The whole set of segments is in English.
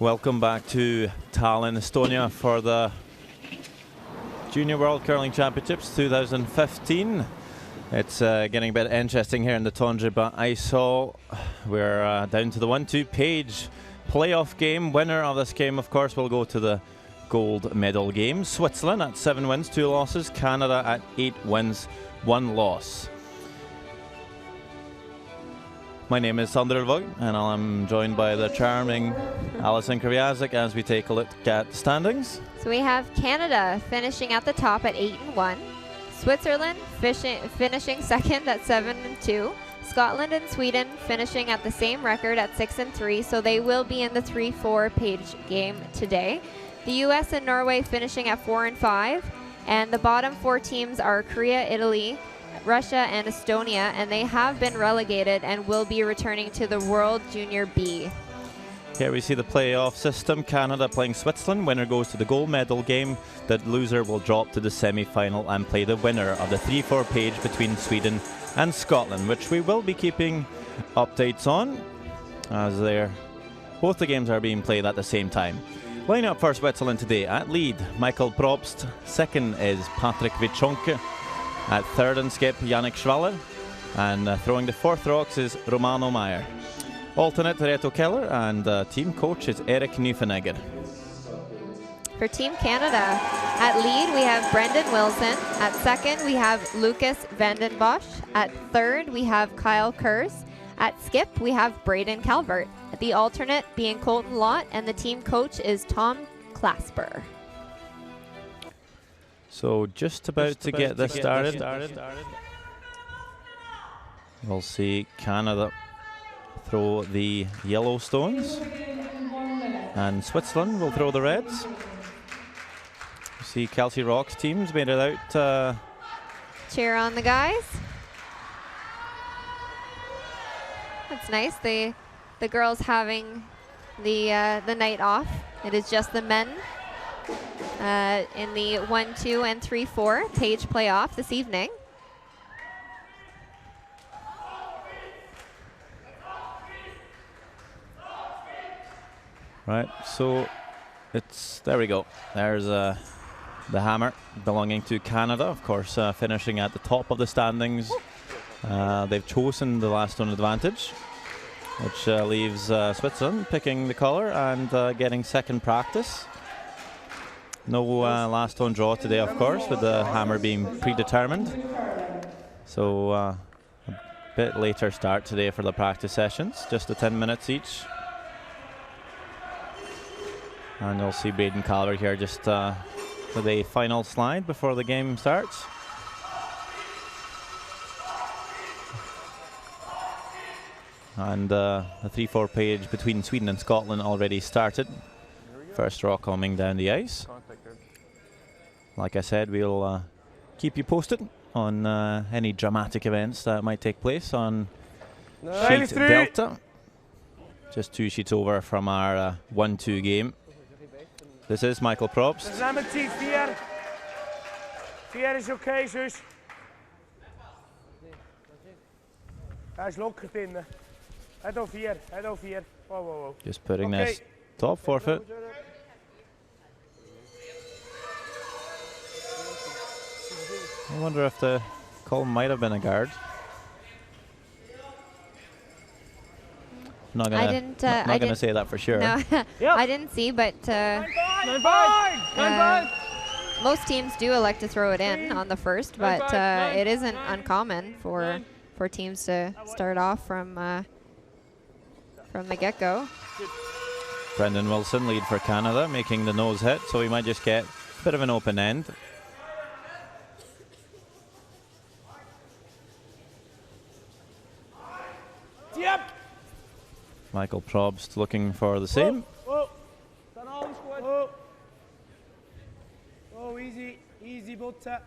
Welcome back to Tallinn, Estonia for the Junior World Curling Championships 2015. It's getting a bit interesting here in the Tondre ice hall. We're down to the 1-2 page playoff game. Winner of this game, of course, will go to the gold medal game. Switzerland at 7 wins, 2 losses. Canada at 8 wins, 1 loss. My name is Sander Ulvåg, and I'm joined by the charming Alison Kraviazik as we take a look at the standings. So we have Canada finishing at the top at 8-1, Switzerland finishing second at 7-2, Scotland and Sweden finishing at the same record at 6-3, so they will be in the 3-4 page game today. The US and Norway finishing at 4-5, and the bottom 4 teams are Korea, Italy, Russia and Estonia, and they have been relegated and will be returning to the World Junior B. Here we see the playoff system. Canada playing Switzerland. Winner goes to the gold medal game. The loser will drop to the semi-final and play the winner of the 3-4 page between Sweden and Scotland, which we will be keeping updates on as both the games are being played at the same time. Line up for Switzerland today. At lead, Michael Probst. Second is Patrick Vichonke. At third and skip, Yannick Schwaller. And throwing the 4th rocks is Romano Meyer. Alternate, Reto Keller. And team coach is Erik Nyfenegger. For Team Canada, at lead we have Brendan Wilson. At second we have Lucas Vandenbosch. At third we have Kyle Kurz. At skip we have Braden Calvert. The alternate being Colton Lott, and the team coach is Tom Clasper. So just about to get this started. We'll see Canada throw the yellow stones, and Switzerland will throw the reds. You see Kelsey Rock's team's made it out. Cheer on the guys. That's nice. The girls having the night off. It is just the men in the 1-2 and 3-4 page playoff this evening. Right, so there we go. There's the hammer belonging to Canada, of course, finishing at the top of the standings. They've chosen the last stone advantage, which leaves Switzerland picking the color and getting second practice. No last stone draw today, of course, with the hammer being predetermined. So a bit later start today for the practice sessions, just the 10 minutes each. And you'll see Braden Calvert here just with a final slide before the game starts. And the 3-4 page between Sweden and Scotland already started. First rock coming down the ice. Like I said, we'll keep you posted on any dramatic events that might take place on sheet Delta. Just 2 sheets over from our 1-2 game. This is Michael Probst. Vier is oké, zus. Hij is lokker binnen. Hij doet 4, hij doet 4. Wow, wow, wow. Just putting this top forfeit. I wonder if the call might have been a guard. I'm not gonna say that for sure. No, Yep. I didn't see, but most teams do elect to throw it in on the first, but it isn't uncommon for teams to start off from the get-go. Brendan Wilson lead for Canada, making the nose hit, so we might just get a bit of an open end. Yep. Michael Probst looking for the same. Oh, oh. Oh, easy, easy, butter.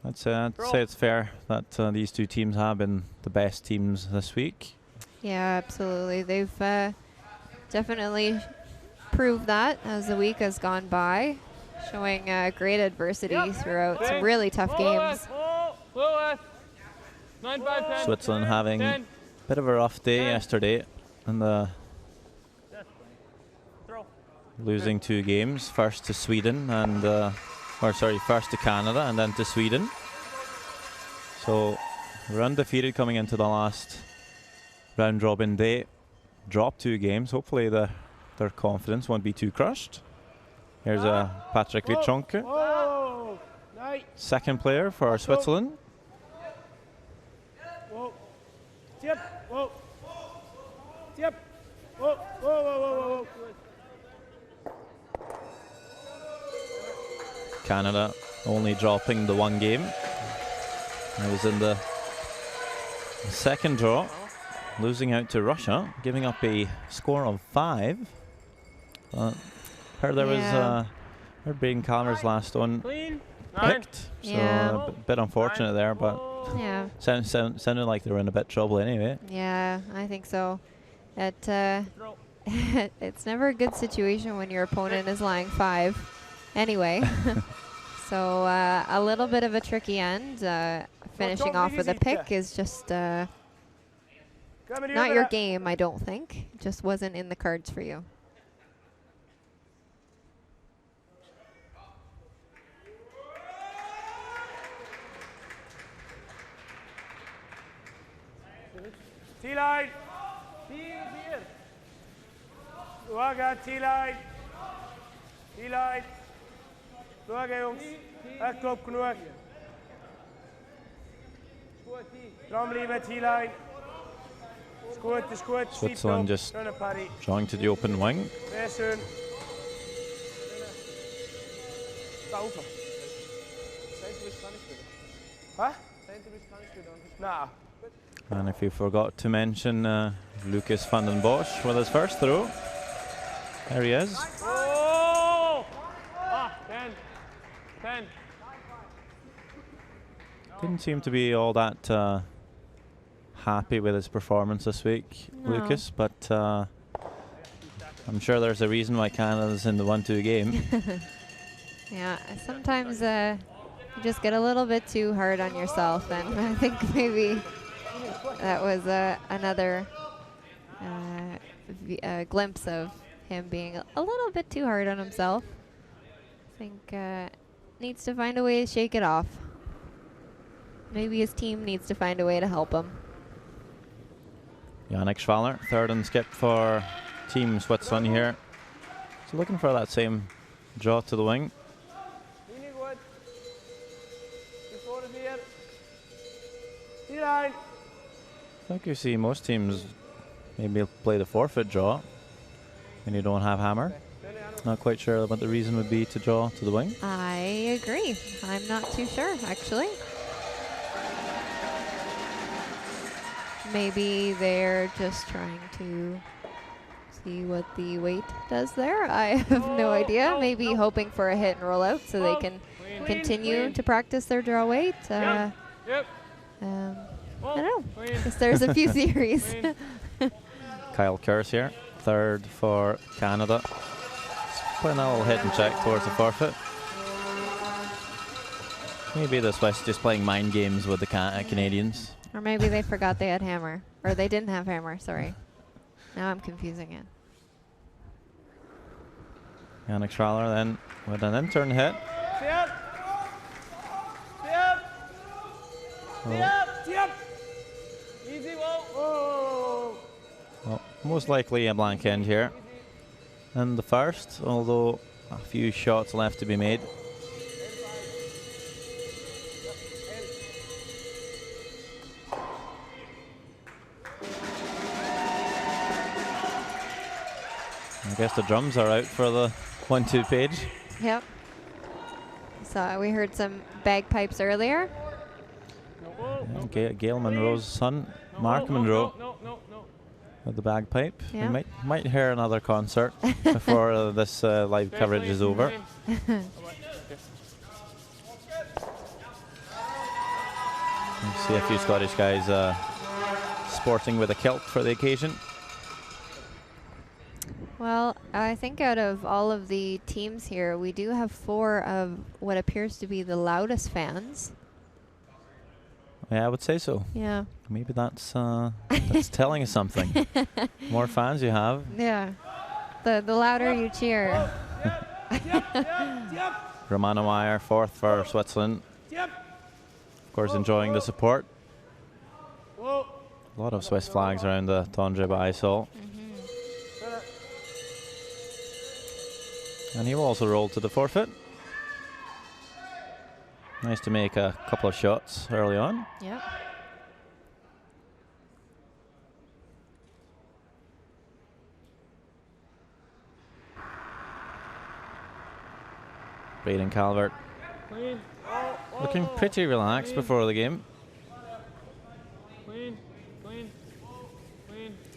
I'd say it's fair that these 2 teams have been the best teams this week. Yeah, absolutely. They've definitely prove that as the week has gone by. showing great adversity throughout some really tough games. Switzerland having a bit of a rough day yesterday, and losing 2 games, first to Sweden and first to Canada and then to Sweden. So we're undefeated coming into the last round robin day. Dropped 2 games. Hopefully their confidence won't be too crushed. Here's Patrick Wieczonke, second player for Switzerland. Canada only dropping the 1 game. It was in the second draw, losing out to Russia, giving up a score of 5. Heard there was Braden Calmer's last one picked, so a bit unfortunate there, but sounded like they were in a bit of trouble anyway. Yeah, I think so. It's never a good situation when your opponent is lying 5 anyway. So a little bit of a tricky end. Finishing off with a pick is just not your game, I don't think. It just wasn't in the cards for you. T-line. Waga, T-line. T-line. Waga, jongens. Echt op genoeg. Drum blijven, T-line. Switzerland just drawing to the open wing. And if you forgot to mention Lucas van den Bosch with his first throw. There he is. 10. Didn't seem to be all that happy with his performance this week, Lucas, but I'm sure there's a reason why Canada's in the 1-2 game. Yeah, sometimes you just get a little bit too hard on yourself, and I think maybe that was another glimpse of him being a little bit too hard on himself. I think needs to find a way to shake it off. Maybe his team needs to find a way to help him. Yannick Schwaller, third and skip for Team Switzerland here. So looking for that same draw to the wing. I think you see most teams maybe play the forfeit draw when you don't have hammer. Not quite sure what the reason would be to draw to the wing. I agree. I'm not too sure, actually. Maybe they're just trying to see what the weight does there. I have no idea. Maybe hoping for a hit and roll out so they can continue to practice their draw weight. I don't know. I guess there's a few theories. Kyle Kerrs here, third for Canada. Putting a little hit and check towards the forfeit. Maybe the Swiss just playing mind games with the Canadians. Or maybe they forgot they had hammer. Or they didn't have hammer, sorry. Now I'm confusing it. Yannick Schwaller then with an in-turn hit. Well, most likely a blank end here. And the first, although a few shots left to be made. I guess the drums are out for the 1-2 page. Yep. So we heard some bagpipes earlier. Yeah, Gail Monroe's son, Mark Monroe, with the bagpipe. Yeah. We might hear another concert before this live coverage is over. See a few Scottish guys sporting with a kilt for the occasion. Well, Well, I think out of all of the teams here, we do have 4 of what appears to be the loudest fans. Yeah, I would say so. Yeah. Maybe that's telling us something. More fans you have. Yeah. The louder you cheer. Romano Meyer, 4th for Switzerland. Of course, enjoying the support. A lot of Swiss flags around the Tondre by I saw. And he will also roll to the forfeit. Nice to make a couple of shots early on. Yep. Braden Calvert looking pretty relaxed before the game.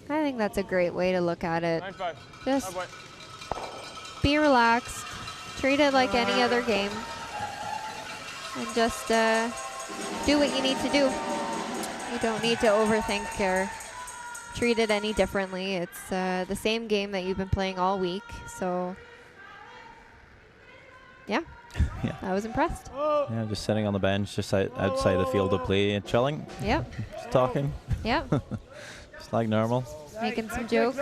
I think that's a great way to look at it. Just be relaxed, treat it like any other game, and just do what you need to do. You don't need to overthink or treat it any differently. It's the same game that you've been playing all week, so yeah. Yeah. I was impressed. Yeah, just sitting on the bench just outside the field of play and chilling. Yep. Just talking. Yep. Just like normal. Making some jokes.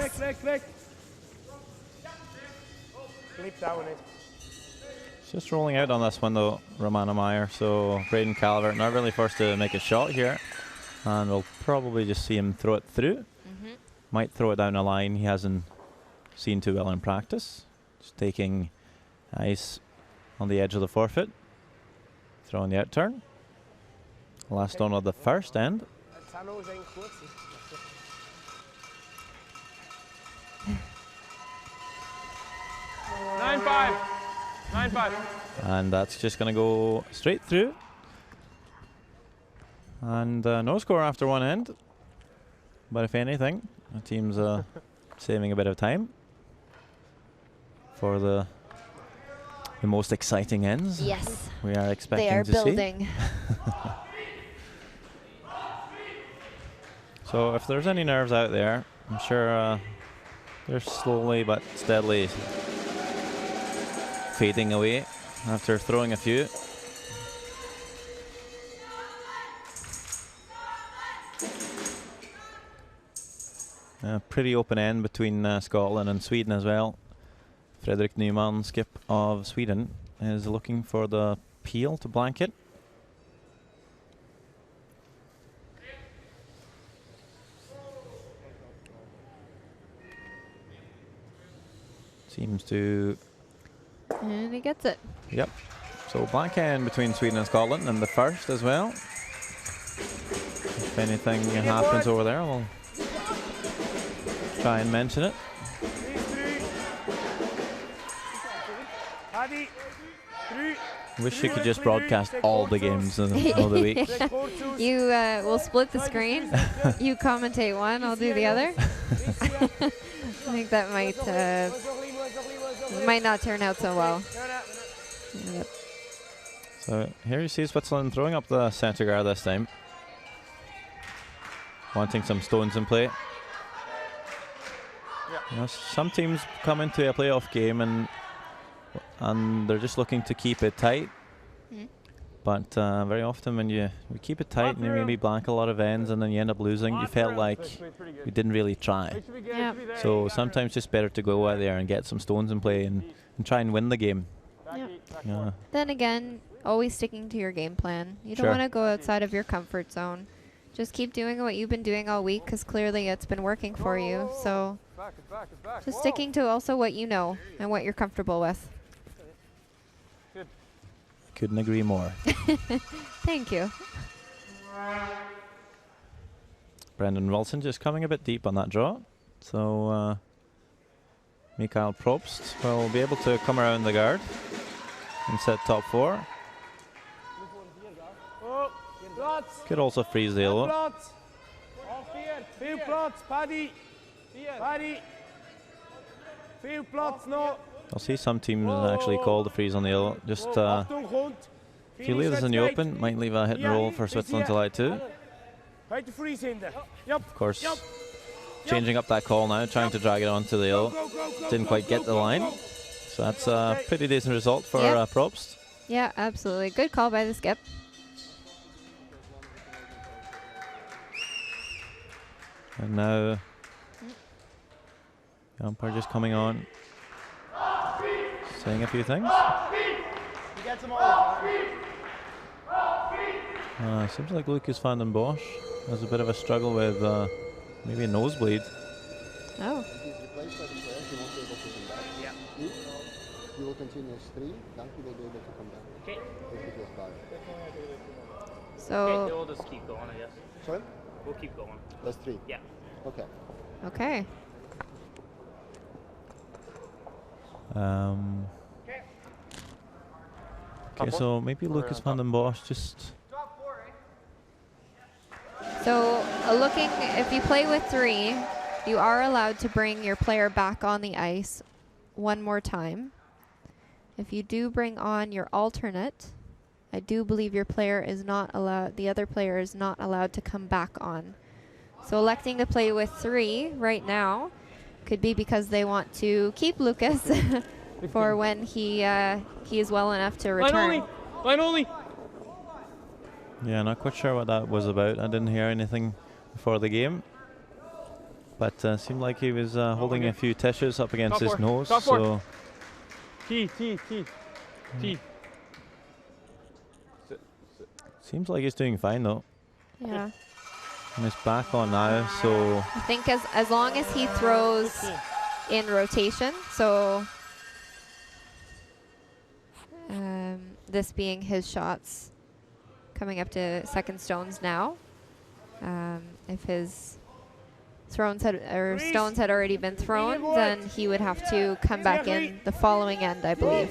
Just rolling out on this one though, Romano Meyer. So Braden Calvert not really forced to make a shot here. And we'll probably just see him throw it through. Might throw it down a line he hasn't seen too well in practice. Just taking ice on the edge of the forfeit. Throwing the out turn. Last stone of the first end. 9-5. 9-5. And that's just going to go straight through. And no score after one end. But if anything, the team's saving a bit of time for the most exciting ends. Yes. We are expecting they are to building. see. So if there's any nerves out there, I'm sure they're slowly but steadily fading away after throwing a few. A pretty open end between Scotland and Sweden as well. Fredrik Nyman, skip of Sweden, is looking for the peel to blanket. Seems to... And he gets it. Yep. So blank end between Sweden and Scotland, and the first as well. If anything happens over there, we'll try and mention it. Wish you could just broadcast all the games of the week. You will split the screen. You commentate one, I'll do the other. I think that might not turn out so well. Yep. So here you see Switzerland throwing up the centre guard this time. Wanting some stones in play. You know, some teams come into a playoff game and they're just looking to keep it tight. But very often when you keep it tight and you maybe blank a lot of ends and then you end up losing, you felt like you didn't really try. Yeah. So sometimes just better to go out there and get some stones in play and try and win the game. Yep. Yeah. Then again, always sticking to your game plan. You don't Sure. want to go outside of your comfort zone. Just keep doing what you've been doing all week, because clearly it's been working for you. So just sticking to also what you know and what you're comfortable with. Couldn't agree more. Thank you. Brendan Wilson just coming a bit deep on that draw. So Mikael Probst will be able to come around the guard and set top 4. Could also freeze the yellow. I'll see some teams actually call the freeze on the yellow. Just if you leave this in the open, might leave a hit and roll for Switzerland to lie to. Of course, changing up that call now, trying to drag it onto the hill. Didn't quite get the line. So that's a pretty decent result for Probst. Yeah, absolutely. Good call by the skip. And now the umpire just coming on, saying a few things. Seems like Lucas van den Bosch has a bit of a struggle with maybe a nosebleed. Oh. Yeah. You will continue as 3, then he will be able to come back. Okay. If he feels bad. So. Okay, we'll just keep going, I guess. Sorry? We'll keep going. That's 3? Yeah. Okay. Okay. Okay, so maybe Lucas van den Bosch just... So looking, if you play with 3, you are allowed to bring your player back on the ice one more time. If you do bring on your alternate, I do believe your player is not allowed, the other player is not allowed to come back on. So electing to play with 3 right now could be because they want to keep Lucas for when he is well enough to return. Line only! Yeah, not quite sure what that was about. I didn't hear anything before the game. But seemed like he was holding a few tissues up against his nose. So T. seems like he's doing fine though. Yeah. And he's back on now, so I think as long as he throws in rotation, so this being his shots coming up to second stones now. If his stones had already been thrown, then he would have to come back in the following end, I believe.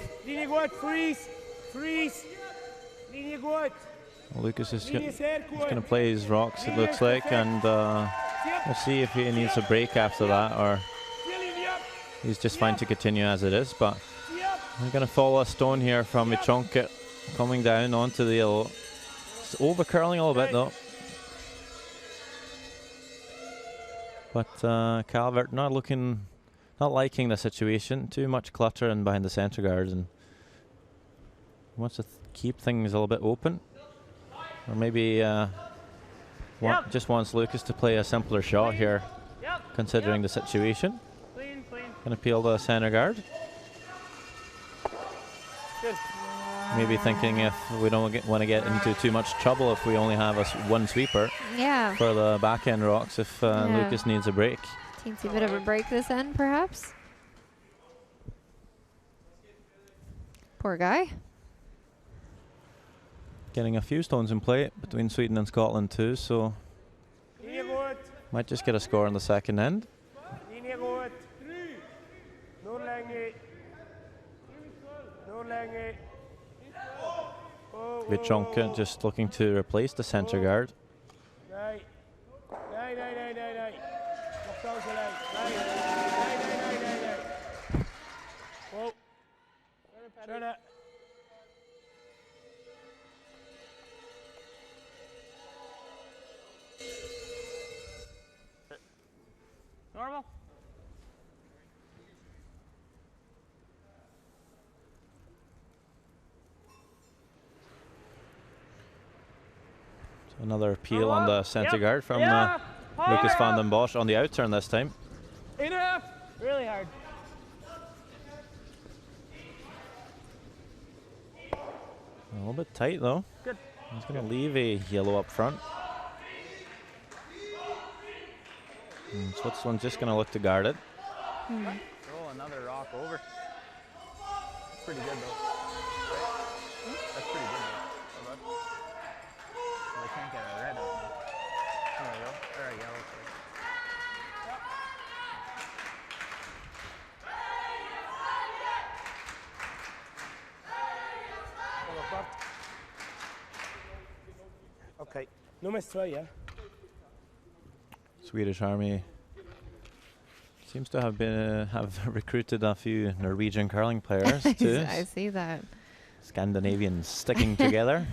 well, Lucas is going to play his rocks, it looks like, and we'll see if he needs a break after that, or he's just fine to continue as it is. But we're going to follow a stone here from Michonka coming down onto the hill. It's over-curling a little bit though. But Calvert not liking the situation. Too much clutter and behind the centre guard, and wants to keep things a little bit open. Or maybe just wants Lucas to play a simpler shot here, considering the situation. Going to peel the centre guard. Good. Maybe thinking if we don't want to get into too much trouble if we only have one sweeper for the back end rocks if Lucas needs a break. Teensy bit of a break this end, perhaps. Poor guy. Getting a few stones in play between Sweden and Scotland too, so might just get a score in the second end. Vichonka just looking to replace the centre guard. Normal. So another peel on the centre guard from Lucas van den Bosch on the outturn this time. 8.5. Really hard. A little bit tight though. Good. He's going to leave a yellow up front. And Switzerland's just going to look to guard it. Throw another rock over. That's pretty good though. That's pretty good though. They can't get a red out. There we go. Or a yellow. Okay, nummer 2, yeah. Swedish Army seems to have recruited a few Norwegian curling players too. I see that. Scandinavians sticking together.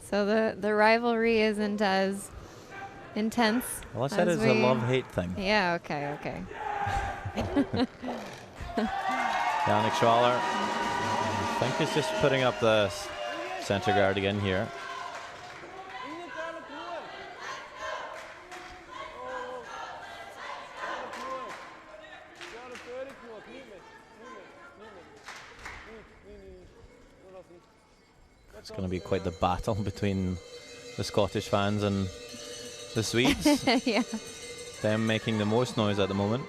So the rivalry isn't as intense. Well, I said as it's a we- love-hate thing. Yeah, okay. Yannick Schwaller, I think he's just putting up the center guard again here. It's going to be quite the battle between the Scottish fans and the Swedes. Yeah. Them making the most noise at the moment.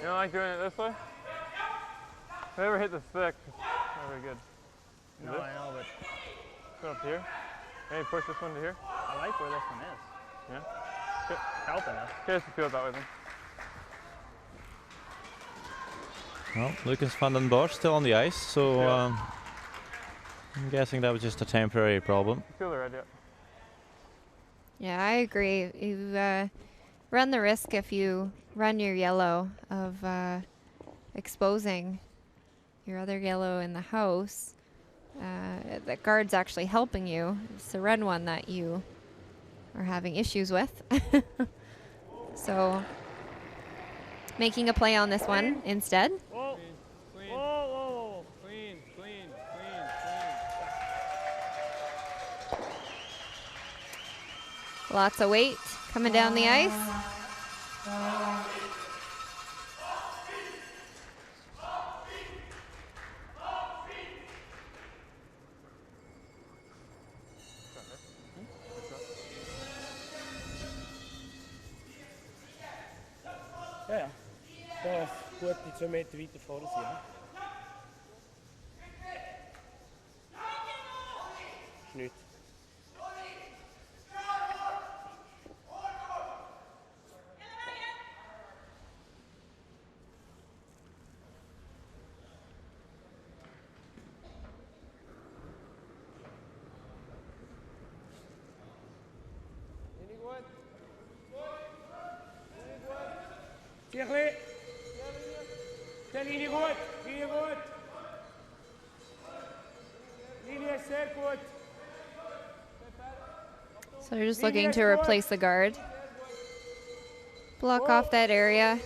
You don't like doing it this way? If I ever hit the stick, it's not very good. No, I know, but Go up here. Maybe push this one to here. I like where this one is. Yeah. It's helping us. Okay, so feel it that way then. Well, Lucas van den Bosch still on the ice, so Yeah. I'm guessing that was just a temporary problem. Feel the red, yeah. Yeah, I agree. You run the risk if you run your yellow of exposing your other yellow in the house. The guard's actually helping you. It's the red one that you are having issues with. So making a play on this one instead. Whoa. Clean. Whoa. Clean. Lots of weight coming down the ice. Ja. Da gut die 2 Meter weiter vorne sind. Ist nichts. Tierli. Linie gut. Linie ist sehr gut. So they're just looking to replace the guard. Block off that area.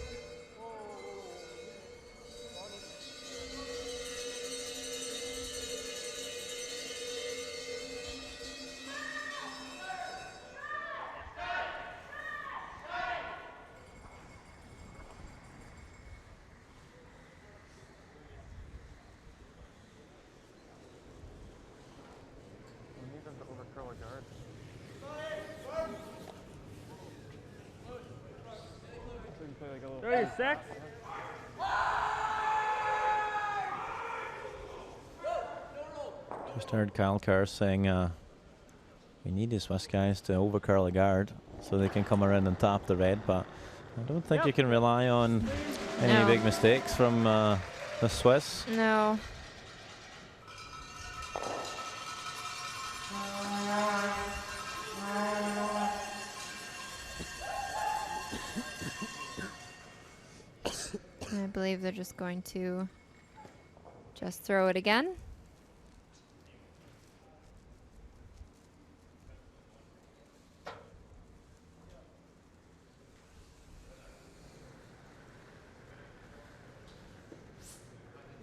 We need them to overcurl a guard. So you can play like a little 36. Just heard Kyle Kerr saying we need these Swiss guys to overcurl a guard so they can come around and tap the red, but I don't think you can rely on any No. big mistakes from the Swiss. No. I believe they're just going to just throw it again.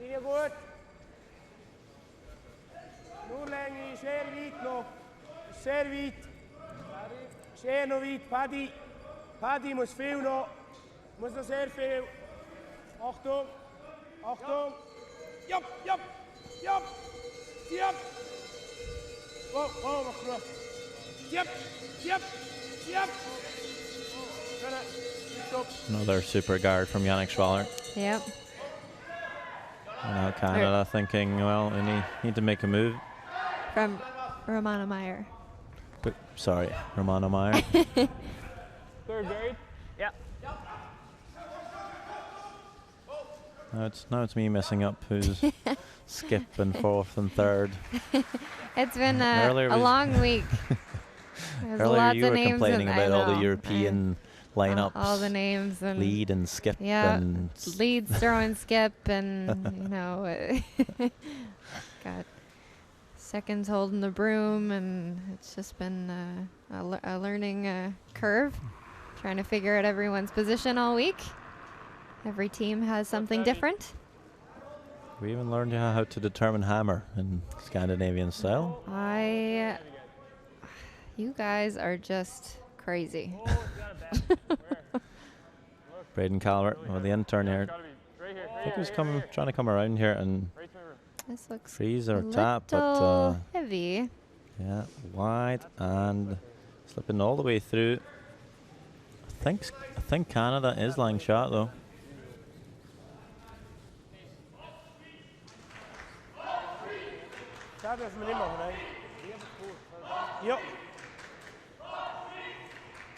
Linie gut. Nur Länge, sehr weit noch. Sehr weit. Sehr noch weit. Paddy muss viel noch. Muss noch sehr viel. Achtung. Achtung. Jop. Oh, mach gut. Jop. Stop. Another super guard from Yannick Schwaller. Yep. And now Canada thinking, well, we need to make a move. From Romano Meyer. But, sorry, Romano Meyer. third grade. Yeah. Now it's me messing up who's skip and fourth and third. It's been Earlier a was- long week. There's Earlier lots you of were names complaining and I about all the know, European lineups. all the names and lead and skip yeah, and leads, throw and skip, and God. seconds holding the broom, and it's just been a learning curve, trying to figure out everyone's position all week. Every team has something different. We even learned how to determine hammer in Scandinavian style. You guys are just crazy. Braden Calvert with the intern here. I think he was trying to come around here and This looks freeze a or tap, but little heavy. yeah, wide and slipping all the way through. I think Canada is laying shot though. Ja, dat is me niet mogen, hè. Ja.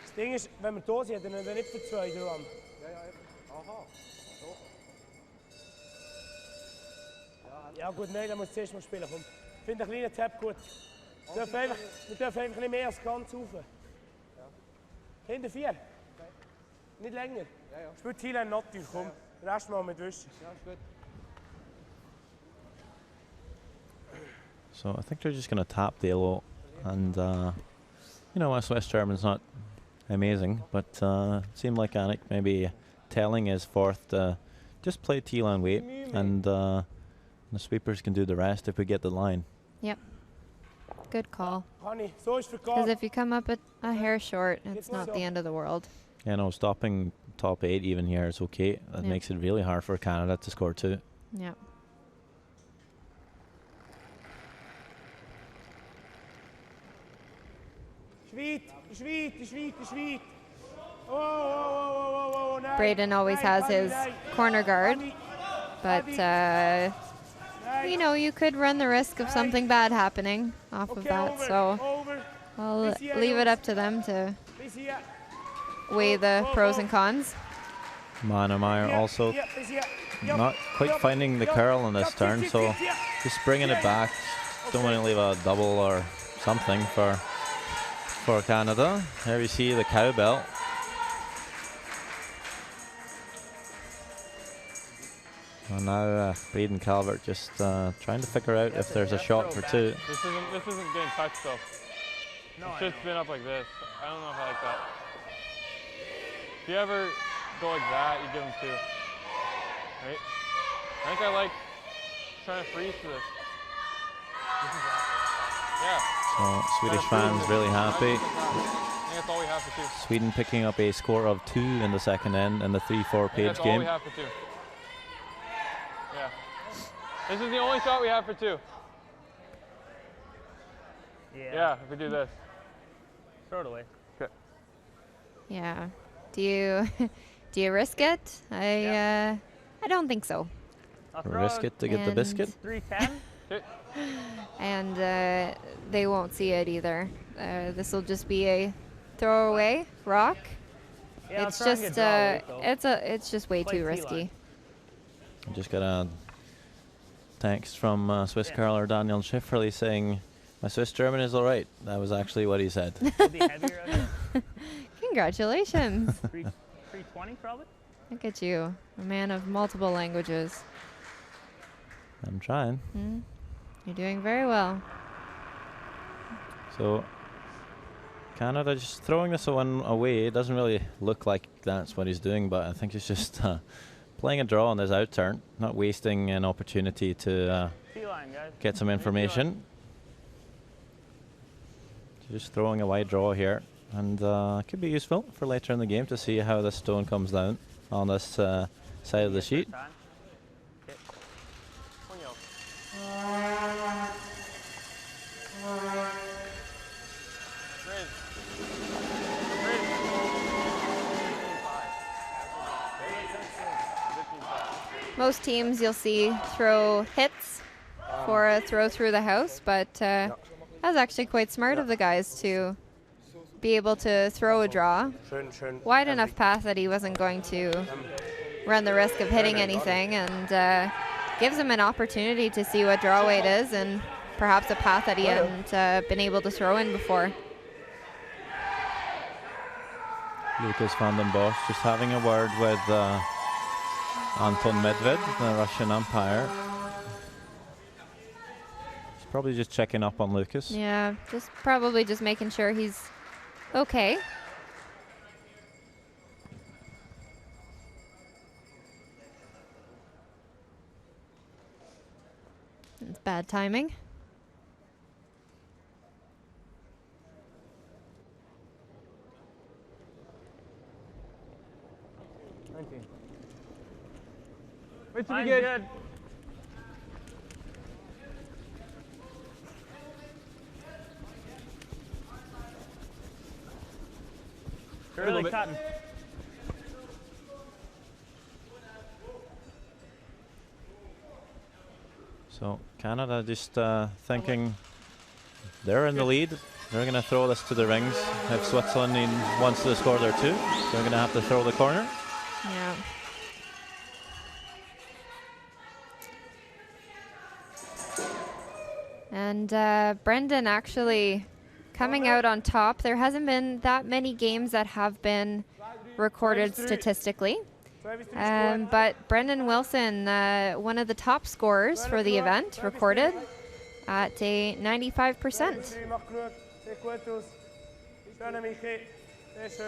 Het ding is, wenn wir da sind, dann nicht für 2 dran. Ja, ja, eben. Aha. So. Ja gut, nein, dann muss zuerst mal spielen. Komm. Ich finde einen kleinen Tap gut. Wir dürfen einfach nicht mehr als ganz rauf. Ja. Hinter 4. Okay. Nicht länger. Ja, ja. Spielt Thailand natürlich, komm. Ja, ja. Den Rest mal mit wischen. Ja, ist gut. So I think they're just going to tap the yellow, and you know, us West German's not amazing, but it seemed like Anik maybe telling his fourth to just play T-line weight, and the sweepers can do the rest if we get the line. Yep. Good call. Because if you come up a hair short, it's not the end of the world. Yeah, no, stopping top 8 even here is okay. That makes it really hard for Canada to score 2. Yeah. Sweet. Oh, Braden always has his corner guard, but you know, you could run the risk of something bad happening off of that, so I'll leave it up to them to weigh the pros and cons. Mannemeyer also not quite finding the curl on this turn, so just bringing it back. Don't want to leave a double or something for Canada. Here we see the cowbell. And now Braden Calvert just trying to figure out if there's a shot for 2. This isn't getting touched though. No, it's just been up like this. I don't know if I like that. If you ever go like that, you give him 2. Right? I think I like trying to freeze for this. Yeah. So Swedish fans really happy. I think that's all we have for 2. Sweden picking up a score of 2 in the second end in the 3-4 page that's game. all we have for 2. Yeah. This is the only shot we have for 2. Yeah, if we do this. Throw it away. Okay. Yeah. Do you risk it? I don't think so. Risk it to get the biscuit. 310. And they won't see it either. This will just be a throwaway rock. Yeah, it's just way too risky. I just got a text from Swiss curler Daniel Schifferle saying, "My Swiss German is all right." That was actually what he said. Congratulations. 320 probably. Look at you, a man of multiple languages. I'm trying. You're doing very well. So Canada just throwing this one away. It doesn't really look like that's what he's doing, but I think he's just playing a draw on his out turn, not wasting an opportunity to get some information. So just throwing a wide draw here, and could be useful for later in the game to see how this stone comes down on this side of the sheet. Most teams you'll see throw hits for a throw through the house, but that was actually quite smart of the guys to be able to throw a draw. Wide enough path that he wasn't going to run the risk of hitting anything, and gives him an opportunity to see what draw weight is and perhaps a path that he hadn't been able to throw in before. Lucas van den Bosch just having a word with Anton Medved, the Russian umpire. He's Probably just checking up on Lucas. Yeah, probably just making sure he's okay. It's bad timing. Wait till we Mine's get good. Really bit. cutting. So Canada just thinking they're in the lead. They're going to throw this to the rings. If Switzerland wants to score their 2, they're going to have to throw the corner. Yeah. And Brendan actually coming out on top. There hasn't been that many games that have been recorded statistically. But Brendan Wilson, one of the top scorers for the event, recorded at a 95%.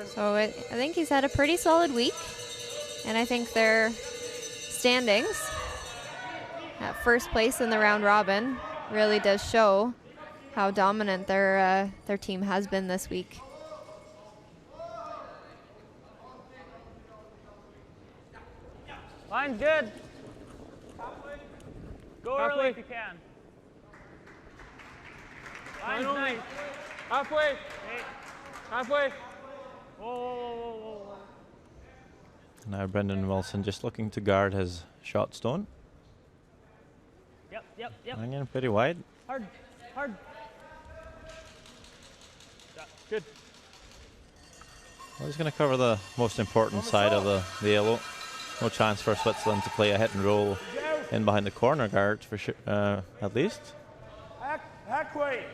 So I think he's had a pretty solid week. And I think their standings at first place in the round robin really does show how dominant their team has been this week. Line's good. Go early Halfway. if you can. Line's nice. halfway. Hey. Halfway. Whoa, whoa, whoa, whoa, whoa. Now Brendan Wilson just looking to guard his shot stone. Yep, yep, yep. Hanging pretty wide. Hard, hard. Yeah, good. Well, he's going to cover the most important side of the yellow. No chance for Switzerland to play a hit and roll in behind the corner guard for sure, at least. Halfway.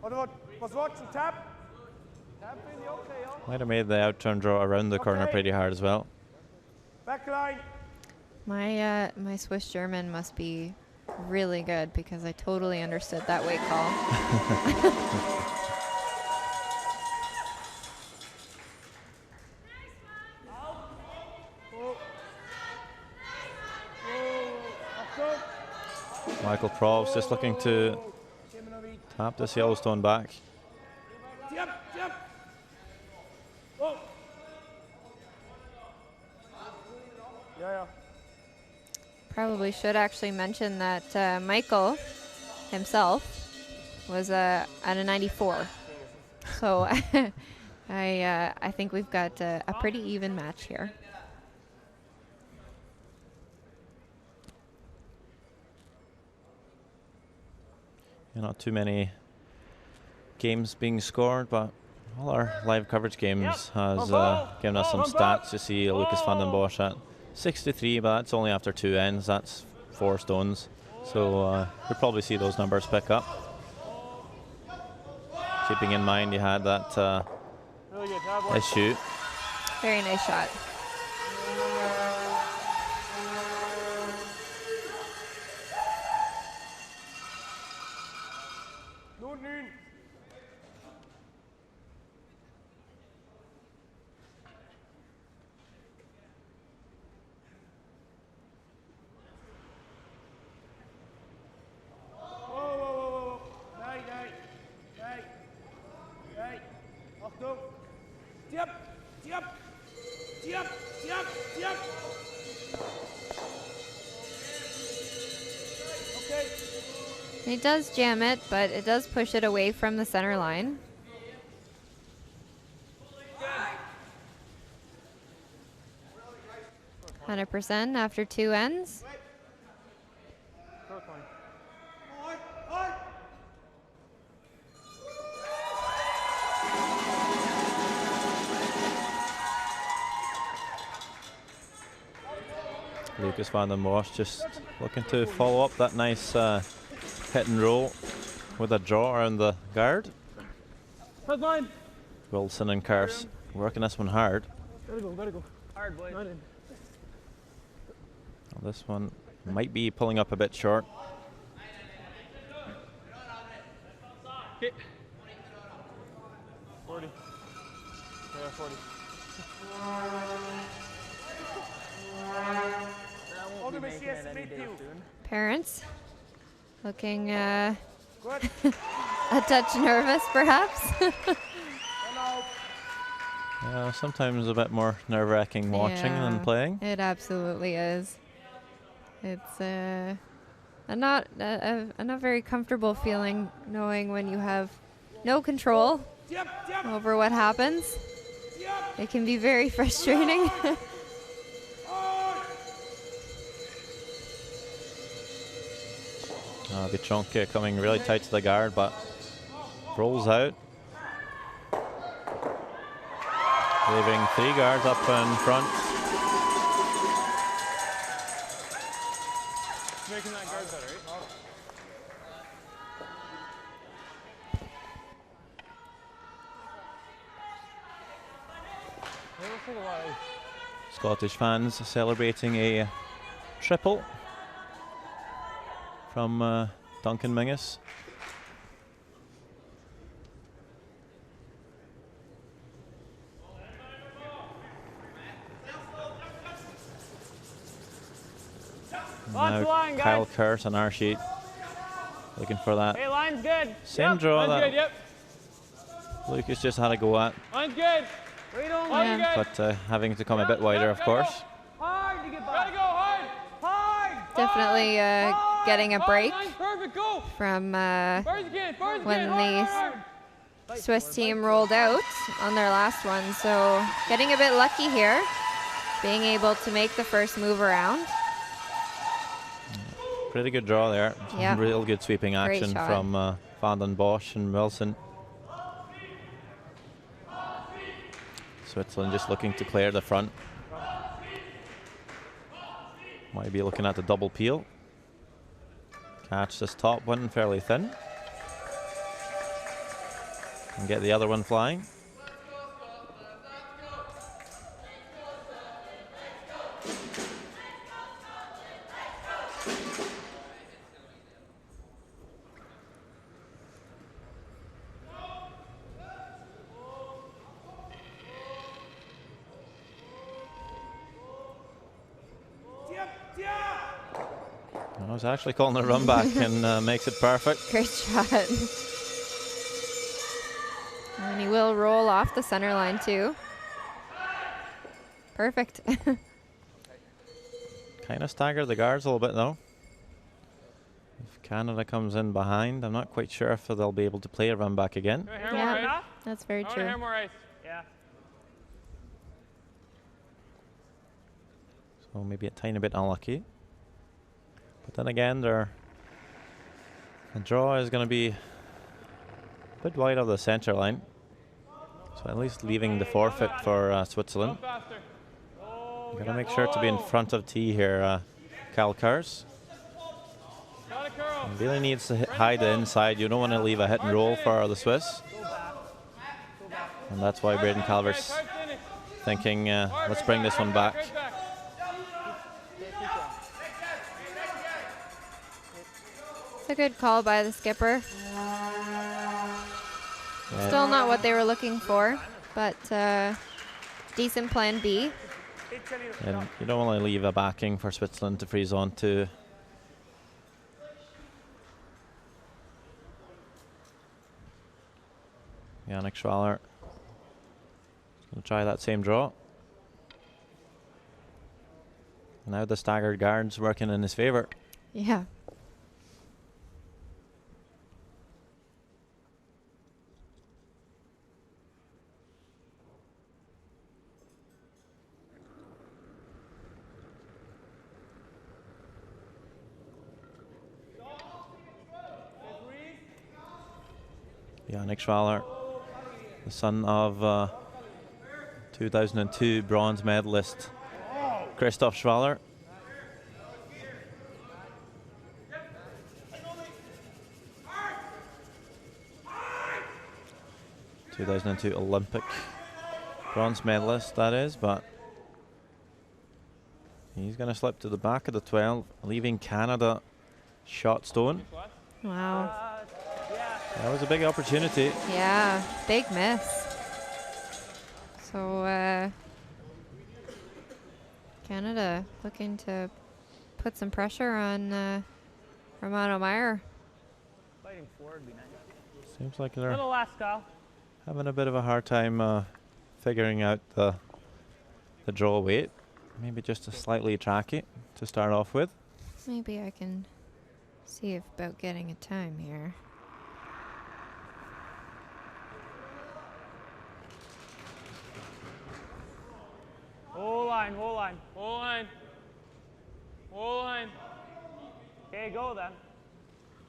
Oder was watching tap? Tap in the okay, ja. Might have made the out-turn draw around the corner pretty hard as well. Back line. My Swiss German must be really good because I totally understood that weight call. Michael Proves just looking to tap this Yellowstone back. Jump, jump. Oh. Yeah. Probably should actually mention that Michael himself was at a 94. So I think we've got a pretty even match here. Not too many games being scored, but all our live coverage games has given us some stats. You see Lucas van den Bosch at 63, but that's only after 2 ends. That's 4 stones. So you'll probably see those numbers pick up. Keeping in mind you had that issue. Very nice shot. He does jam it, but it does push it away from the center line. %, after 2 ends. Lucas van den Bosch just looking to follow up that nice hit and roll with a draw around the guard. Wilson and Kars working this one hard. Gotta go. Hard, boys. Well, this one might be pulling up a bit short. Okay. 40. Yeah, 40. That won't be making it any day soon. Parents looking a Good. touch nervous, perhaps. Sometimes a bit more nerve-wracking watching than playing. It absolutely is. It's a not very comfortable feeling, knowing when you have no control over what happens. It can be very frustrating. Bichonka coming really tight to the guard, but rolls out. Leaving 3 guards up in front. Making that guard better, right? Scottish fans celebrating a triple from Duncan Mingus. Now Kyle Kurtz on our sheet, looking for that. Hey, line's good. Same draw line's that good, Lucas just had a go at, Line's good. Wait on. Line's good. but having to come a bit wider, of course. Hard to get by. Gotta go hard. Hard. Definitely getting a break Line's perfect. Go. from When the Swiss team rolled out on their last one. So getting a bit lucky here, being able to make the first move around. Pretty good draw there. Yep. Real good sweeping action shot. from Van den Bosch and Wilson. Switzerland just looking to clear the front. Might be looking at the double peel. Catch this top one fairly thin. And get the other one flying. I was actually calling a run back and makes it perfect. Great shot. And he will roll off the center line too. Perfect. Kind of staggered the guards a little bit though. If Canada comes in behind, I'm not quite sure if they'll be able to play a run back again. Yeah, that's very true. Yeah. So maybe a tiny bit unlucky. But then again, the draw is going to be a bit wide of the center line. So at least leaving the forfeit for Switzerland. Got to make sure to be in front of tee here, Kyle Kurtz. Really needs to hide the inside. You don't want to leave a hit and roll for the Swiss. And that's why Braden Calvert's thinking, let's bring this one back. It's a good call by the skipper. Still not what they were looking for, but decent plan B. And you don't want to leave a backing for Switzerland to freeze on to. Yannick Schwaller going to try that same draw. Now the staggered guards working in his favor. Yeah. Yannick Schwaller, the son of 2002 bronze medalist Christoph Schwaller. '2002 Olympic bronze medalist, that is, but he's going to slip to the back of the 12, leaving Canada shot stone. Wow. That was a big opportunity. Yeah, big miss. So Canada looking to put some pressure on Romano Meyer. Fighting forward would be nice. Seems like A they're little last, Kyle. having a bit of a hard time figuring out the draw weight. Maybe just a slightly tracky to start off with. Maybe I can see about getting a time here. Whole line, whole line, whole line. Whole line. Okay, go then.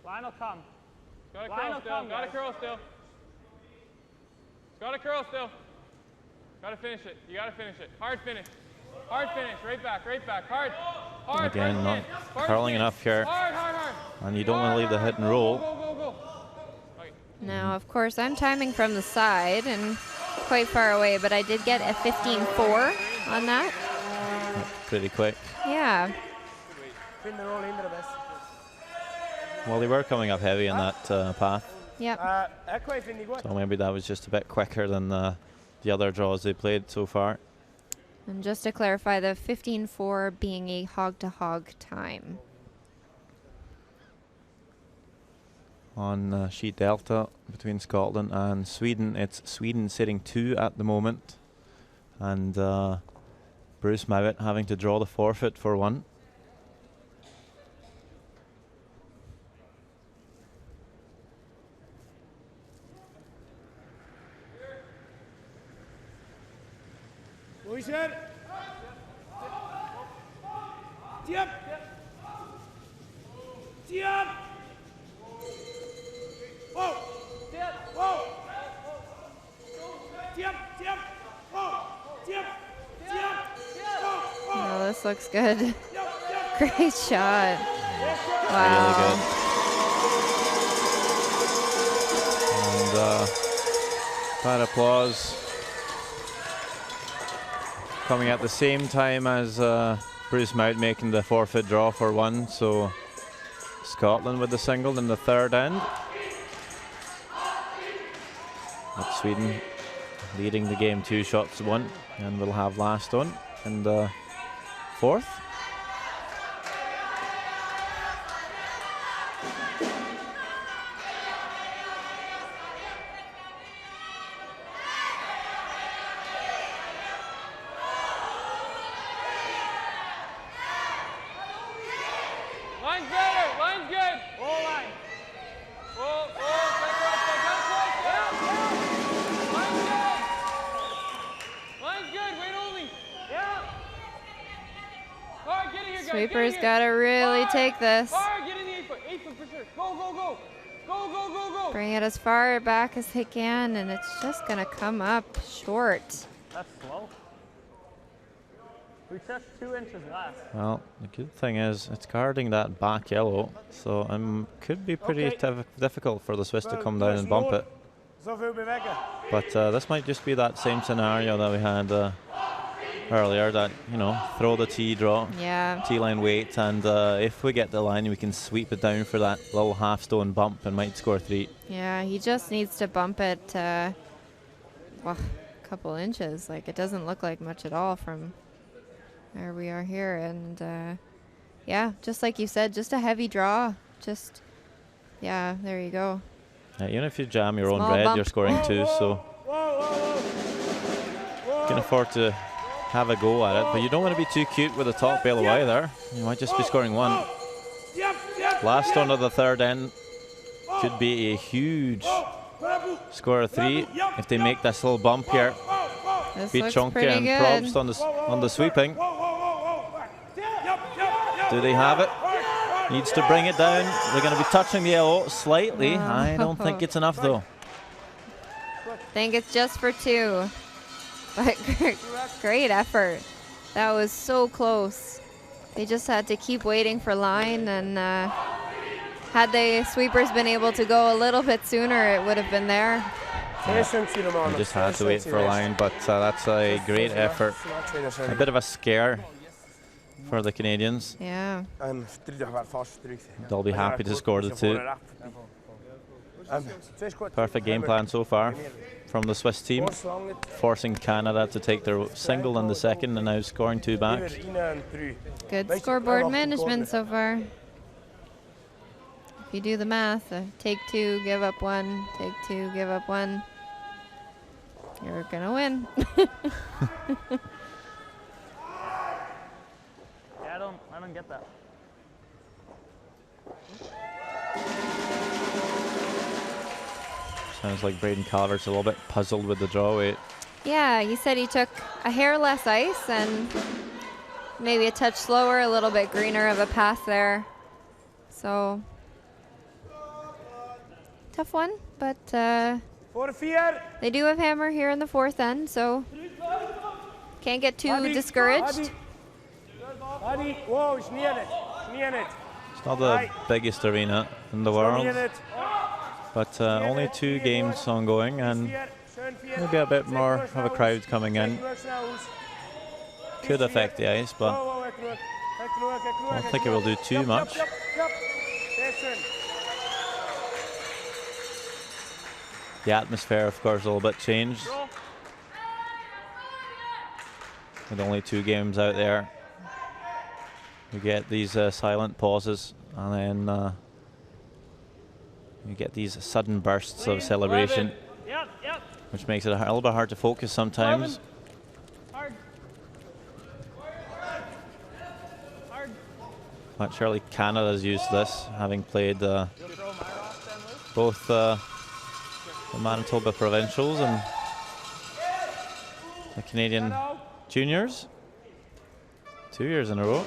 Line will come. Got a Line curl will still. come, Got a guys. curl still. Got a curl still. Got to finish it. You got to finish it. Hard finish. Hard finish. Right back. Right back. Hard. Hard. Again, hard not finish. Hard curling finish. enough here. Hard, hard, hard. And you don't want to leave the hit and roll. Go, go, go. Now, of course, I'm timing from the side and quite far away, but I did get a 15-4 on that. Pretty quick. Yeah. Vind er al in de best. Well, they were coming up heavy in that path. Yep. Equay vind ik goed. So maybe that was just a bit quicker than the other draws they played so far. And just to clarify, the 15-4 being a hog-to-hog time. On sheet delta between Scotland and Sweden, it's Sweden sitting 2 at the moment, and Bruce Mowat having to draw the forfeit for 1. Hoe is er? Tjep! Tjep! Oh! Tjep! Oh! Tjep! Tjep! Oh! Tjep! Tjep! Oh, this looks good. Great shot. Really Wow. good. And that applause coming at the same time as Bruce Mowat making the forfeit draw for 1. So Scotland with the single in the third end. But Sweden leading the game 2 shots to 1, and we'll have last on in the fourth. Line's better. Line's good. Whole line. Whoa, Line's good. Wait only. Yeah. Hard, get in here, guys. Sweepers get in here. got to really Hard, take this. Hard, get in the 8 foot. 8 foot for sure. Go, go, go. Go, go, go, go. Bring it as far back as they can, and it's just going to come up short. That's slow. We touched 2 inches last. Well, the good thing is it's guarding that back yellow, so could be pretty difficult for the Swiss to come down and bump it. Zoveel bewegen. But this might just be that same scenario that we had earlier, that, you know, throw the T draw, Yeah. T-line weight, and if we get the line, we can sweep it down for that little half-stone bump and might score 3. Yeah, he just needs to bump it well, a couple inches. Like, it doesn't look like much at all from where we are here. And, yeah, just like you said, just a heavy draw. Just, yeah, there you go. Even if you jam your own Small red, bump. you're scoring 2, so you can afford to have a go at it. But you don't want to be too cute with the top bail either. You might just be scoring 1. Last on of the third end could be a huge score of 3 if they make this little bump here. This Beat looks Chonka pretty and good. Probst on the sweeping. Do they have it? Needs to bring it down. They're going to be touching the yellow slightly. I don't think it's enough though. Think it's just for 2. But great effort. That was so close. They just had to keep waiting for line, and had the sweepers been able to go a little bit sooner, it would have been there. They just had to wait for a line, but that's a great effort. A bit of a scare for the Canadians. Yeah. They'll be happy to score the 2. Perfect game plan so far from the Swiss team, forcing Canada to take their single in the second and now scoring 2 back. Good scoreboard management so far. If you do the math, take 2, give up 1, take 2, give up 1, you're gonna win. Yeah, I don't get that. Sounds like Braden Calvert's a little bit puzzled with the draw weight. Yeah, he said he took a hair less ice and maybe a touch slower, a little bit greener of a path there. So, tough one, but they do have hammer here in the 4th end, so can't get too discouraged. It's not the biggest arena in the world, but only 2 games ongoing and maybe a bit more of a crowd coming in. Could affect the ice, but I don't think it will do too much. The atmosphere, of course, a little bit changed. With only 2 games out there, you get these silent pauses, and then you get these sudden bursts of celebration, which makes it a little bit hard to focus sometimes. But surely Canada's used to this, having played both the Manitoba Provincials and the Canadian Juniors 2 years in a row.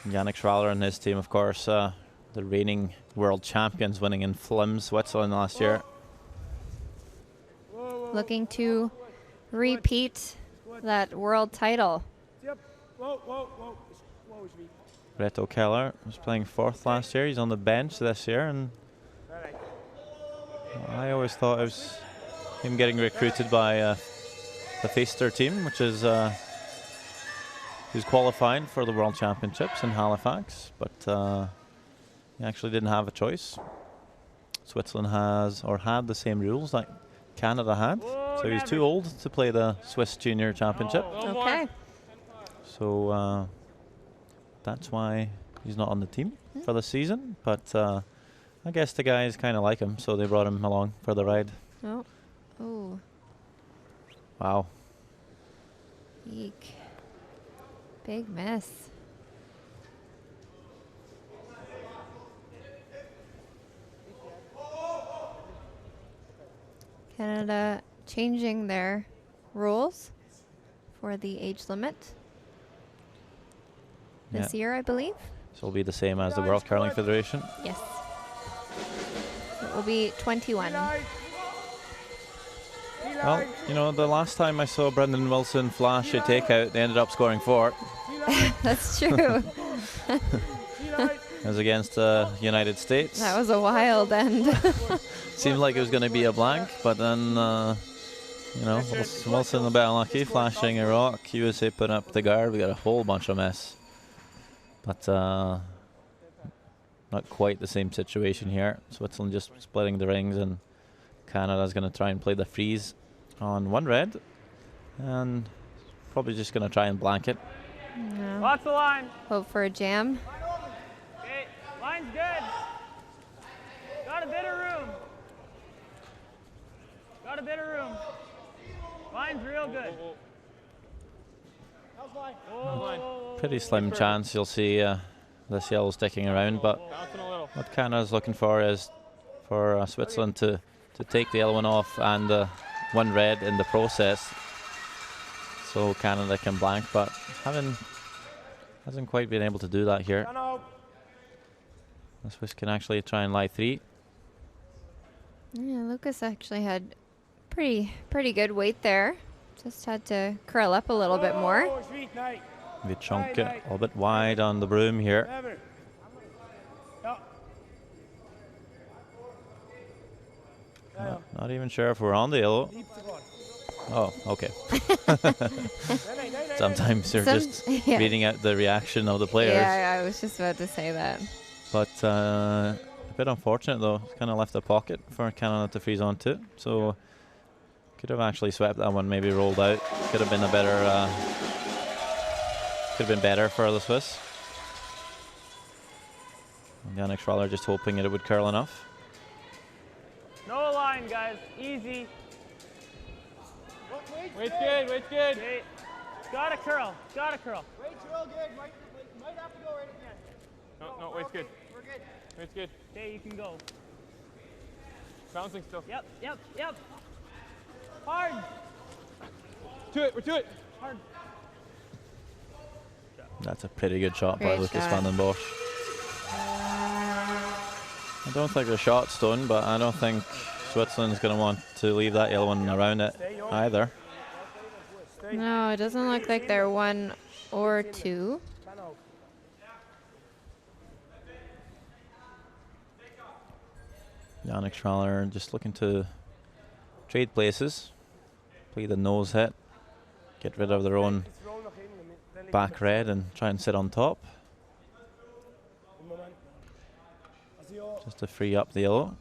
Yannick Schraller and his team, of course, the reigning world champions, winning in Flims, Switzerland last year. Looking to repeat that world title. Reto Keller was playing 4th last year. He's on the bench this year, and I always thought it was him getting recruited by the Feaster team, which is who's qualified for the World Championships in Halifax, but he actually didn't have a choice. Switzerland had the same rules that Canada had, so he was too old to play the Swiss Junior Championship. Okay. So that's why he's not on the team for the season, but I guess the guys kind of like him, so they brought him along for the ride. Oh. Oh. Wow. Eek. Big mess. Canada changing their rules for the age limit this year, I believe. So it'll be the same as the World Curling Federation. Yes. It will be 21. Well, you know, the last time I saw Brendan Wilson flash a takeout, they ended up scoring 4. That's true. It was against the United States. That was a wild end. Seemed like it was going to be a blank, but then, you know, Wilson a bit unlucky, flashing a rock. USA put up the guard. We got a whole bunch of mess. But not quite the same situation here. Switzerland just splitting the rings, and Canada's going to try and play the freeze on 1 red, and probably just going to try and blank it. No. Lots of line. Hope for a jam. Okay, line's good. Got a bit of room. Got a bit of room. Line's real good. Pretty slim chance you'll see this yellow sticking around, but what Canada's looking for is for Switzerland to take the yellow one off and 1 red in the process, so Canada can blank, but hasn't quite been able to do that here. The Swiss can actually try and lie 3. Yeah, Lucas actually had pretty good weight there. Just had to curl up a little bit more. They chunk it a little bit wide on the broom here. Not even sure if we're on the yellow. Oh, okay. Sometimes you're just reading out the reaction of the players. Yeah, I was just about to say that. But a bit unfortunate though. Kind of left a pocket for Canada to freeze onto. So could have actually swept that one, maybe rolled out. Could have been a better. Could have been better for the Swiss. Yannick Schwaller just hoping it would curl enough. No line, guys. Easy. Weight's good, weight's good. Okay. Gotta curl, gotta curl. Weight's real good. Might have to go right at the end. No, weight's good. We're good. Weight's good. Okay, you can go. Bouncing still. Yep. Hard. To it, we're to it. Hard. That's a pretty good shot by Great Lucas shot. van den Bosch. I don't think the shot's done, but I don't think Switzerland's going to want to leave that yellow one around it either. No, it doesn't look like they're 1 or 2. Yannick Schwaller just looking to trade places, play the nose hit, get rid of their own back red and try and sit on top. Just to free up the yellow.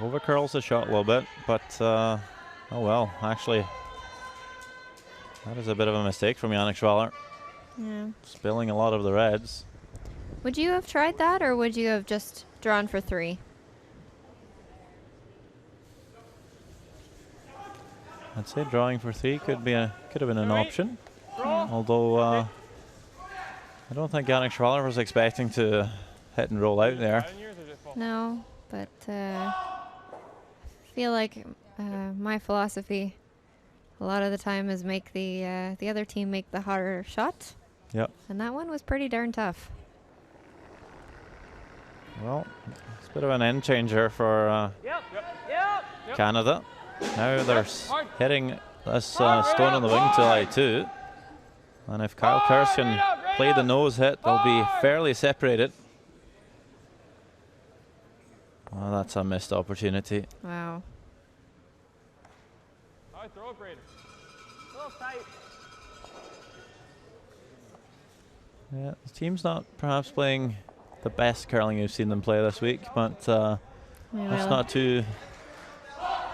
Over curls the shot a little bit, but oh well, actually that is a bit of a mistake from Yannick Schwaller. Yeah. Spilling a lot of the reds. Would you have tried that, or would you have just drawn for 3? I'd say drawing for 3 could have been an option. Although I don't think Yannick Schwaller was expecting to hit and roll out there. No, but I feel like my philosophy a lot of the time is make the other team make the harder shot. Yep. And that one was pretty darn tough. Well, it's a bit of an end changer for Canada. Now they're hitting this stone on the wing till I2. And if Kyle Kurz can play the nose hit, they'll be fairly separated. Oh, that's a missed opportunity. Wow. Throw it, Braden. A little tight. Yeah, the team's not perhaps playing the best curling you've seen them play this week, but that's not too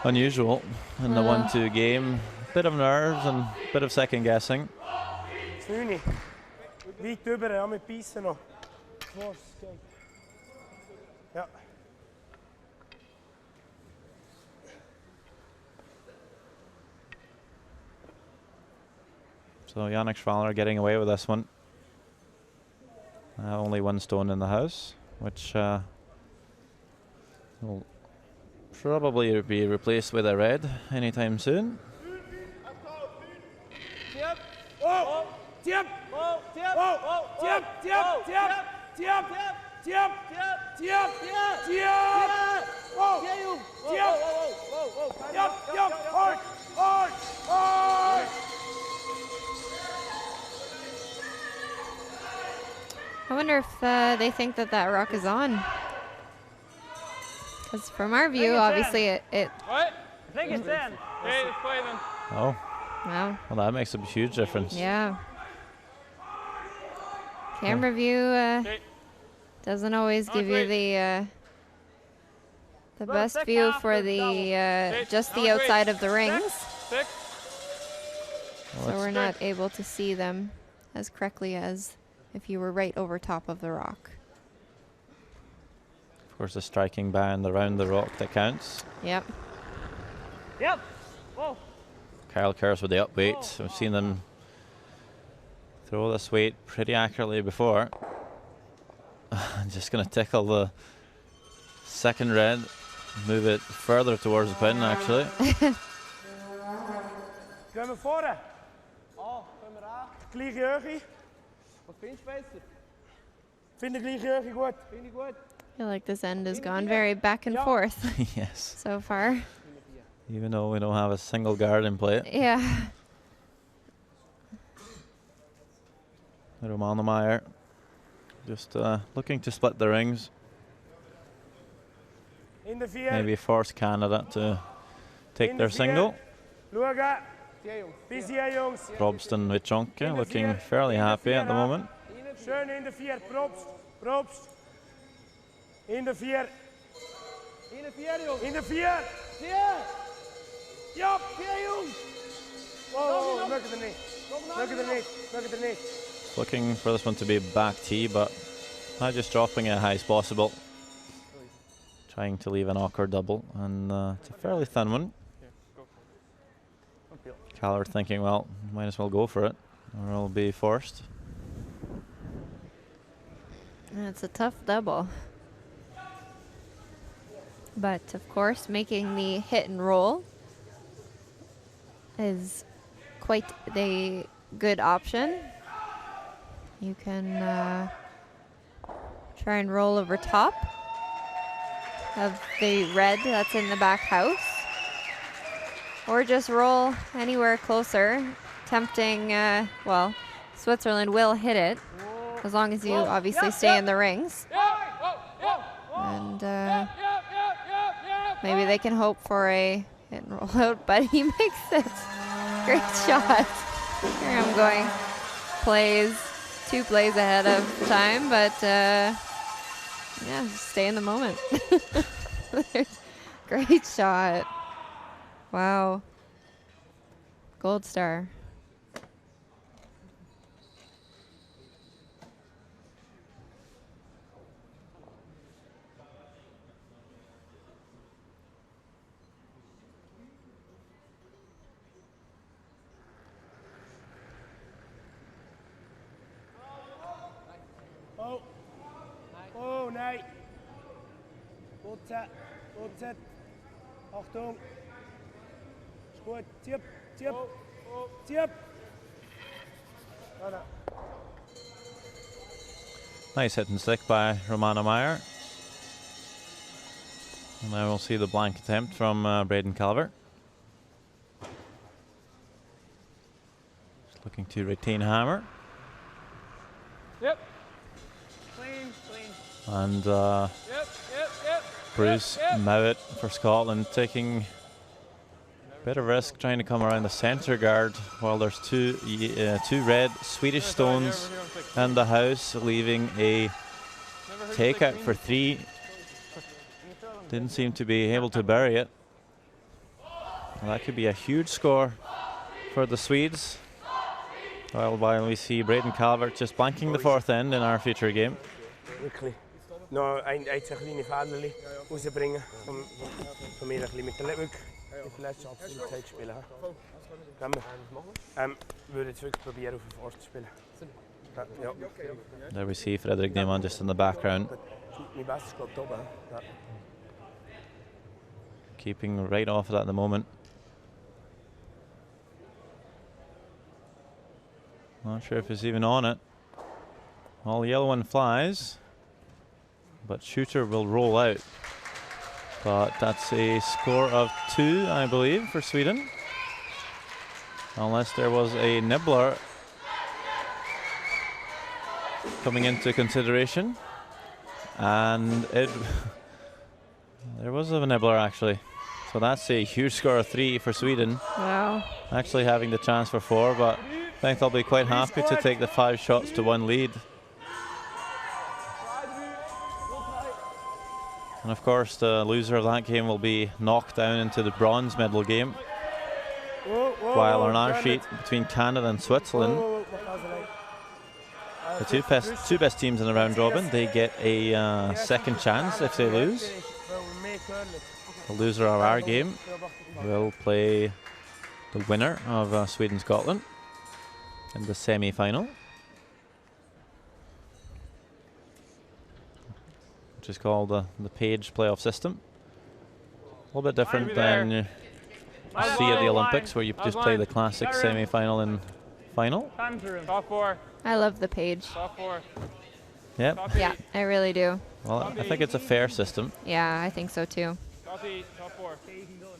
unusual in the 1-2 game. Bit of nerves and a bit of second guessing. Nu niet. Liegt über, ja, met piezen nog. Vos, kijk. Ja. So Yannick Schwaller getting away with this one. Only one stone in the house, which will probably be replaced with a red anytime soon. Tip. Oh. Tip. Oh. Tip. Oh. Tip. Tip. Tip. Tip. Tip. Tip. Tip. Oh. Tip. Tip. Tip. Hard. Hard. Hard. I wonder if they think that that rock is on. Because from our view, obviously it What? I think it's in. Okay, let's play then. Oh, well, that makes a huge difference. yeah. Camera view doesn't always give you the best view for the just the outside of the rings. 6. So we're not able to see them as correctly as if you were right over top of the rock. Of course, the striking band around the rock that counts. Yep. Yep. Whoa. Kyle Kurz with the up weight. We've seen them throw this weight pretty accurately before. Just going to tickle the second red, move it further towards the pin actually. Gaan we voren? Oh, gaan we daar? Klieg jeugd. Vind ik gleich heel goed. I feel like this end has gone very back and forth Yes. so far. Even though we don't have a single guard in play. Yeah. Romanemeyer just looking to split the rings. In de 4. Maybe force Canada to take their single. Luga. Bis hier, jongens. Robston Wichonke looking fairly happy at the moment. Schön in de 4. Probst. Probst. In de 4. In de 4, jongens. In de 4. 4. Ja, 4, jongens. Oh, lukt het er niet. Lukt het er niet. Lukt het er niet. Looking for this one to be back tee, but not just dropping it as high as possible. Trying to leave an awkward double, and it's a fairly thin one. Calvert thinking, well, might as well go for it, or it'll be forced. It's a tough double. But of course, making the hit and roll is quite the good option. You can try and roll over top of the red that's in the back house, or just roll anywhere closer, tempting, well, Switzerland will hit it, as long as you obviously stay in the rings. And maybe they can hope for a hit and roll out, but he makes it. Great shot. Here I'm going. Plays, 2 plays ahead of time, but yeah, just stay in the moment. Great shot. Wow. Gold star. Oh. Oh, nee. Opzet. Opzet. Achtung. Is goed. Tip. Tip. Tip. Voilà. Nice hit and stick by Romanemeyer. And now we'll see the blank attempt from Braden Calvert. Just looking to retain hammer. Yep. Clean, clean. And Yep, yep, yep. Bruce Yep, yep. Mowat for Scotland taking a bit of risk trying to come around the centre guard while there's two red Swedish stones in the house, leaving a takeout for 3. Didn't seem to be able to bury it. Well, that could be a huge score for the Swedes. While we see Braden Calvert just blanking the 4th end in our future game. Wirklich. Nou, uit zijn kleine vaderlie moeten brengen. Vanmiddag met de lip. De laatste absoluut tijd spelen. Kan we willen het wirklich proberen over voor te spelen. Ja. There we see Frederick Neyman just in the background. Mijn basis klopt op, hè. Ja. Keeping right off it at the moment. Not sure if he's even on it. All yellow one flies, but shooter will roll out. But that's a score of 2, I believe, for Sweden. Unless there was a nibbler coming into consideration. And there was a nibbler actually. So that's a huge score of 3 for Sweden. Wow. Actually having the chance for 4, but I think they'll be quite happy to take the 5 shots to 1 lead. And of course the loser of that game will be knocked down into the bronze medal game. While on our sheet between Canada and Switzerland, the two best teams in the round robin, they get a second chance if they lose. The loser of our game will play the winner of Sweden-Scotland in the semi-final, which is called the Page playoff system. A little bit different than you see at the Olympics, where you just play the classic semi-final in final. Top 4. I love the page. Top 4. Yep. Top Yeah, 8. I really do. Well, I think it's a fair system. Yeah, I think so too. Top 8. Top 4. Okay, you can go now.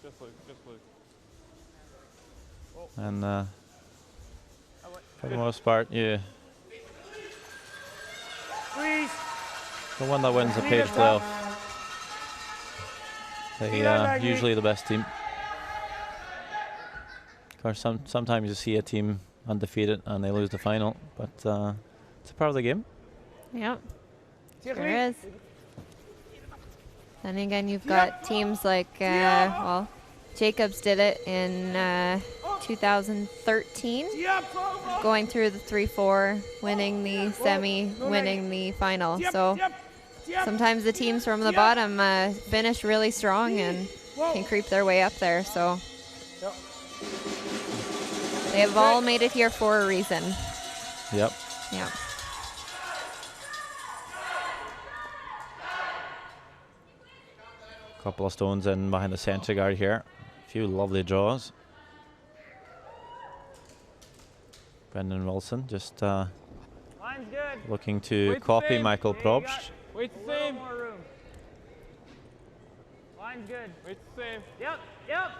Just Luke. Just Luke. And for the most part, yeah. Squeeze. The one that wins the page playoff. They usually the best team. Of course, sometimes you see a team undefeated and they lose the final, but it's a part of the game. Yep, sure is. Then again, you've got teams like, well, Jacobs did it in 2013, going through the 3-4, winning the semi, winning the final. So sometimes the teams from the bottom finish really strong and can creep their way up there. So they have all made it here for a reason. Yep. Yeah. Couple of stones in behind the centre guard here. A few lovely draws. Brendan Wilson just looking to copy Michael Probst. Wait the same. More room. Line's good. Wait the same. Yep. Yep.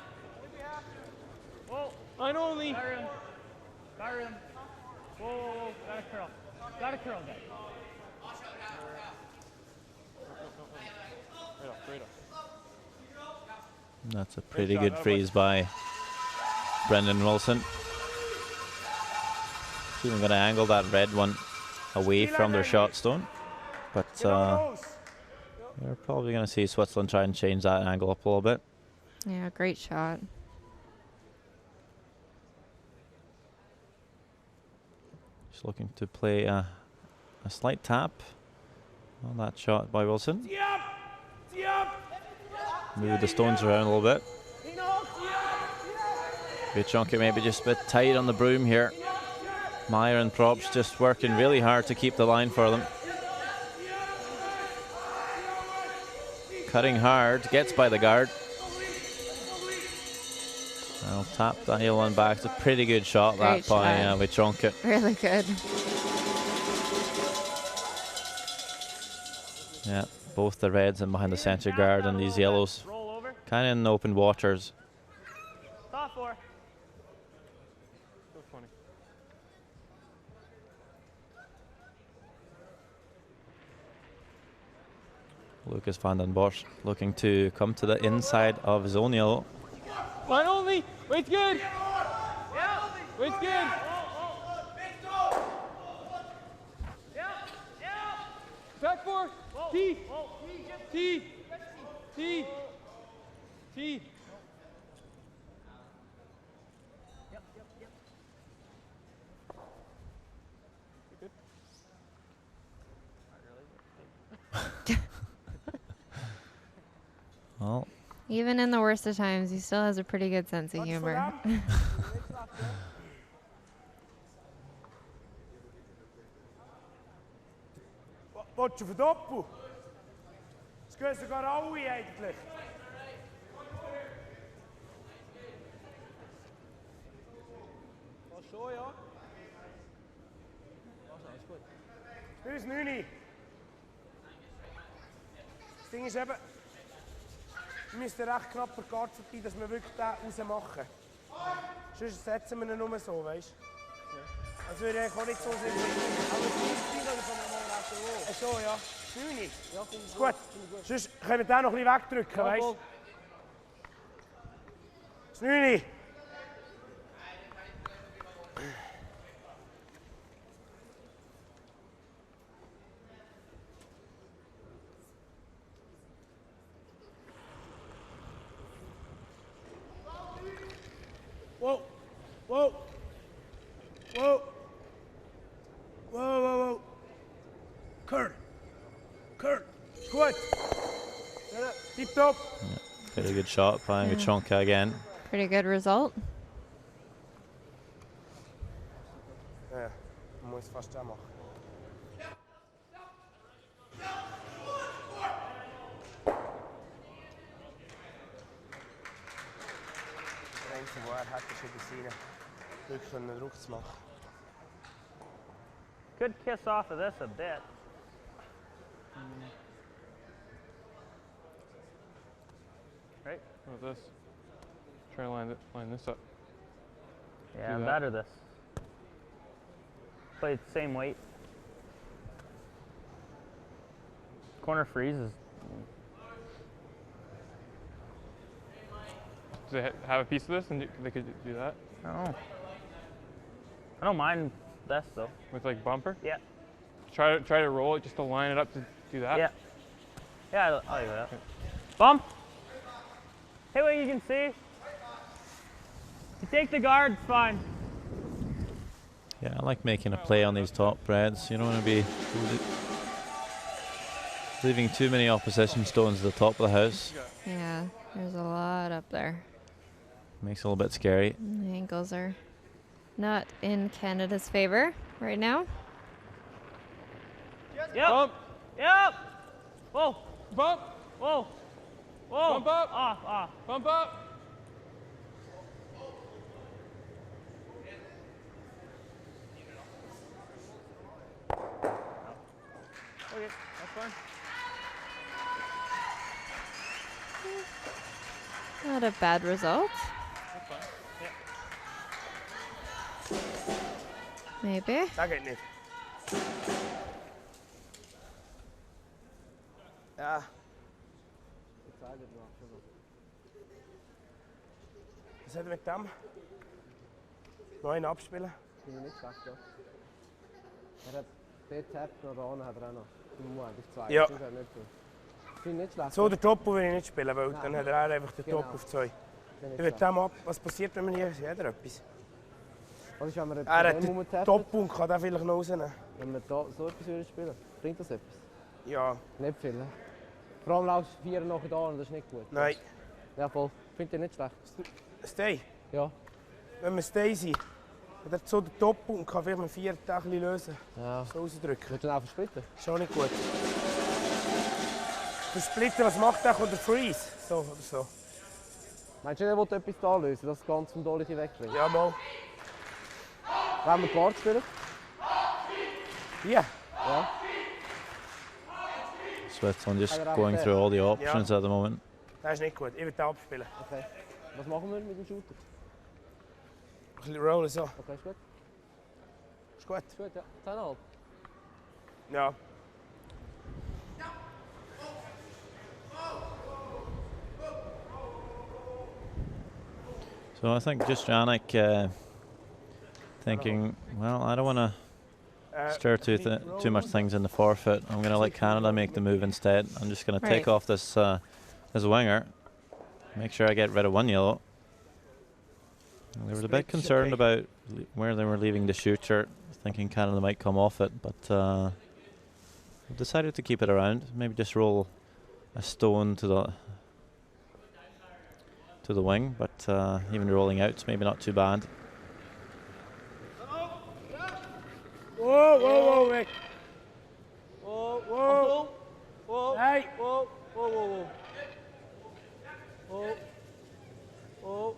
Whoa. Line only. Got room. Got room. Whoa, whoa, whoa. Got a curl. Got a curl, guys. Right off, right off. That's a pretty good freeze by Brendan Wilson. Even going to angle that red one away from their shot stone, but we're probably going to see Switzerland try and change that angle up a little bit. Yeah, great shot. Just looking to play a slight tap on that shot by Wilson. Move the stones around a little bit. Vichonka maybe just a bit tight on the broom here. Meyer and Probst just working really hard to keep the line for them. Cutting hard, gets by the guard. I'll tap that heel one back. It's a pretty good shot, Great that by Vichonka. Really good. Yeah, both the reds and behind the centre guard and these yellows. Kind of in open waters. Top 4. So funny. Lucas van den Bosch looking to come to the inside of his own yellow. Line only. Wait's good. Yeah. Wait's good. Back 4. T. T. T. T. Well, Even in the worst of times, he still has a pretty good sense of humor. Wat je verdoppen? Het kun je sogar alle eigenlijk. Dat is zo, ja. Dat is goed. Nu is nu niet. Het ding is hebben. Wir müssen recht knapp per Karte vorbei, dass wir wirklich den rausmachen. Sonst setzen wir ihn nur so, weißt du? Das würde ich auch nicht so sehen. Aber das ist von der Monat so, ja. 9. Ja, gut. Sonst können wir den noch ein bisschen wegdrücken, weißt du? Das 9. Whoa, whoa, whoa, whoa, whoa, whoa. Kurt, good. Tip top. yeah, pretty good shot by Vichonka again. Pretty good result. Ja, man muss fast auch machen. Wo er hat schon gesehen. Wirklich einen Druck zu machen. Could kiss off of this a bit. Right? How about this? Try to line this up. Yeah, Do that or this. Play it same weight. Corner freeze is. Do they have a piece of this and they could do that? I don't mind this though. With like bumper? Yeah. Try to roll it just to line it up to do that? Yeah. Yeah, I'll do that. Bump! Hey, what you can see. You take the guard, it's fine. Yeah, I like making a play on these top breads. You don't want to be leaving too many opposition stones at the top of the house. Yeah, there's a lot up there. Makes it a little bit scary. The angles are not in Canada's favor right now. Yep. Bump! Yep! Whoa! Bump! Whoa! Whoa! Bump up! Off, off. Bump up! Okay, that's fine. Not a bad result. That's fine. Yeah. Maybe. Das geht nicht. Ja. Was hat er mit dem? Neuen abspielen? Finde ich nicht schlecht, ja. Er hat den Tap noch da, hat er auch noch. Nur eigentlich zwei. Ja. Das ist nicht so. Finde ich nicht schlecht. So, der Topo will ich nicht spielen, weil Nein. dann hat er einfach den Genau. Top auf 2. Finde Ich ich will schlecht. dem ab. Was passiert, wenn man hier jeder etwas? Was ist, wenn wir Er hat den den rumtappen? Topo und kann den vielleicht noch rausnehmen. Wenn wir da so etwas würden spielen, bringt das etwas? Ja, Nicht viel, ne? Vor allem laufst du 4 nachher da und das ist nicht gut. nein. Ja, voll. Finde ich nicht schlecht. Stay. Ja. Wenn wir Stay sind, hat er so den Topo und kann vielleicht mit 4 ein bisschen lösen. Ja. So rausdrücken. Willst du ihn einfach splitten? Ist auch nicht gut. Der Splitter, was macht der? Kommt der Freeze? So oder so. Meinst du, er will etwas da lösen, das Ganze vom Dolly wegbringen? Ja, mal. Wenn wir Guard spielen? Hier. Ja. Switzerland just going through all the options at the moment. Das ist nicht gut. Ich will den abspielen. Okay. Was machen wir mit dem Shooter? Ein bisschen rollen so. Okay, ist gut. Ist gut. Ist gut, ja. 10,5. Ja. So I think just Janik thinking, well, I don't want to stir too much things in the forefit. I'm going to let Canada make the move instead. I'm just going to take Right. off this this winger, make sure I get rid of one yellow. They were a bit concerned about where they were leaving the shooter, thinking Canada might come off it, but decided to keep it around. Maybe just roll a stone to the wing, but even rolling out's maybe not too bad. Whoa, whoa, whoa, Rick. Whoa! Whoa. Whoa! Hey. Whoa! Whoa! Whoa! Whoa! Whoa!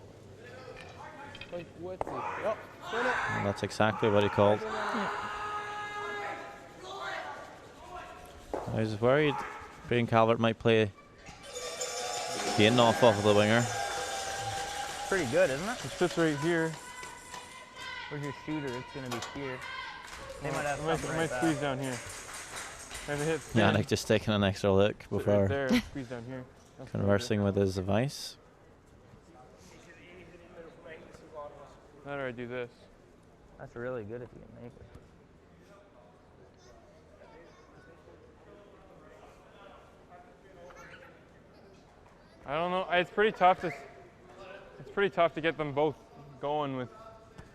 Klingt gut. Ja, And that's exactly what he called. I was worried Brian Calvert might play the in-off off of the winger. Pretty good, isn't it? It sits right here. Where's your shooter? It's gonna be here. They might have I might, something I right might back. squeeze down here. Maybe hit Yannick just taking an extra look right before there, squeeze down here. That's what I'll do. conversing with his device. How do I do this? That's really good if you can make it. I don't know. It's pretty tough to get them both going with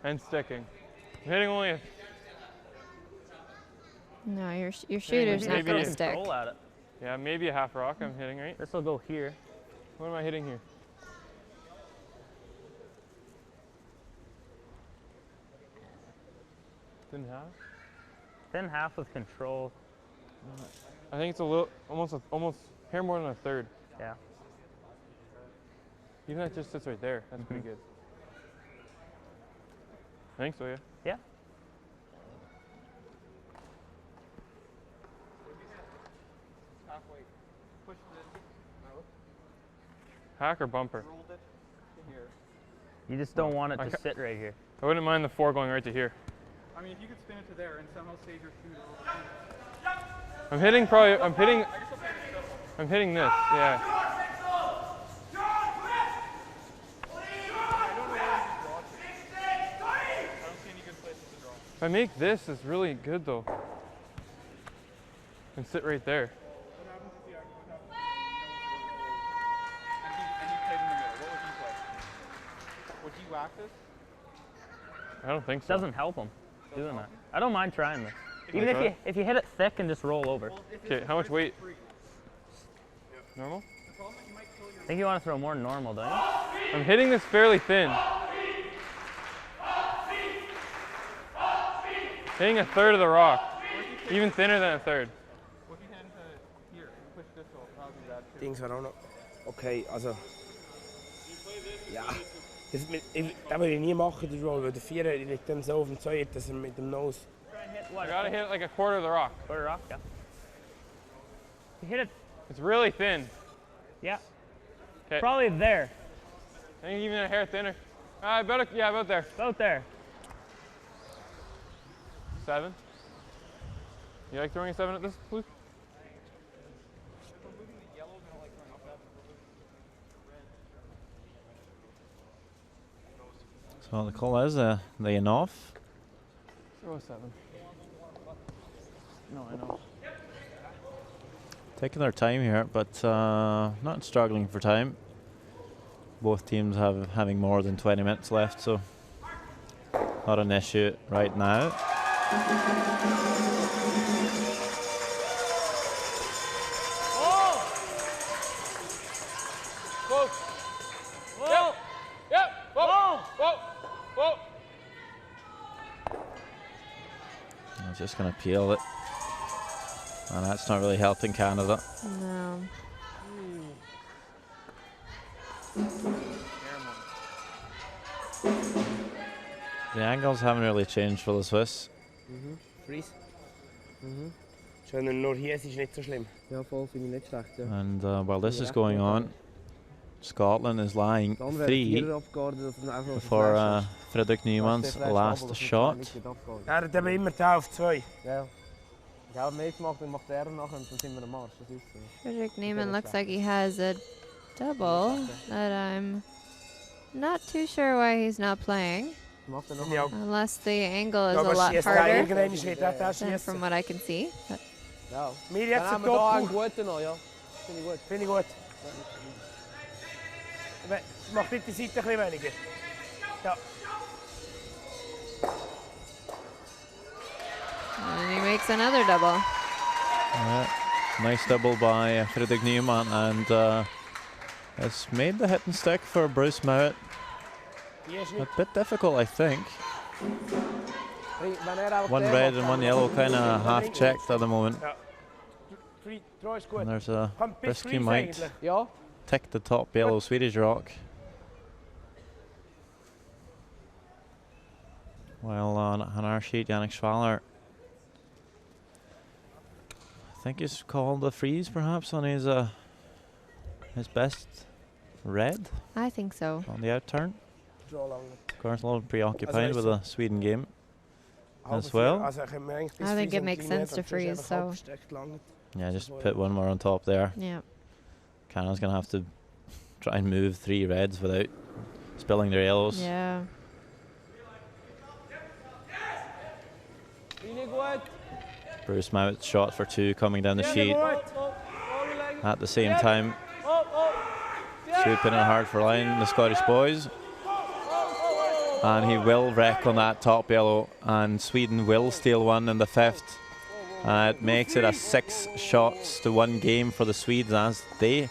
and sticking. I'm hitting only a No, your shooter's not maybe going it's to stick. Roll at it. yeah, maybe a half rock I'm hitting, right? This will go here. What am I hitting here? Didn't have? Thin half with control. I think it's a little almost hair more than a third. Yeah. Even that just sits right there. That's pretty good. I think so, yeah. Yeah. Hack or bumper? You just don't want it to sit right here. I wouldn't mind the 4 going right to here. I mean, if you could spin it to there and somehow save your food. I'm hitting this, yeah. If I make this, it's really good though. And sit right there. And he played in the middle. What would he play? Would he whack this? I don't think It so. doesn't help him doing that. I don't mind trying this. Even try if you hit it thick and just roll over. Okay, how much weight? Normal? I think you want to throw more normal, don't you? I'm hitting this fairly thin. Hitting a third of the rock. Even thinner than a third. What if you hand to here and push this off? That would be bad too. Dings war auch noch. Okay, also. Ja. Das würde ich nie machen, den Roll, weil der Vierer liegt dann so auf dem Zeug, dass er mit dem Nose. I gotta hit like a quarter of the rock. Quarter rock, yeah. You hit it, It's really thin. yeah. Okay. Probably there, I think even a hair thinner. About there. about there. 7. You like throwing a 7 at this, Luke? So the call is laying off. Throw a 7. No, I know. Taking their time here, but not struggling for time. Both teams having more than 20 minutes left, so not an issue right now. Whoa! Whoa! Yep! Whoa! Whoa! Whoa! I'm just going to peel it. And that's not really helping Canada. No. The angles haven't really changed for the Swiss. Freeze. Schon nur hier ist es nicht so schlimm. Ja, voll finde ich nicht schlecht. Ja. And while this is going on, Scotland is lying Dann wäre 3 Vierer abgeordnet, dass man einfach before Fredrik Nymann's last shot. Er hat aber immer da auf 2. Ja. Ich habe mehr gemacht, dann macht er nachher und dann sind wir am Marsch. Das ist so. Frederick Neiman looks like he has a double that I'm not too sure why he's not playing. Macht er noch. Ja, Unless the angle is ja, a aber lot schießt er harder irgendwann wird er da than from schießen. what I can see. But Ja. Mir jetzt Dann ein haben wir da einen Doppel. guten noch, ja. Finde ich gut. Finde ich gut. Aber mach bitte die Seite ein bisschen weniger. Ja. and he makes another double. Yeah, nice double by Fredrik Nyman, and it's made the hit and stick for Bruce Mowat Hier ist a nicht. bit difficult, I think. Wenn er auch One den red macht, and one dann- yellow, kind of half checked at the moment. Ja. Free throw ist gut. And there's a Komm, bis Brisky freeze might eigentlich. Ja. tick the top yellow Swedish rock. While on our sheet, Yannick Schwaller, I think he's called the freeze perhaps on his best red I think so. on the out turn. Draw long. Of course, a little preoccupied with the Sweden game. As Halbe well. Vier. Also, können wir eigentlich bis I think freeze it makes und sense to Linie, dann freeze, tust du so- einfach abgesteckt lang. Yeah, just put one more on top there. Yeah. Canada's going to have to try and move 3 reds without spilling their yellows. Yeah. Finde ich gut. Bruce Mowat's shot for 2 coming down the sheet. Gut. At the same time, swooping in hard for line, the Scottish boys. And he will wreck on that top yellow, and Sweden will steal one in the 5th. It makes it a 6 shots to 1 game for the Swedes as they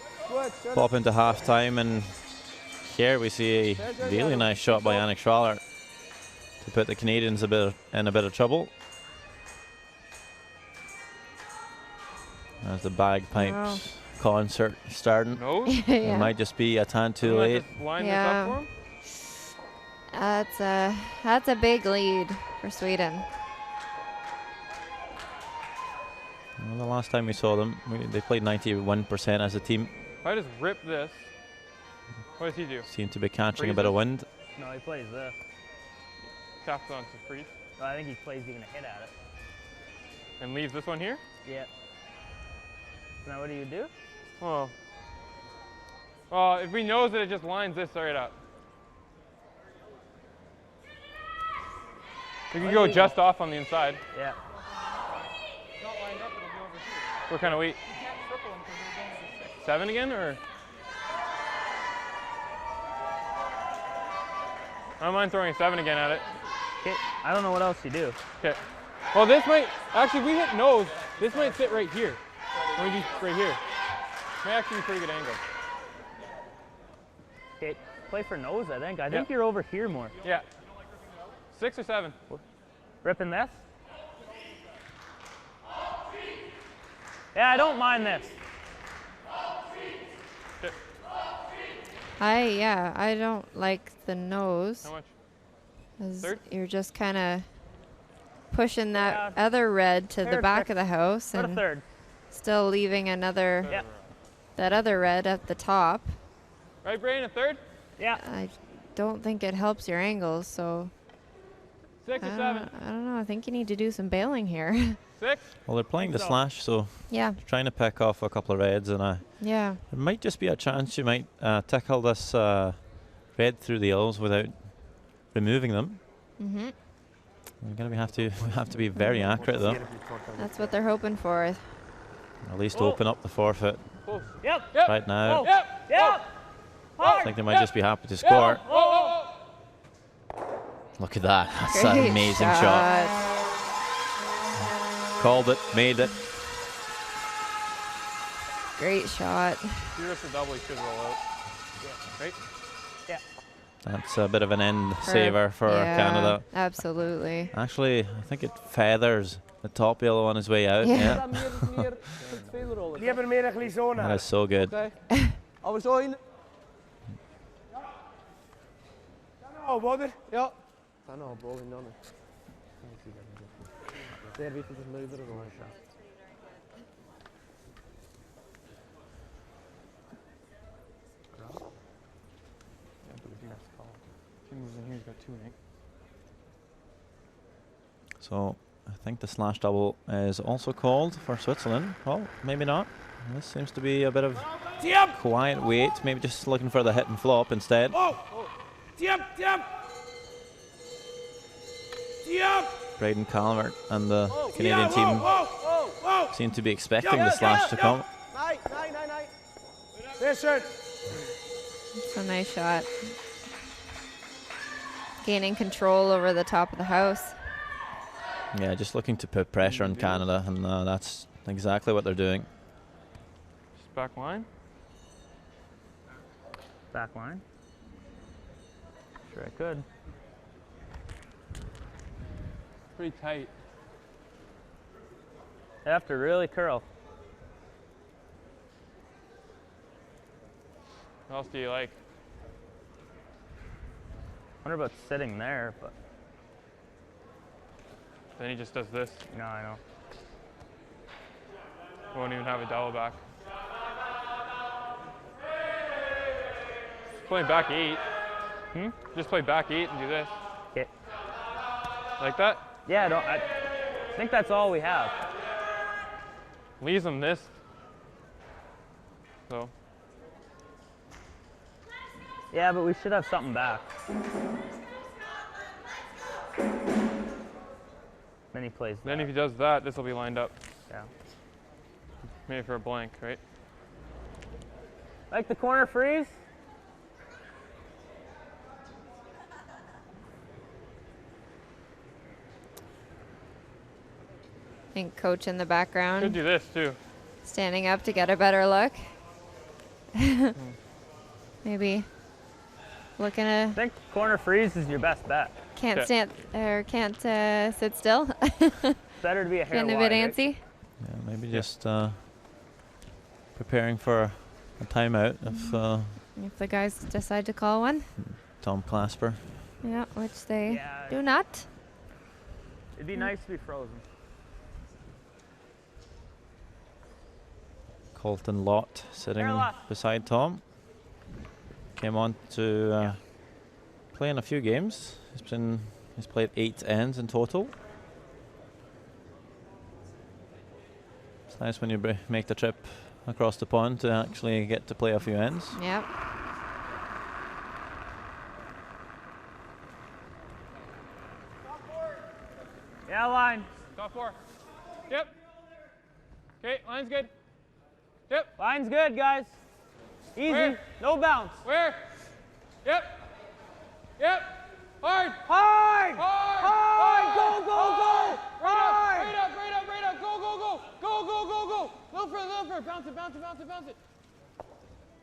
pop into half time. And here we see a really nice shot by Yannick Schwaller to put the Canadians in a bit of trouble. As the bagpipes concert starting. No? It Yeah. might just be a tad too late. Line Yeah. this up for him? That's a big lead for Sweden. Well, the last time we saw them, they played 91% as a team. If I just rip this, what does he do? Seem to be catching a bit of wind. No, he plays this. Taps on to freeze. Oh, I think he plays even a hit at it. And leaves this one here? Yeah. Now what do you do? Oh. Well, if we knows that it just lines this right up. We can go just off on the inside. Yeah. What kind of weight? 7 again, or? I don't mind throwing a 7 again at it. Okay. I don't know what else you do. Okay. Well, this might, actually, if we hit nose, this might sit right here. Maybe right here. May actually be pretty good angle. Okay. Play for nose, I think. I think you're over here more. Yeah. 6 or 7? Ripping this? Yeah, I don't mind this. I don't like the nose. How much? 'Cause Third? you're just kind of pushing that other red to the back of the house Put a and third. still leaving another Yeah. that other red at the top. Right, Brain, a third? Yeah. I don't think it helps your angles, so 6 or 7? I don't know. I think you need to do some bailing here. 6? Well, they're playing the slash, so Yeah, trying to pick off a couple of reds, and yeah. there might just be a chance you might tickle this red through the L's without removing them. Mhm. You're gonna have to be very accurate though. That's what they're hoping for. At least open up the forfeit Close. Yep. Yep. right now. Oh. Yep. Yep. I think they might just be happy to score. Oh. Look at that. That's an Great amazing shot. Called it, made it. Great shot. If you risk the double, you should roll out. Yeah. Right? Yeah. That's a bit of an end saver for yeah, Canada. Absolutely. Actually, I think it feathers the top yellow on his way out. Yeah. Yeah. Lieber meer een glisona. That is so good. Aber zo in. Oh, Bodder? Ja. Dan nog bal in dan. Zeer weten dat leuker dan. He moves in here, he's got 2 in it. So I think the slash double is also called for Switzerland. Well, maybe not. This seems to be a bit of quiet wait. Maybe just looking for the hit and flop instead. Braden Calvert and the Canadian team seem to be expecting the slash to come. Listen. It's a nice shot. Gaining control over the top of the house. Yeah, just looking to put pressure on Canada, and that's exactly what they're doing. Just back line. Back line. Sure I could. Pretty tight. I have to really curl. What else do you like? Wonder about sitting there, but Then he just does this. no, I know. Won't even have a double back. Just play back 8. Just play back 8 and do this. Okay. Like that? Yeah, I think that's all we have. Leaves him this. So. Yeah, but we should have something back. Then he plays Then that. if he does that, this will be lined up. Yeah. Maybe for a blank, right? Like the corner freeze? I think coach in the Could background, do this too. standing up to get a better look. Maybe looking I to think corner freeze is your best bet. can't Okay. stand or can't sit still. Better to be a hair Getting a wide, bit right? antsy. Yeah, maybe just preparing for a timeout if If the guys decide to call one. Tom Clasper Yeah, which they Yeah. do not. It'd be nice to be frozen. Colton Lott sitting Carla. beside Tom. Came on to play in a few games. He's played 8 ends in total. It's nice when you make the trip across the pond to actually get to play a few ends. Yep. Yeah, line. Top 4. Yep. Okay, line's good. Yep. Line's good, guys. Easy. Where? No bounce. Where? Yep. Yep. Hard. Hard. Hard. Hard. Go, go, go. Hard. Right up, right up, right up. Go, go, go. Go, go, go, go. Little further. Bounce it, bounce it, bounce it, bounce it.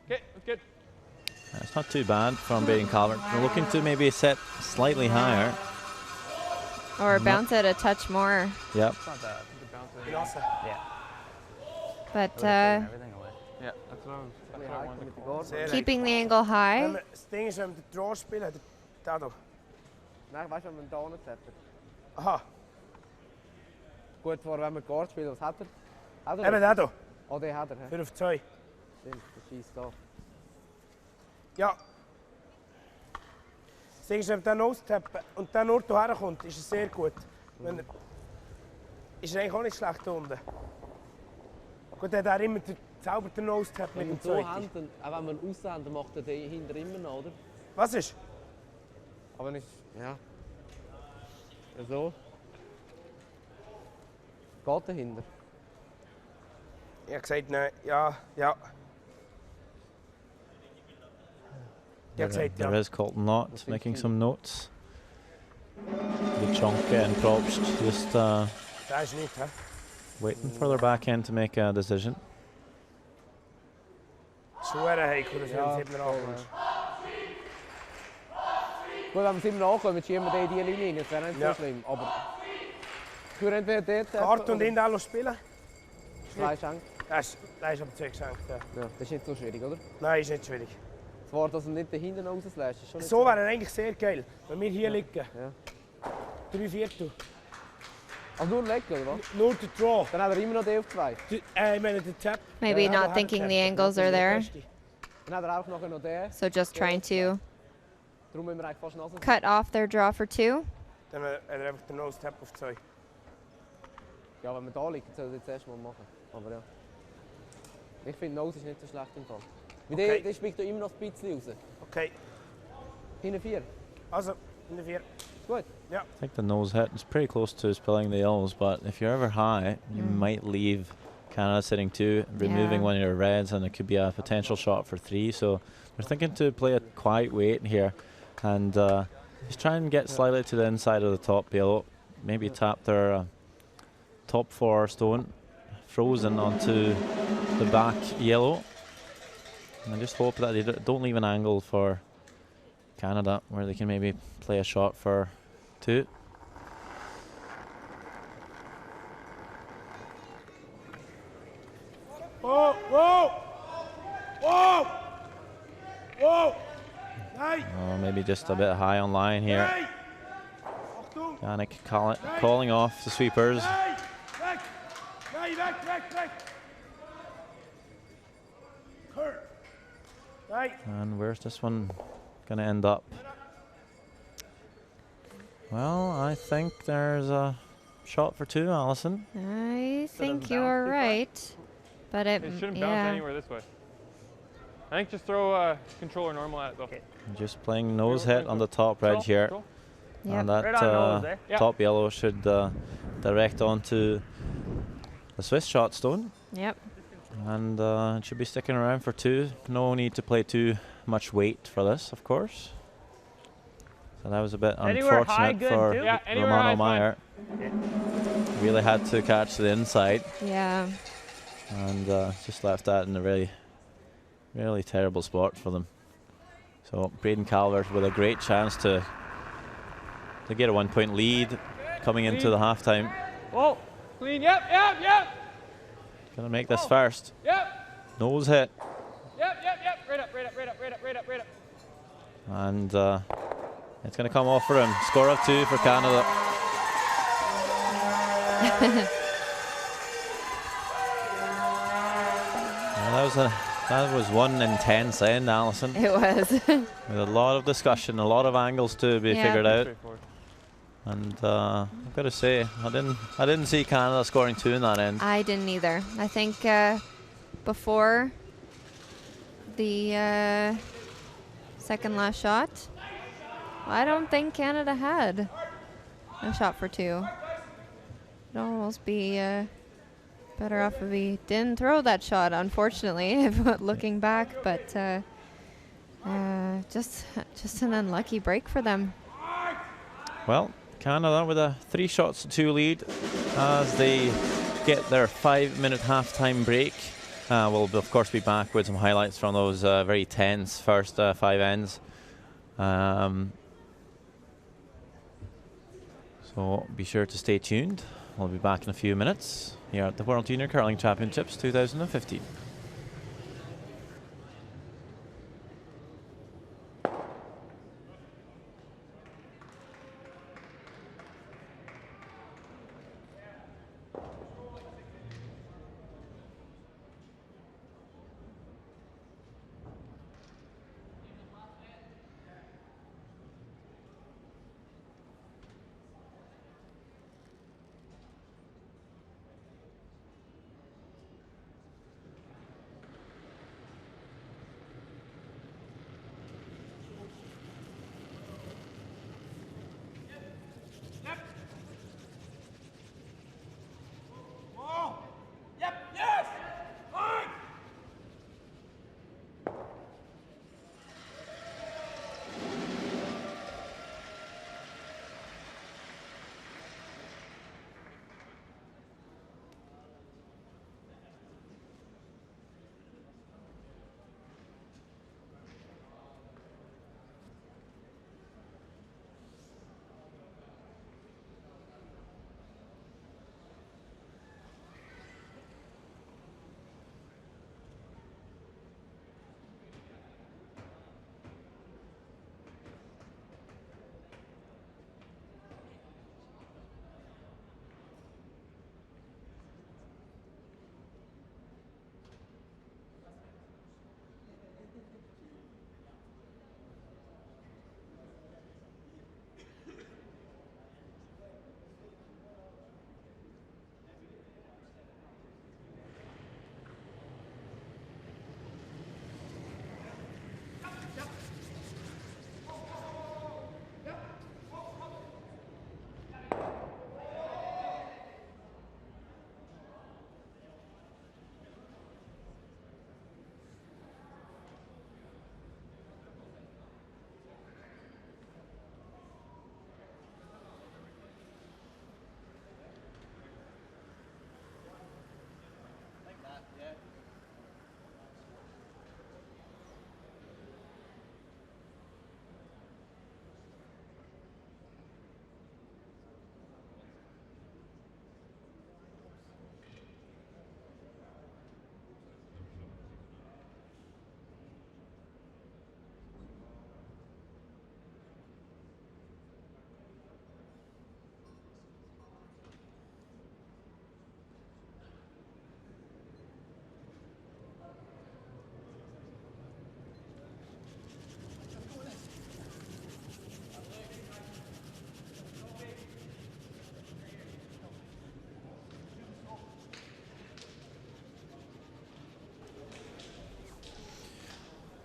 Okay, that's good. It's not too bad from Baden Calvert. We're looking to maybe set slightly higher. Or bounce it a touch more. Yep. It's not that. You can bounce it. Yeah. But Everything away. Yeah, that's what I wanted to keeping the angle high. Das Ding ist, wenn wir den Draw spielen, da doch. Nein, weißt du, wenn man da nicht hat. Aha, Gut, wenn man Guard spielt, was hat er? Hat er eben da doch. Oh, den hat er. hä? 4 auf 2. Stimmt, der schießt da. Ja. Das Ding ist, wenn der Nose-Tappen und der nur hierher kommt, ist es sehr gut. Wenn er, ist er eigentlich auch nicht schlecht da unten. Gut, er hat immer selber den Nose-Tap mit Wenn dem wir so zweiten. haben, dann, auch wenn wir aussen haben, dann macht er den hinter immer noch, oder? Was ist? Aber nicht, ja. So. Geht dahinter. Ich habe gesagt, nein, ja, ja. Ich habe gesagt, There ja. is Colton Lott making some notes. The Chonka and Probst just Das ist nicht, hä? waiting for their backhand to make a decision. Schuhe heikel, dass wir uns immer ankommen. Gut, wenn wir es immer nachkommen, schieben wir den in die Linie rein. Das wäre nicht Ja. so schlimm. Aber für entweder dort Karte und in alle spielen? 2 Schenken. Das ist aber 2 geschenkt, ja. Ja, das ist nicht so schwierig, oder? Nein, ist nicht schwierig. Zwar, dass er nicht dahinten rauslässt, ist schon nicht So wäre eigentlich sehr geil, wenn wir hier liegen. Ja. 3/4. Also nur lecken, oder was? Nur der Draw. Dann hat er immer noch den auf 2. Ich meine, der Tap. Maybe Ja, not der thinking Tap. the angles Das are ist der there. Beste. Dann hat er auch nachher noch den. So just trying to Darum müssen wir eigentlich fast nass. cut off their draw for 2. Dann hat er einfach den Nose Tap auf 2. Ja, wenn wir da liegen, soll er das erst mal machen. Aber ja. Ich finde, Nose ist nicht so schlecht im Fall. Mit Okay. der spielt er immer noch ein bisschen raus. Okay, Hinten 4. also in der 4. Gut. I think the nose hit is pretty close to spilling the L's, but if you're ever high, you might leave Canada sitting 2, removing Yeah. one of your reds, and it could be a potential shot for 3. So they're thinking to play a quiet weight here, and just try and get slightly to the inside of the top yellow. Maybe tap their top 4 stone frozen onto the back yellow, and I just hope that they don't leave an angle for Canada where they can maybe play a shot for 2. Whoa, whoa! Whoa! Whoa! Nein! Oh, maybe just a bit high on line here. Nein! Achtung! Yannick calling off the sweepers. Nein! Weg! Nein, weg, weg, weg! Kurt! Nein! And where's this one going to end up? Well, I think there's a shot for 2, Alison. I think bounce you are too far? right. But it, It shouldn't bounce yeah. anywhere this way. I think just throw controller normal at it though. Just playing nose hit on the top red here. Control. Yep. And that Right on nose there. Yeah. top yellow should direct onto the Swiss shot stone. Yep. And it should be sticking around for 2. No need to play too much weight for this, of course. So that was a bit Anywhere high, unfortunate good for too? Yeah, anywhere Romano high is Meyer. Really had to catch the inside, Yeah. and just left that in a really, really terrible spot for them. So Braden Calvert with a great chance to get a 1-point lead coming into the halftime. Whoa! Clean, yep, yep, yep! Gonna make this first. Yep! Nose hit, Yep, yep, yep! Right up, right up, right up, right up, right up, right up. and It's going to come off for him. Score of 2 for Canada. Well, that was one intense end, Alison. It was. With a lot of discussion, a lot of angles to be figured out. And I've got to say, I didn't see Canada scoring 2 in that end. I didn't either. I think before the second last shot, I don't think Canada had a shot for 2. It'd almost be better off if he didn't throw that shot, unfortunately, looking back. But just an unlucky break for them. Well, Canada with a 3 shots to 2 lead as they get their 5-minute halftime break. We'll of course be back with some highlights from those very tense first 5 ends. So be sure to stay tuned. We'll be back in a few minutes here at the World Junior Curling Championships 2015.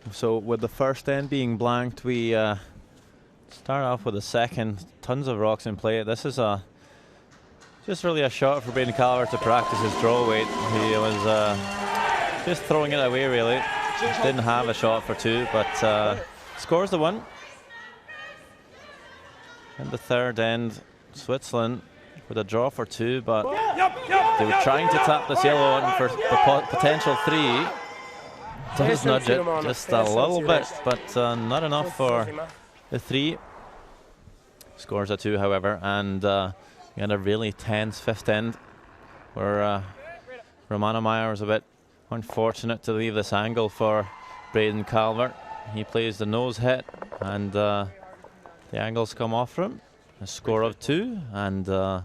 So with the first end being blanked, we start off with the second. Tons of rocks in play. This is just really a shot for Braden Calvert to practice his draw weight. He was just throwing it away really. Didn't have a shot for 2, but scores the 1. In the third end, Switzerland with a draw for 2, but they were trying to tap this yellow one for the potential 3. Does nudge it just a little bit, but not enough for the 3. Scores a 2, however, and we had a really tense 5th end where Romano Meyer was a bit unfortunate to leave this angle for Braden Calvert. He plays the nose hit, and The angles come off from a score of 2, and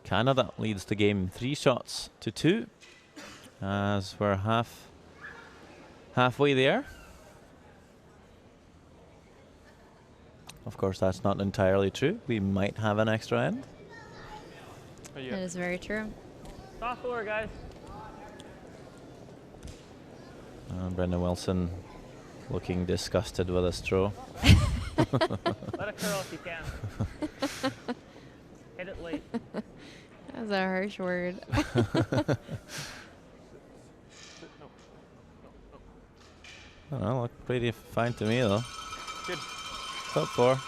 Canada leads the game 3 shots to 2, as we're halfway there. Of course, that's not entirely true. We might have an extra end. That is very true. Soft floor, guys. Brendan Wilson looking disgusted with his throw. Let it curl if you can. Hit it late. That's a harsh word. I don't know, looked pretty fine to me though. Good. Top 4.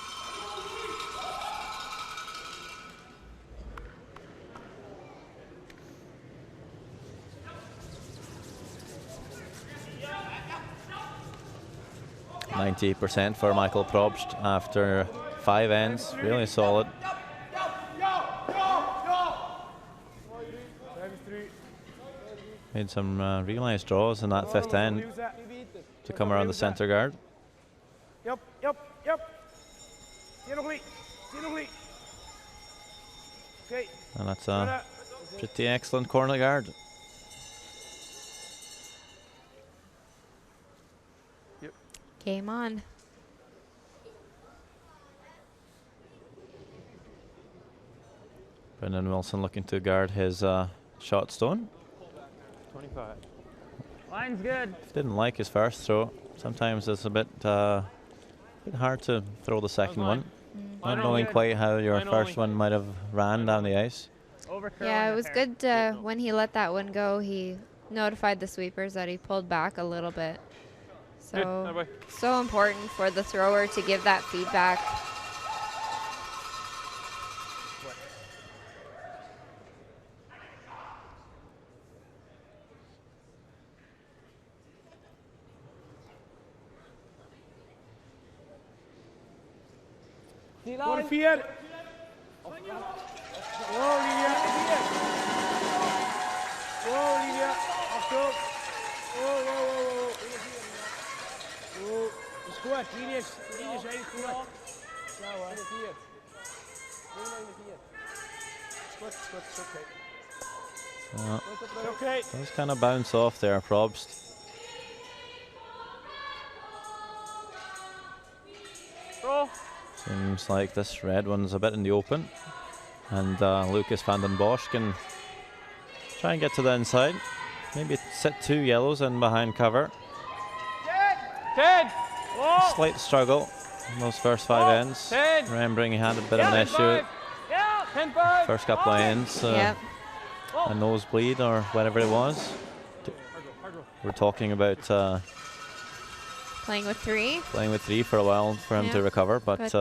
%90 for Michael Probst after 5 ends. Really solid. Made some real nice draws in that 5th end to come around the centre guard. Yep. Okay. And that's a pretty excellent corner guard. Game on. Brendan Wilson looking to guard his shot stone. 25. Line's good. Didn't like his first throw. Sometimes it's a bit hard to throw the second one. Not knowing quite how your first one might have ran down the ice. Yeah, it was good when he let that one go. He notified the sweepers that he pulled back a little bit. So important for the thrower to give that feedback. Voor 4. Olivia. Olivia. Achtung. Dat is goed. Linie is eigenlijk goed. Zo hoor. Is okay. Those kind of bounce off there, Probst. Roll. Seems like this red one's a bit in the open, and Lucas van den Bosch can try and get to the inside. Maybe sit 2 yellows in behind cover. 10. Slight struggle in those first 5 ends. 10. Remembering he had a bit of an issue. Yeah, 10-5. First couple of ends, Yep. a nosebleed or whatever it was. We're talking about Playing with 3. playing with 3 for a while for him to recover, but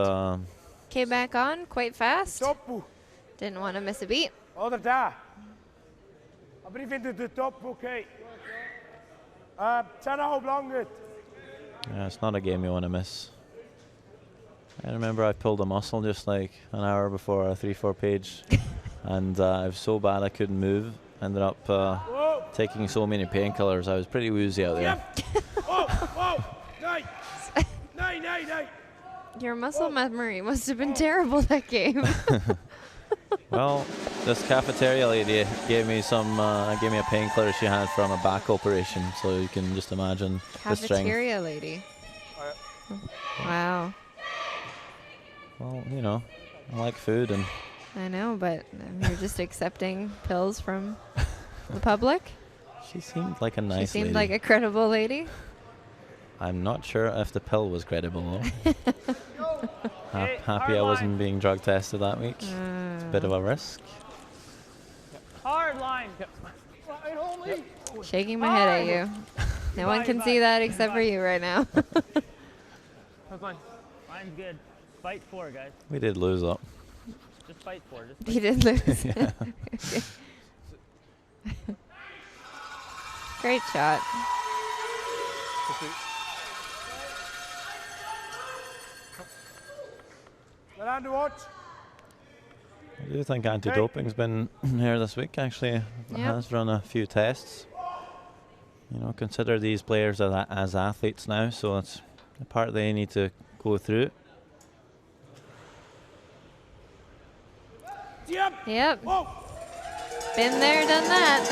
Came back on quite fast. Top. Didn't want to miss a beat. Oder da. Aber ich finde den Top okay. 10,5 lang gut. yeah, it's not a game you want to miss. I remember I pulled a muscle just like an hour before a 3-4 page, and I was so bad I couldn't move. Ended up taking so many painkillers. I was pretty woozy out there. Whoa. Nee. Your muscle memory must have been terrible that game. Well, this cafeteria lady gave me a painkiller she had from a back operation, so you can just imagine the strength. Cafeteria lady. Wow. Well, you know, I like food, and I know, but you're just accepting pills from the public? she seemed like a nice lady. She seemed like a credible lady. I'm not sure if the pill was credible though. Happy I wasn't being drug tested that week. It's a bit of a risk. Hard line. Shaking my head at you. No one can see that except for you right now. Line's good. Fight 4, guys. We did lose up. Just fight 4. You did lose. Yeah. Great shot. We're on the watch. I do think anti-doping's been here this week, actually. It has run a few tests. You know, consider these players as athletes now, so it's a part they need to go through. Yep. Been there, done that.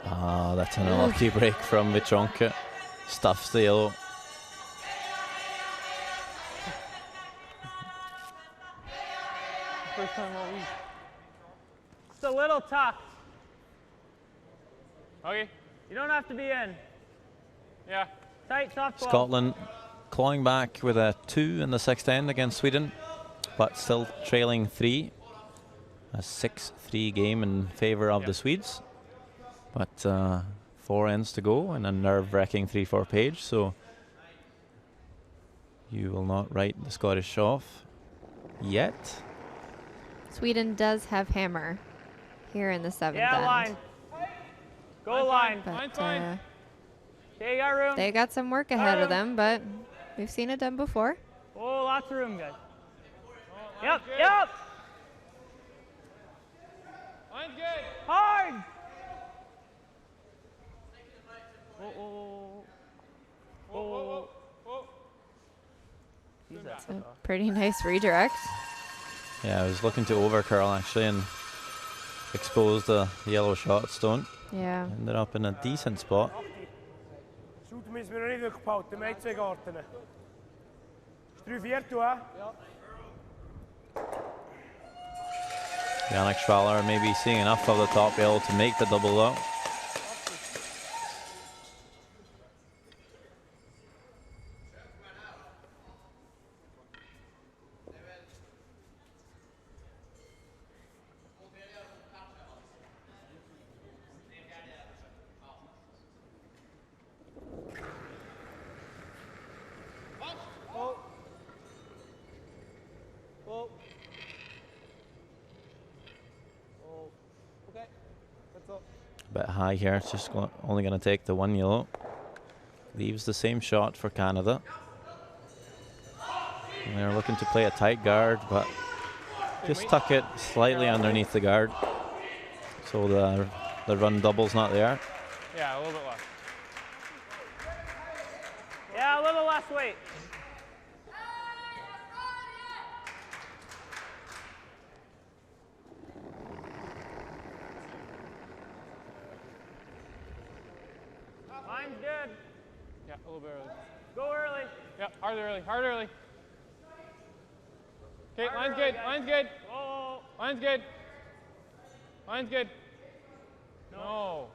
Ah, that's an unlucky break from Vichonka. Stuffs the yellow. First time all week. Just a little tucked. Okay. You don't have to be in. Yeah. Tight, soft ball. Scotland clawing back with a 2 in the sixth end against Sweden, but still trailing 3. A 6-3 game in favour of the Swedes. But 4 ends to go and a nerve-wracking 3-4 page, so you will not write the Scottish off yet. Sweden does have hammer here in the 7th end. Line. Go line. But, Okay, you got room. they got some work ahead of them, but we've seen it done before. Oh, lots of room, guys. Yep, yep. Line's good. Hard. It's a pretty nice redirect. Yeah, I was looking to overcurl actually and expose the yellow shot stone. Yeah. Ended up in a decent spot. Shooten müssen wir noch nicht durchgebaut, met 2 Garten. 3-4 toe, hè? Yannick Schwaller maybe seeing enough of the top yellow to make the double up. A bit high here, it's just only going to take the 1 yellow. Leaves the same shot for Canada. And they're looking to play a tight guard, but just tuck it slightly underneath the guard. So the run double's not there. Yeah, a little bit less. Yeah, a little less weight. Line's good. Yeah, a little bit early. Go early. Yeah, hard early, hard early. Okay, line's good, line's good. Oh. Line's good. Line's good. No.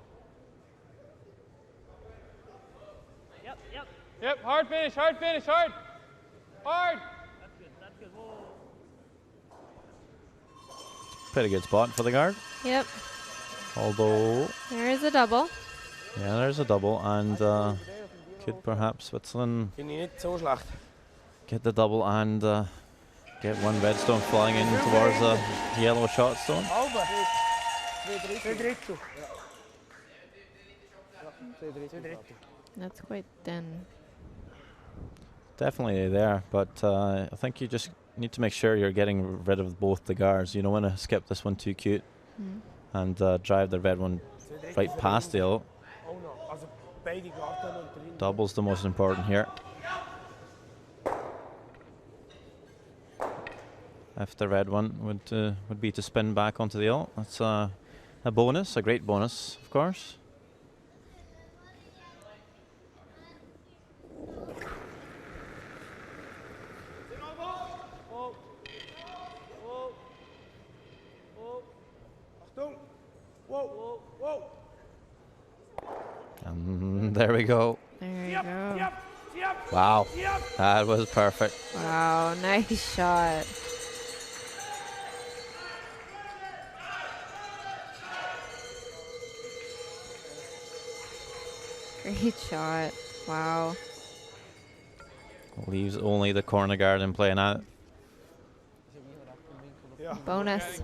Yep, yep. Yep, hard finish, hard finish, hard. Hard. That's good, that's good. Whoa. Pretty good spot for the guard. Yep. Although, There is a double. yeah, there's a double, and could perhaps Switzerland get the double and get one red stone flying in towards the yellow shot stone. That's quite thin. Definitely there, but I think you just need to make sure you're getting rid of both the guards. You don't want to skip this one too cute and drive the red one right past the yellow. Double's the most important here. If the red one would be to spin back onto the yellow. That's a bonus, a great bonus, of course. And there we go. There you go. Wow, that was perfect. Wow, nice shot. Great shot. Wow. Leaves only the corner guard in play now. Bonus.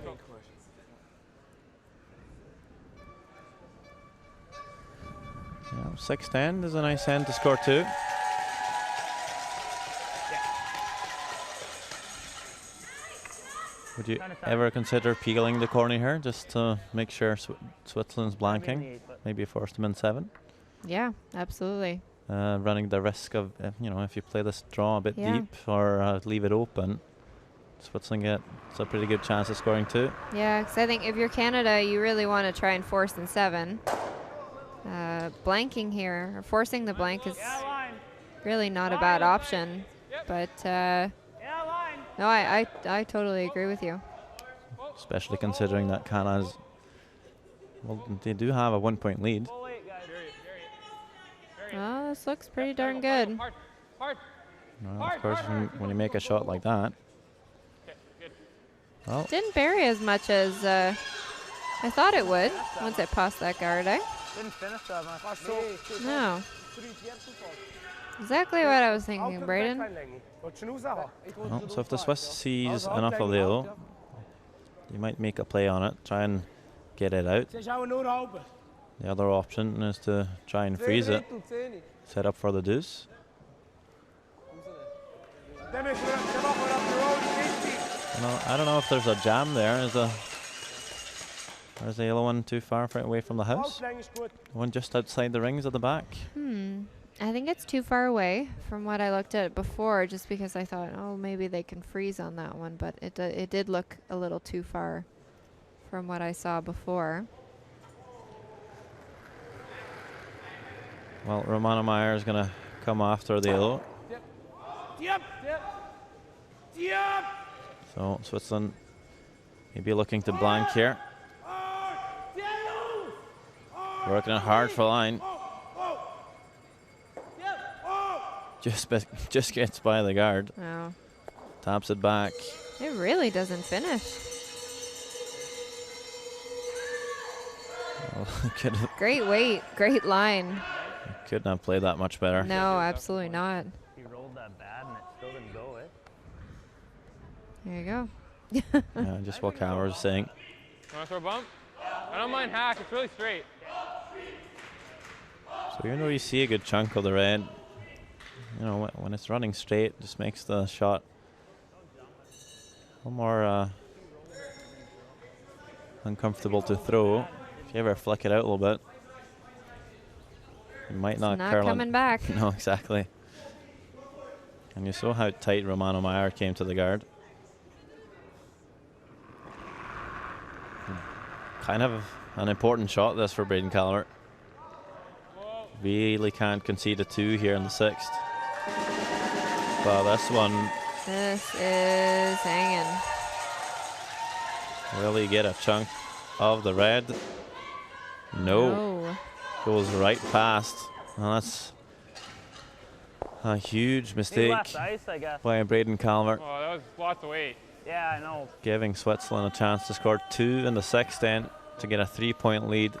Yeah, 6-10 is a nice end to score 2. Would you ever consider peeling the corner here just to make sure Switzerland's blanking? Maybe force them in 7? Yeah, absolutely. running the risk of, you know, if you play this draw a bit Yeah. deep or leave it open, Switzerland gets a pretty good chance of scoring 2. Yeah, because I think if you're Canada, you really want to try and force in 7. Blanking here, or forcing the blank is really not a bad option. But no, I totally agree with you. Especially considering that Canada's, well, they do have a 1-point lead. Oh, this looks pretty darn good. Well, of course, when you make a shot like that. Well, Didn't bury as much as I thought it would once it passed that guard, eh? Didn't finish that much. No. Exactly what I was thinking, Braden. well, so if the Swiss sees enough of the yellow, you might make a play on it, try and get it out. The other option is to try and freeze it, set up for the deuce. I don't know if there's a jam there. Is the yellow one too far away from the house? The one just outside the rings at the back? I think it's too far away from what I looked at before, just because I thought, oh, maybe they can freeze on that one, but it did look a little too far from what I saw before. Well, Romano Meyer is going to come after the yellow. So Switzerland maybe looking to blank here. Working it hard for line. Just gets by the guard. Oh. Taps it back. It really doesn't finish. Well, Great weight, great line. couldn't have played that much better. No, absolutely not. He rolled that bad and it still didn't go, eh? There you go. Yeah, just what Cal was saying. Want to throw a bump? I don't mind hack. It's really straight. So even though you see a good chunk of the red, you know, when it's running straight, it just makes the shot a little more uncomfortable to throw. If you ever flick it out a little bit, you might not curl coming back. No, exactly. And you saw how tight Romano Meyer came to the guard. Kind of an important shot this for Braden Calvert. Really can't concede a 2 here in the 6th. But this one, This is hanging. really get a chunk of the red. No. Goes right past. Well, that's a huge mistake Less ice, I guess. by Braden Calvert, Oh, that was lots of weight. Yeah, I know. giving Switzerland a chance to score 2 in the 6th end to get a 3-point lead.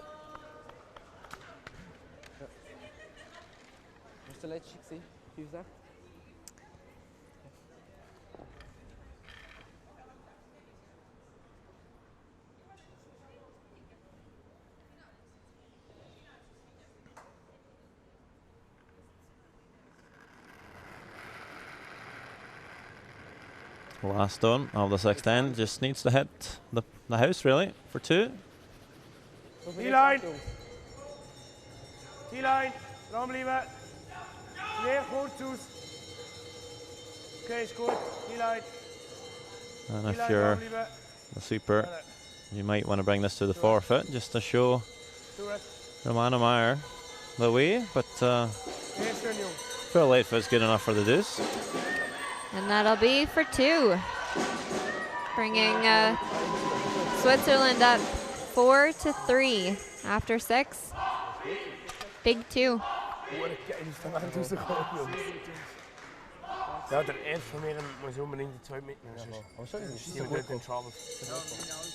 Last stone of the 6th end just needs to hit the house really for 2. T-line. T-line. Lang blijven. Weer goed, Soes. Oké, is goed. T-line. And if T-line, you're lang blijven. the super, you might want to bring this to the forfeit just to show Doe het. Romano Meyer the way, but Eerst een jong. Phil Lightfoot's good enough for the deuce. And that'll be for 2. Bringing Switzerland up 4-3 after 6. Big 2. Ja, er eerst van mij, maar zo meteen de 2 meter. Die goed in trouble.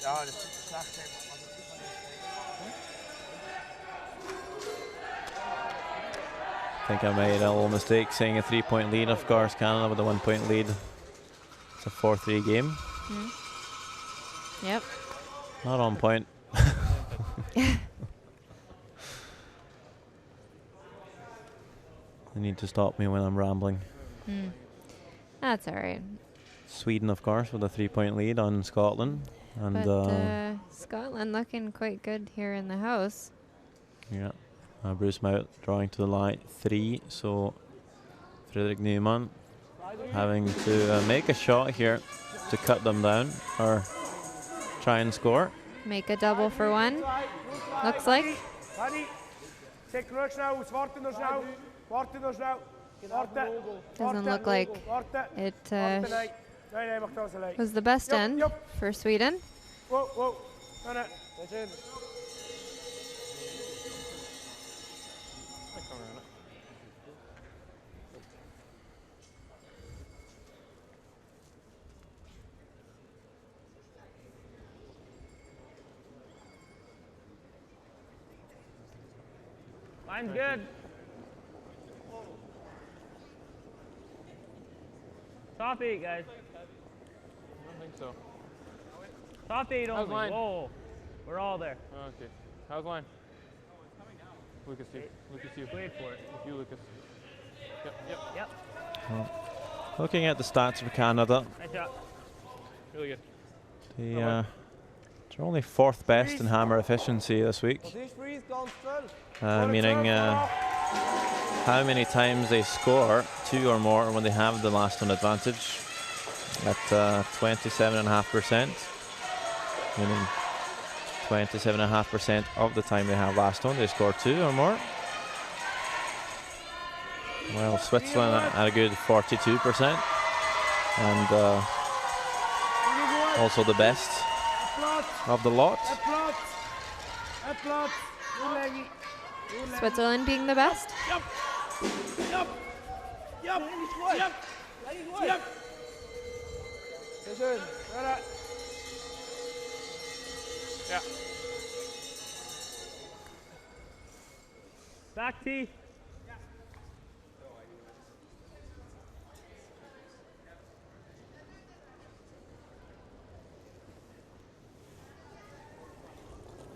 Ja, dat is slecht. I think I made a little mistake saying a 3-point lead. Of course, Canada with a 1-point lead. It's a 4-3 game. Yep. Not on point. They need to stop me when I'm rambling. That's all right. Sweden, of course, with a 3-point lead on Scotland. And But Scotland looking quite good here in the house. yeah, Bruce Mout drawing to the line 3, so Frederick Newman having to make a shot here to cut them down or try and score. Make a double for 1, looks like. Paddy, check terug snel, warten nog snel. Warten nog snel. Warten. Doesn't look like it Nee, mag trouwens gelijk. was the best end for Sweden. Whoa, whoa. No. Line's good. Top 8, guys. I don't think so. Top 8 How's only. line? Whoa. We're all there. Okay. How's line? Lucas, you. Lucas, you. Wait for it. You, Lucas. Yep. Well, looking at the stats for Canada, Nice shot. Really good. they're only 4th best in hammer efficiency this week, meaning how many times they score 2 or more when they have the last one advantage at 27.5%, meaning 27.5% of the time they have last one they score 2 or more. Well, Switzerland at a good 42%, and also the best of the lot. Switzerland being the best. Yeah. Back tee.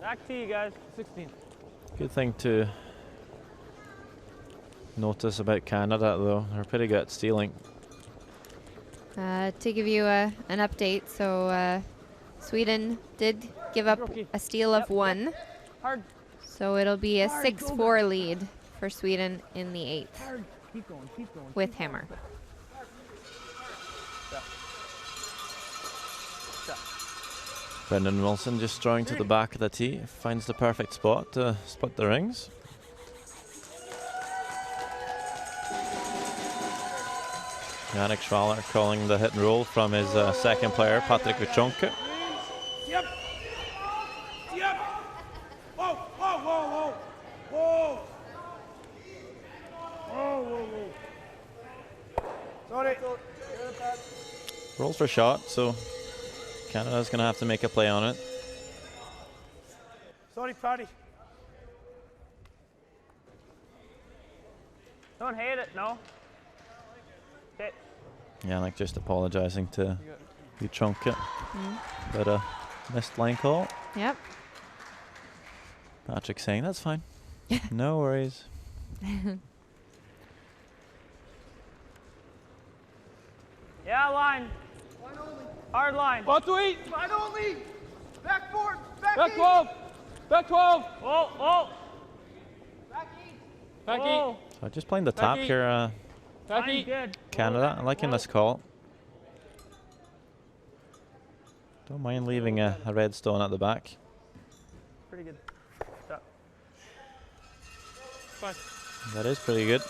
Back tee, guys. 16. Good thing to notice about Canada, though. They're pretty good at stealing. To give you an update, so Sweden did give up a steal of 1. Hard. So it'll be a 6-4 lead for Sweden in the 8th Hard. Keep going. with hammer. Brendan Wilson just drawing to the back of the tee, finds the perfect spot to split the rings. Yannick Schwaller calling the hit and roll from his second player, Patrick Vichonka. Yep. Whoa. Sorry. Rolls for shot, so Canada's going to have to make a play on it. Sorry, Paddy. Don't hate it, no. Okay. Yannick just apologizing to Vichonka. But a missed line call. Yep. Patrick saying, that's fine. No worries. Yeah, line. Hard line. Ball to 8. Line only. Back 4. Back 12. Back 12. Oh. Back 8. Oh. So just playing the tap Becky. here, Back Line's 8. good. Canada. I'm liking this call. Don't mind leaving a red stone at the back. Pretty good. Stop. Fine. That is pretty good.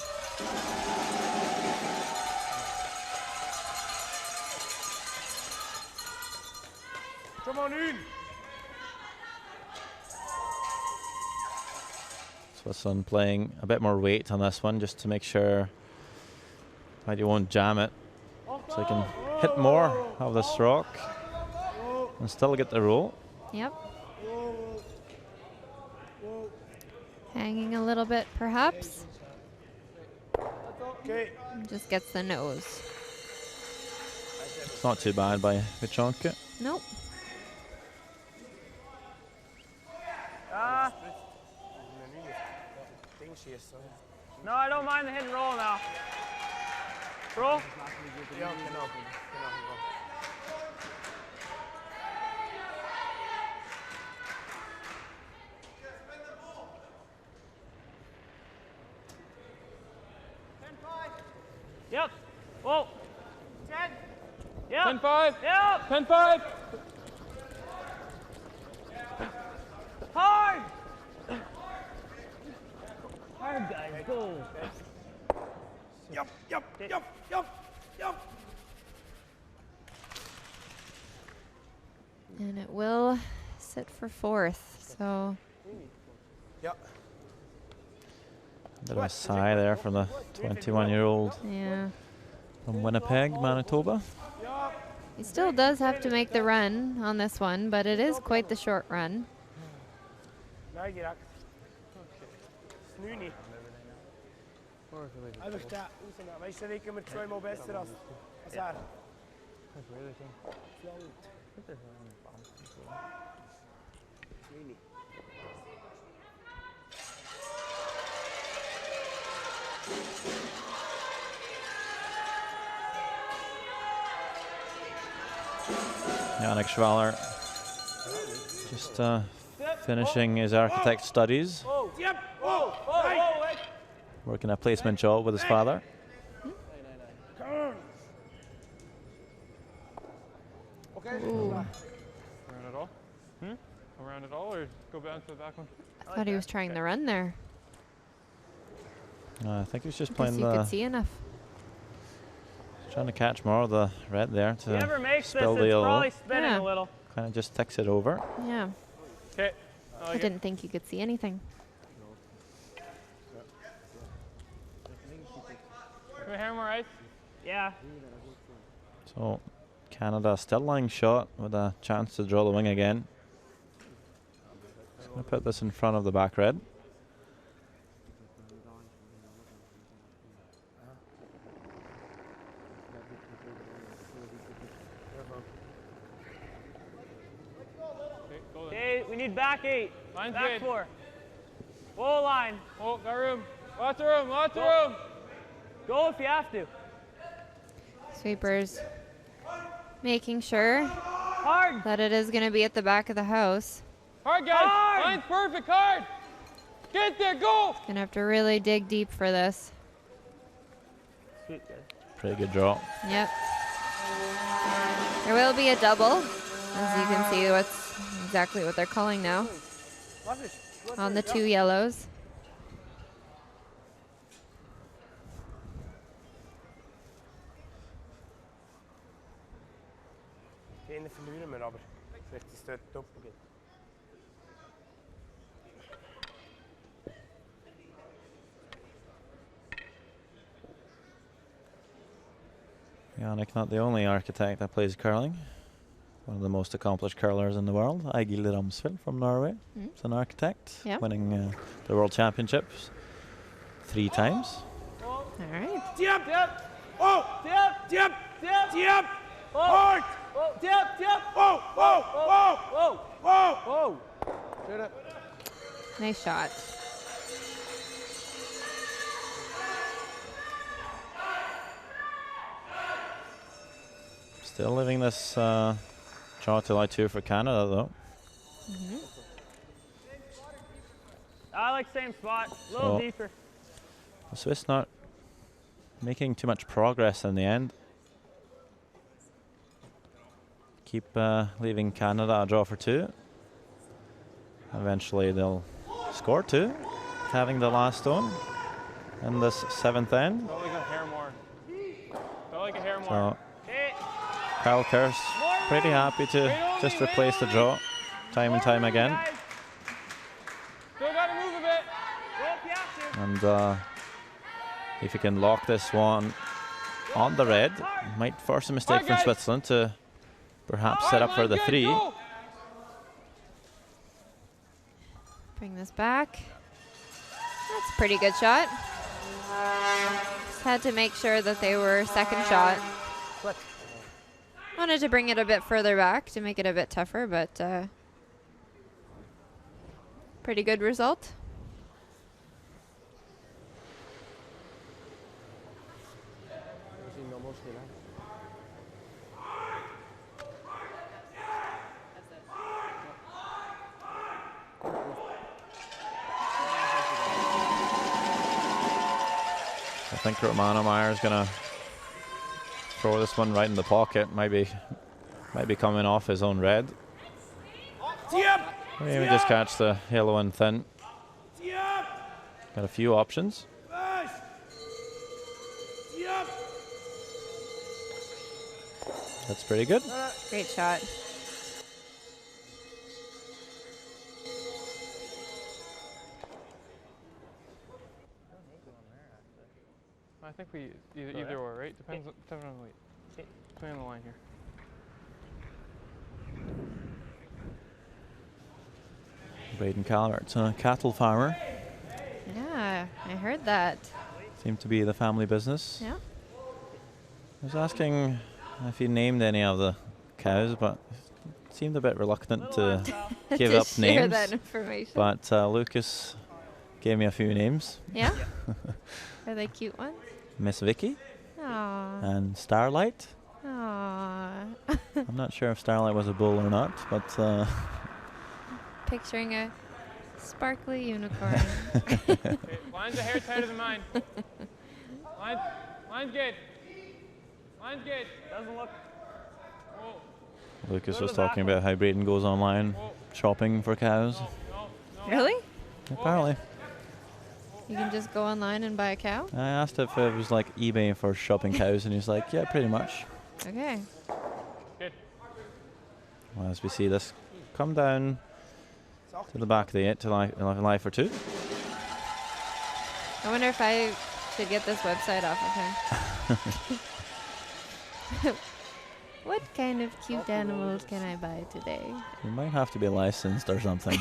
Come on in. Switzerland playing a bit more weight on this one just to make sure that you won't jam it. So you can hit more of this rock and still get the roll. Yep. Hanging a little bit, perhaps. Okay. Just gets the nose. It's not too bad by Vichonka. Nope. No, I don't mind the hit and roll now. Roll. Yep. Whoa. 10. Yep. 10-5. Yep. 10-5. Hard. Hard, guys. Go. Yep, yep, yep, yep, yep. And it will sit for 4th. So Yep. Bit of a sigh there for the 21-year-old yeah, from Winnipeg, Manitoba. he still does have to make the run on this one, but it is quite the short run. Nej, Girak. Nu niet. Hij verstaat. Wij zijn zeker met 2 maal beter als haar. Nu niet. Yannick Schwaller just finishing his architect studies, Yep. Oh, oh, working a placement job with his father. Okay. Around it all? Around it all or go back to the back one? I thought he was trying the run there. I think he was just Guess playing you could the, see enough. trying to catch more of the red there Whoever to makes this, spill it's the yellow. probably spinning Yeah. a little. Kind of just ticks it over. Yeah, Okay. I didn't think you could see anything. Can we have more ice? Yeah. So Canada still lying shot with a chance to draw the wing again. Just going to put this in front of the back red. Okay, we need back 8. Line's Back good. 4. Full line. Oh, got room. Lots of room. Lots of Go. room. Go if you have to. Sweepers making sure Hard. that it is going to be at the back of the house. Hard, guys. Hard. Line's perfect. Hard. Get there. Go. Going to have to really dig deep for this. Sweet, guys. Pretty good draw. Yep. There will be a double, as you can see what's exactly what they're calling now on the 2 yellows. Geen verloren meer, aber zegt hij staat top again. Yannick, not the only architect that plays curling. One of the most accomplished curlers in the world, Egil Ramsfjell from Norway. He's an architect, Yep. winning the World Championships 3 times. All right. Tip, tip. Oh, Tip. tip, Tip. tip. Oh. Hard. Oh, tip, tip. Oh, oh, oh, Whoa. oh. Whoa! Shoot it. Nice shot. Still leaving this draw to lie 2 for Canada though. I like same spot. A little So- deeper. The Swiss not making too much progress in the end. Keep leaving Canada a draw for 2. Eventually they'll score 2, having the last stone in this 7th end. Felt like a hair more. Felt like a hair more. So Okay. Kyle Kerrs pretty happy to just replace the draw time and time again. Guys. Still got to move a bit. Go if you have to. And if you can lock this one on the red, might force a mistake from Switzerland to perhaps set up for the 3. Go. Bring this back. That's a pretty good shot. Just had to make sure that they were second shot. Wanted to bring it a bit further back to make it a bit tougher, but pretty good result. We zien nog moest hè. I think Romano Meyer is going to throw this one right in the pocket. Might be coming off his own red. Maybe just catch the yellow and thin. Got a few options. That's pretty good. Great shot. I think we either or, right? Depends on the weight. Depending on the line here. Braden Calvert's a cattle farmer. Yeah, I heard that. Seemed to be the family business. Yeah. I was asking if he named any of the cows, but seemed a bit reluctant to give up share names. that information. But Lucas gave me a few names. Yeah? Are they cute ones? Miss Vicky Aww. and Starlight. Aww. I'm not sure if Starlight was a bull or not, but Picturing a sparkly unicorn. Okay, line's a hair tighter than mine. Line's good. Line's good. Doesn't look. Whoa. Lucas was talking about how Braden goes online shopping for cows. Really? Apparently. You can just go online and buy a cow? I asked if it was like eBay for shopping cows, and he's like, yeah, pretty much. Okay. Good. Well, as we see this come down to the back of the 8 to life for 2. I wonder if I should get this website off of him. What kind of cute animals can I buy today? You might have to be licensed or something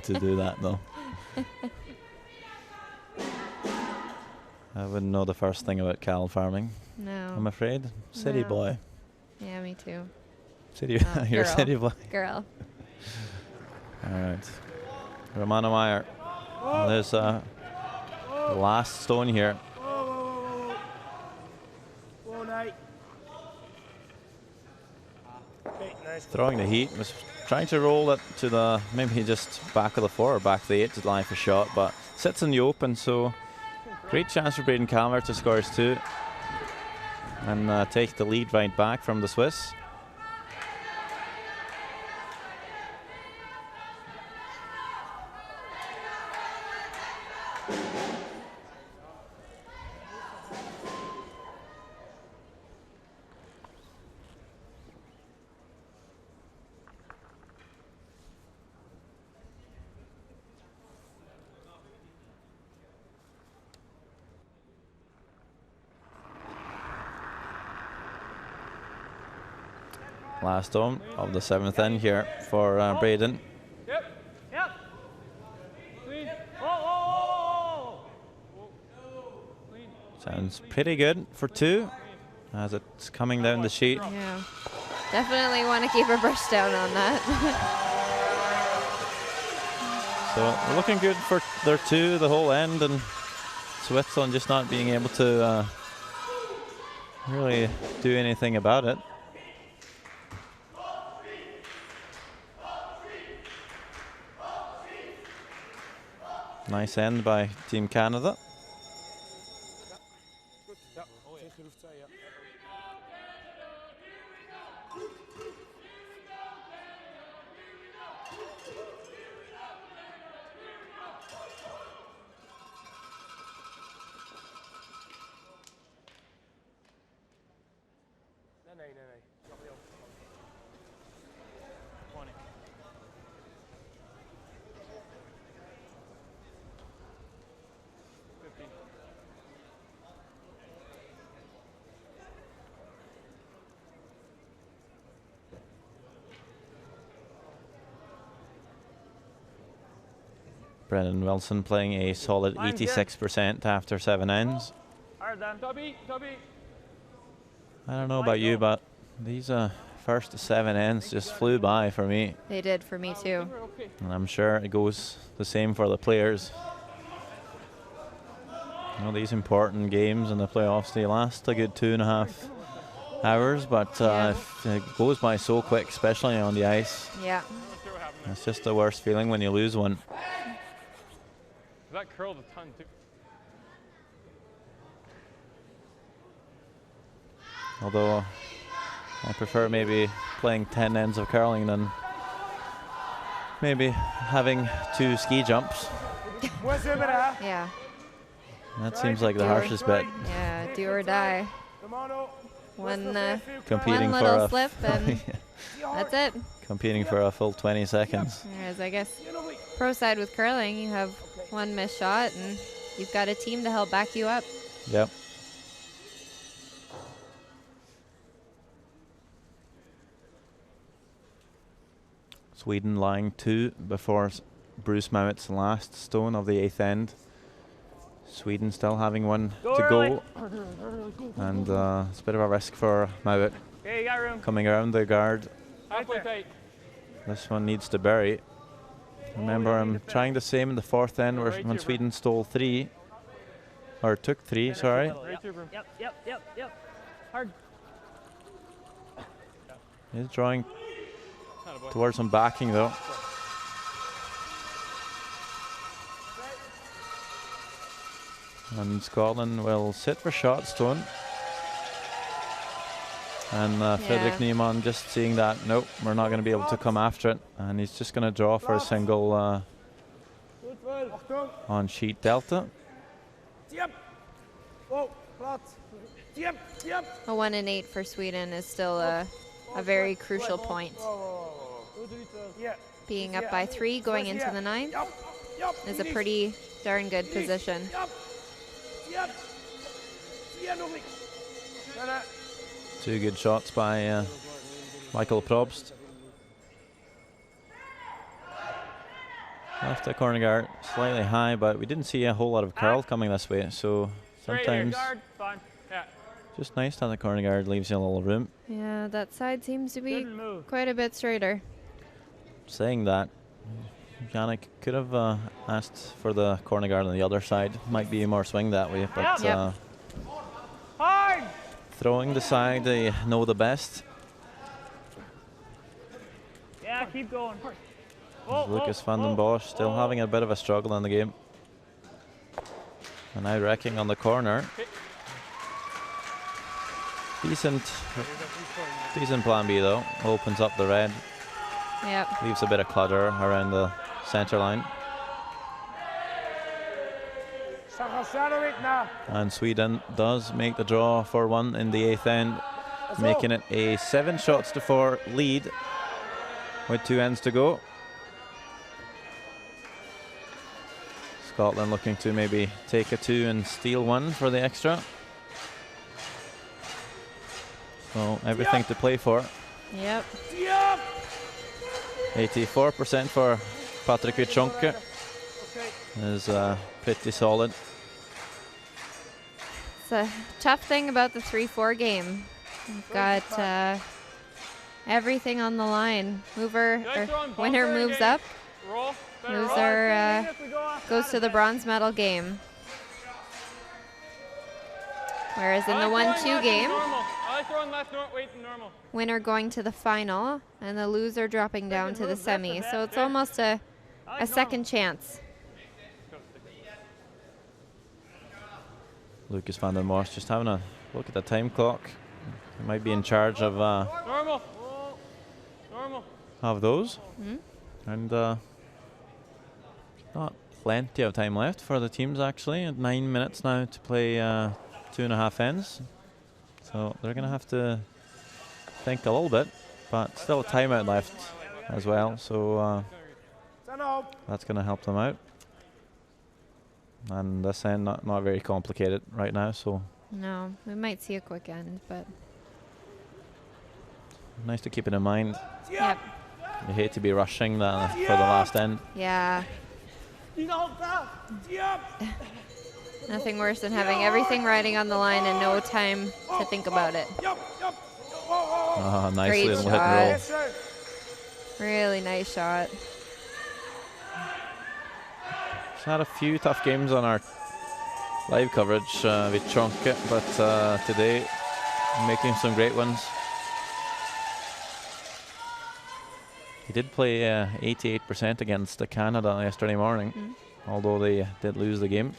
to do that, though. I wouldn't know the first thing about cow farming. No. I'm afraid. City No. boy. Yeah, me too. City. Oh, You're a girl. city boy. Girl. All right. Romano Meyer. There's the last stone here. Whoa, night. Okay, nice. Throwing the heat. Was trying to roll it to the maybe just back of the 4 or back of the 8 to line for shot, but sits in the open, so great chance for Braden Calvert to score his 2 and take the lead right back from the Swiss. Last stone of the 7th end here for Braden. Yep. Clean. Oh. Clean. Sounds pretty good for 2 as it's coming down the sheet. Yeah. Definitely want to keep a brush down on that. So we're looking good for their 2 the whole end, and Switzerland just not being able to really do anything about it. Nice end by Team Canada. Nee. 20. Brendan Wilson playing a solid 86% after 7 ends. Hard done. Tubby. I don't know about you, but these first 7 ends just flew by for me. They did for me too. And I'm sure it goes the same for the players. You know, these important games in the playoffs, they last a good 2.5 hours, but if it goes by so quick, especially on the ice. Yeah. It's just the worst feeling when you lose one. That curled a ton too. Although I prefer maybe playing 10 ends of curling than maybe having 2 ski jumps. Yeah. That seems like the harshest bet. Yeah, do or die. One Competing one for little a slip and that's it. competing for a full 20 seconds. Whereas I guess pro side with curling, you have one missed shot and you've got a team to help back you up. Yep. Sweden lying 2 before Bruce Mowitt's last stone of the 8th end. Sweden still having one to go, and it's a bit of a risk for Mowitt. Okay, you got room. Coming around the guard. Halfway tight. This one needs to bury. Remember, I'm trying the same in the 4th end where when Sweden stole 3, or took 3, sorry. Yep. Hard. He's drawing towards some backing though. And Scotland will sit for shot stone. And Fredrik Niemann just seeing that, nope, we're not going to be able to come after it. And he's just going to draw for a single on sheet delta. A 1 and 8 for Sweden is still a very crucial point. Being up by 3 going into the 9th is a pretty darn good position. 2 good shots by Michael Probst. Left the corner guard slightly high, but we didn't see a whole lot of curl coming this way, so sometimes just nice to have the corner guard, leaves you a little room. Yeah, that side seems to be quite a bit straighter. Saying that, Yannick could have asked for the corner guard on the other side. Might be more swing that way, but throwing the side they know the best. Yeah, keep going. Lucas van den Bosch still having a bit of a struggle in the game. And now wrecking on the corner. Decent plan B though. Opens up the red. Yep. Leaves a bit of clutter around the center line. And Sweden does make the draw for 1 in the 8th end, making it a 7 shots to 4 lead with 2 ends to go. Scotland looking to maybe take a 2 and steal 1 for the extra. So everything to play for. Yep. 84% for Patrik Wieczonke is pretty solid. It's a tough thing about the 3-4 game. We've got everything on the line. Winner moves up. Loser goes to the bronze medal game. Whereas in the 1-2 game, winner going to the final and the loser dropping down to the semi. So it's almost a second chance. Lucas van den Bosch just having a look at the time clock. He might be in charge of those. And not plenty of time left for the teams actually. 9 minutes now to play 2.5 ends. So they're going to have to think a little bit, but still a timeout left as well. So that's going to help them out. And this end not very complicated right now, so no, we might see a quick end, but nice to keep it in mind. Yep. You hate to be rushing for the last end. Yeah. Nothing worse than having everything riding on the line and no time to think about it. Nicely Great hit and shot. roll. Really nice shot. Had a few tough games on our live coverage with Wieczonke, but today making some great ones. He did play 88% against Canada yesterday morning, although they did lose the game.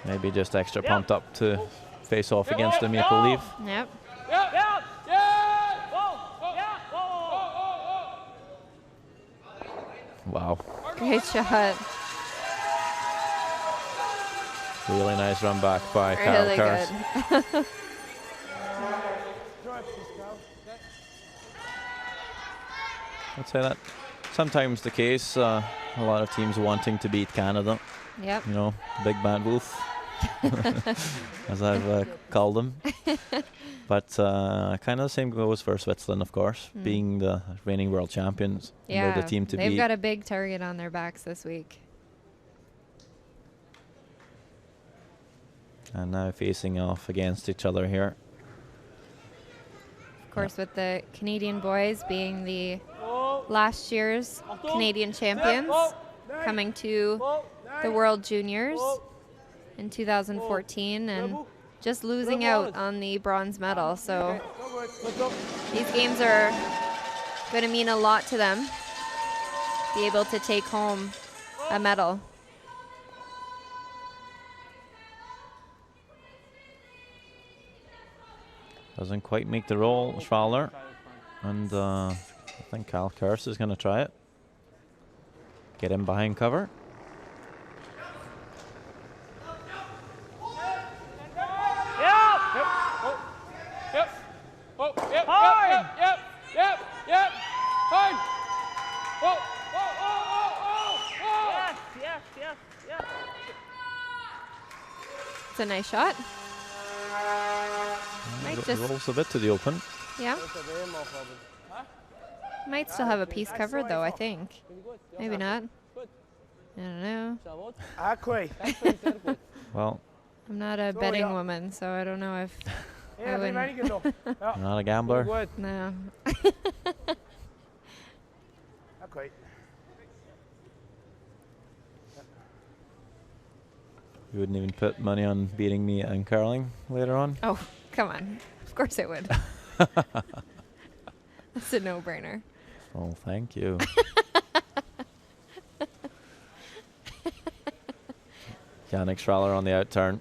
Maybe just extra pumped up to face off against the Maple Leaf. Yep. Wow. Great shot. Really nice run back by Really Kyle Kars. good. I'd say that sometimes the case. A lot of teams wanting to beat Canada. Yep. You know, Big Bad Wolf, as I've called them. But kind of the same goes for Switzerland, of course, being the reigning world champions. Yeah, and they're the team to they've beat. got a big target on their backs this week. And now facing off against each other here. Of course, with the Canadian boys being the last year's Canadian champions, coming to the World Juniors in 2014 and just losing out on the bronze medal. So these games are going to mean a lot to them, be able to take home a medal. Doesn't quite make the roll, Schwaller. And I think Kyle Kars is going to try it. Get him behind cover. It's a nice shot. Might just Rolls a bit to the open. Yeah. Might still have a piece covered though, I think. Maybe not. I don't know. Well, I'm not a betting woman, so I don't know if I would. you're not a gambler. No. You wouldn't even put money on beating me in curling later on? Oh, come on. Of course I would. That's a no-brainer. Oh, thank you. Yannick Schraller on the out turn.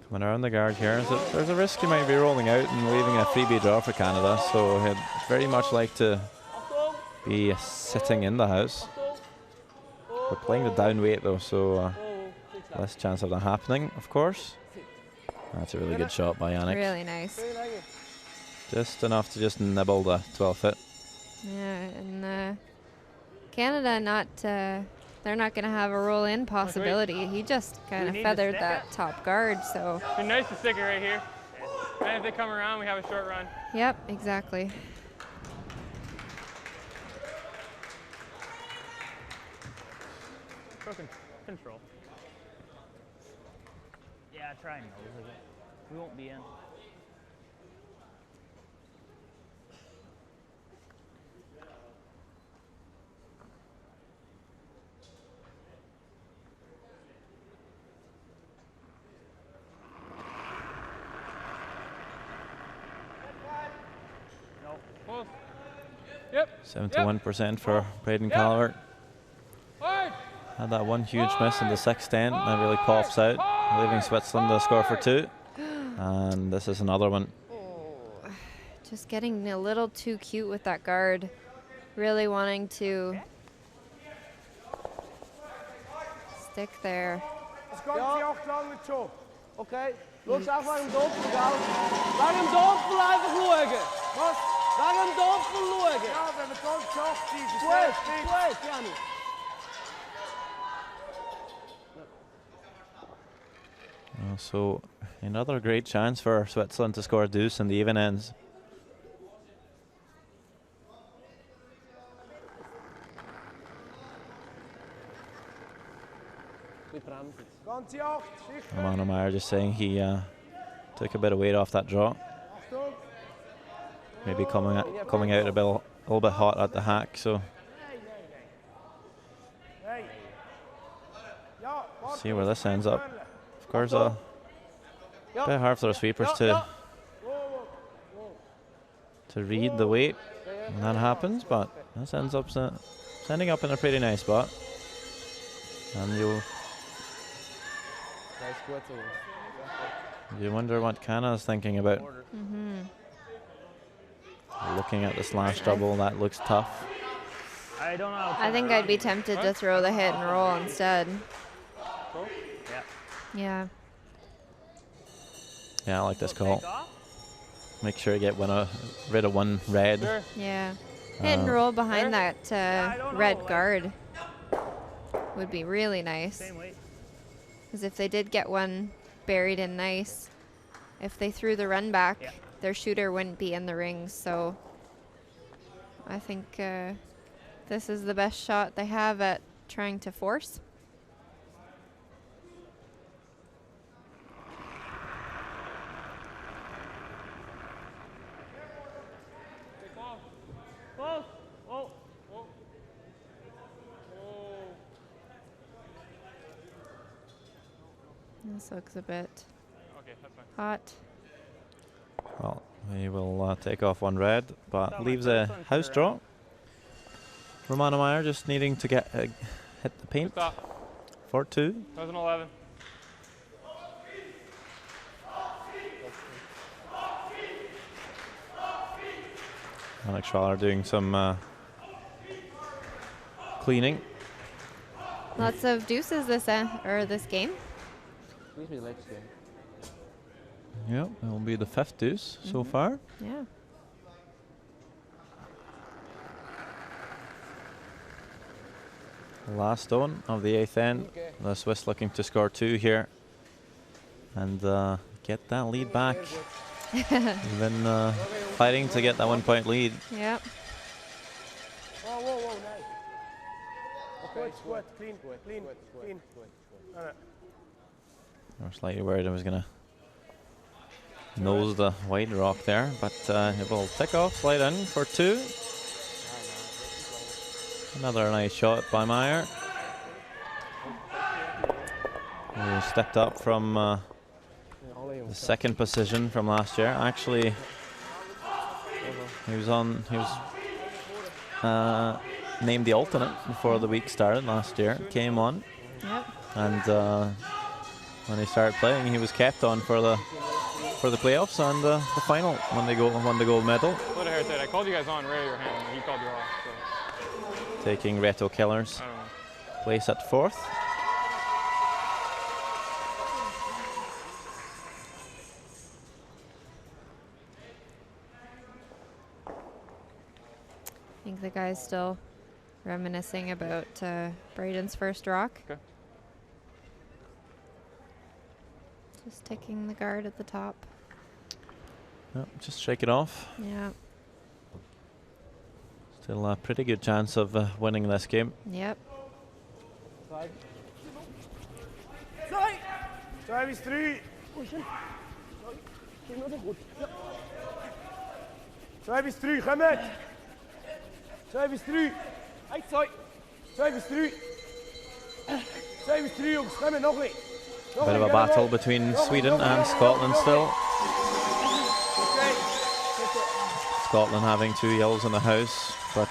Coming around the guard here. There's a risk he might be rolling out and leaving a freebie draw for Canada, so he'd very much like to be sitting in the house. We're playing the down weight though, so less chance of that happening, of course. That's a really good shot by Yannick. Really nice. Just enough to just nibble the 12 hit. Yeah, and Canada they're not going to have a roll-in possibility. He just kind of feathered that top guard, so. It'd be nice to stick it right here. And if they come around, we have a short run. Yep, exactly. Control. Yeah, try and nose it. We won't be in. Close. Yep. 71% for Braden Calvert. Had that one huge miss in the sextant that really pops out, leaving Switzerland to score for 2. And this is another one. Oh, just getting a little too cute with that guard. Really wanting to stick there. Okay, looks out for him, don't forget. Let him don't fly the Luege. Let him don't for Luege. Ja, wenn wir ganz schafft, ist Wait, Janny. So another great chance for Switzerland to score a deuce in the even ends. Romano Meyer just saying he took a bit of weight off that draw. Maybe coming out a little bit hot at the hack. So see where this ends up. Of course, a bit hard for the sweepers to read the weight when that happens, but this ends up ending up in a pretty nice spot. And you'll ist gut so. You wonder what Canada's thinking about. Looking at this last double, that looks tough. I don't know. I think I'd be tempted to throw the hit and roll instead. Yeah. Yeah. Yeah, I like this call. Make sure you get rid of one red. Yeah. Hit and roll behind that red guard would be really nice. Because if they did get one buried in nice, if they threw the run back, their shooter wouldn't be in the rings. So I think this is the best shot they have at trying to force. This looks a bit hot. Well, he will take off one red, but leaves a house draw. Romano Meyer just needing to get hit the paint. 4-2. 2011. Alex Schwaller doing some cleaning. Lots of deuces this game. Yeah, it will be the 5th deuce so far. Yeah. Last stone of the 8th end. The Swiss looking to score 2 here and get that lead back. Even fighting to get that 1 point lead. Yep. Whoa, nice. Good, clean. I was slightly worried I was going to nose the white rock there, but it will tick off, slide in for 2. Another nice shot by Meyer. He stepped up from the 2nd position from last year. Actually, he was named the alternate before the week started last year. Came on, and when he started playing, he was kept on for the playoffs and the final when they won the gold medal. I called you guys on, Ray, your hand, and he called you off. So. Taking Reto Keller's place at 4th. I think the guy's still reminiscing about Braden's first rock. Okay. Just taking the guard at the top. Yep, just shake it off. Yeah. Still a pretty good chance of winning this game. Yep. Drive is 3. Drive is 3, kom met. Drive is 3. Drive is 3. Drive is 3, jongens. Kom met, nog niet. Bit of a battle between Sweden and Scotland still. Scotland having 2 yellows in the house, but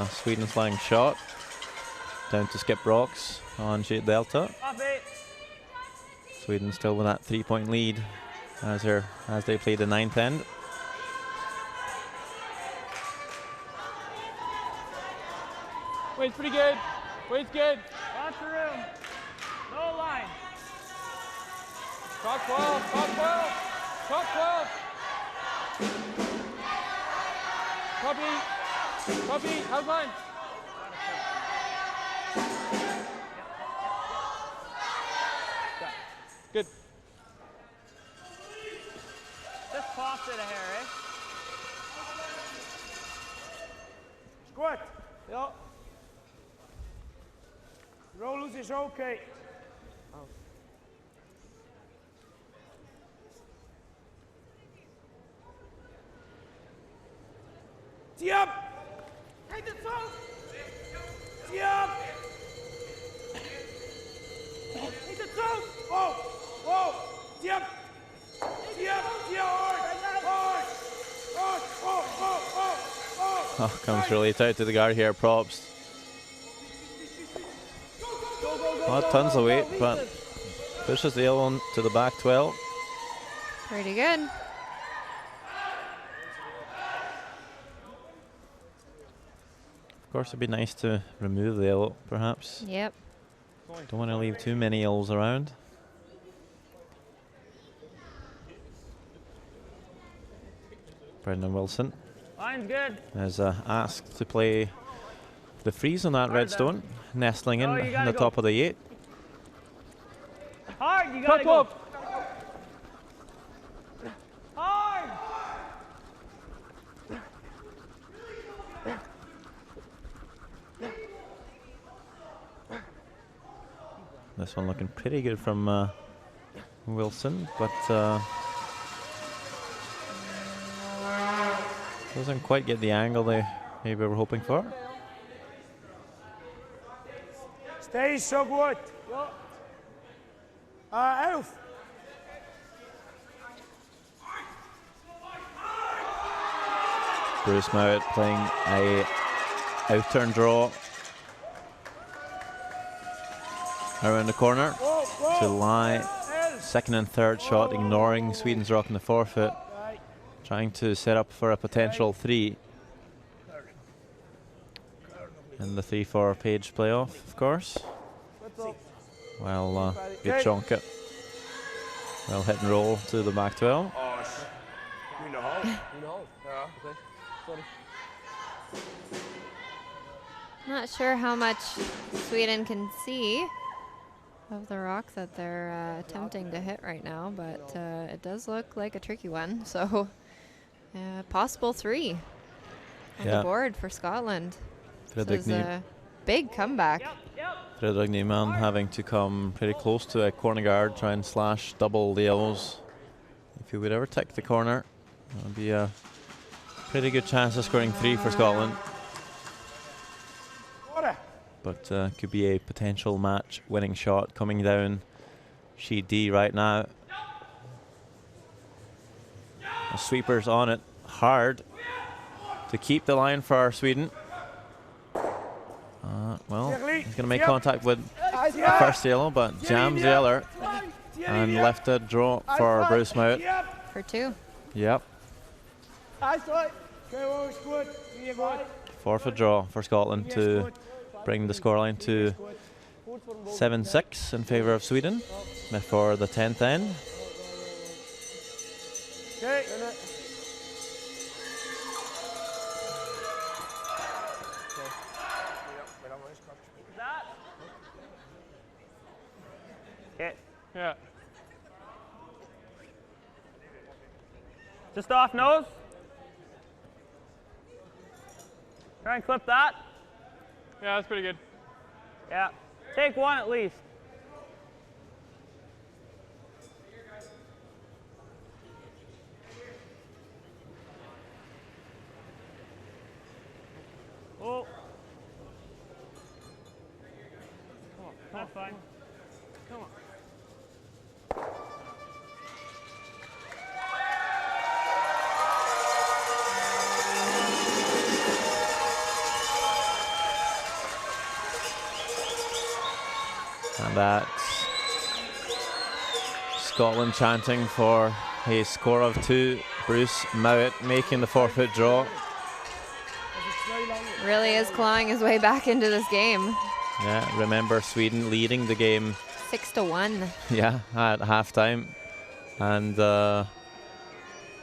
Sweden's flying shot. Down to Skip Rocks on Shade Delta. Sweden still with that 3-point lead as they play the 9th end. Wait's pretty good. Wait's good. Watch the room. No line. Top 12. Top 12. Top 12. Copy. How's mine? Good. Just popped it a hair, eh? Goed. Ja. Rollers is okay. Tee up! Hit it so! Tee up! Hit it so! Whoa! Tee up! Tee up! Hard! Oh, comes really tight to the guard here, props. Not tons of weight, but Pushes the yellow one to the back 12. Pretty good. Of course, it'd be nice to remove the yellow, perhaps. Yep. Don't want to leave too many yellows around. Brendan Wilson Line's good. is asked to play the freeze on that redstone, nestling in the top of the 8. Hard, you gotta go. Hard. This one looking pretty good from Wilson, but doesn't quite get the angle they maybe were hoping for. Stay so good. Elf. Bruce Mowat playing a out-turn draw around the corner to lie second and third shot, ignoring Sweden's rock in the forfeit, trying to set up for a potential 3 in the 3-4 page playoff, of course. Well, good chunk it. Well, hit and roll to the back 12. You know. Yeah. Okay. Sorry. Not sure how much Sweden can see of the rock that they're attempting to hit right now, but it does look like a tricky one. So, possible 3 on the board for Scotland. This is a big comeback. Fredrik Niemann having to come pretty close to a corner guard, try and slash double the yellows. If he would ever take the corner, that would be a pretty good chance of scoring 3 for Scotland. But could be a potential match winning shot coming down sheet D right now. The sweeper's on it hard to keep the line for Sweden. Well, he's going to make contact with the first yellow, but jams the other and left a draw for Bruce Mowat. For 2. Yep. Forfeit draw for Scotland to bring the scoreline to 7-6 in favour of Sweden before the 10th end. Yeah. Just off nose. Try and clip that. Yeah, that's pretty good. Yeah. Take 1 at least. Oh. That's fine. Come on. And that's Scotland chanting for a score of 2. Bruce Mowat making the forfeit draw. Really is clawing his way back into this game. Yeah, remember Sweden leading the game 6-1. Yeah, at halftime. And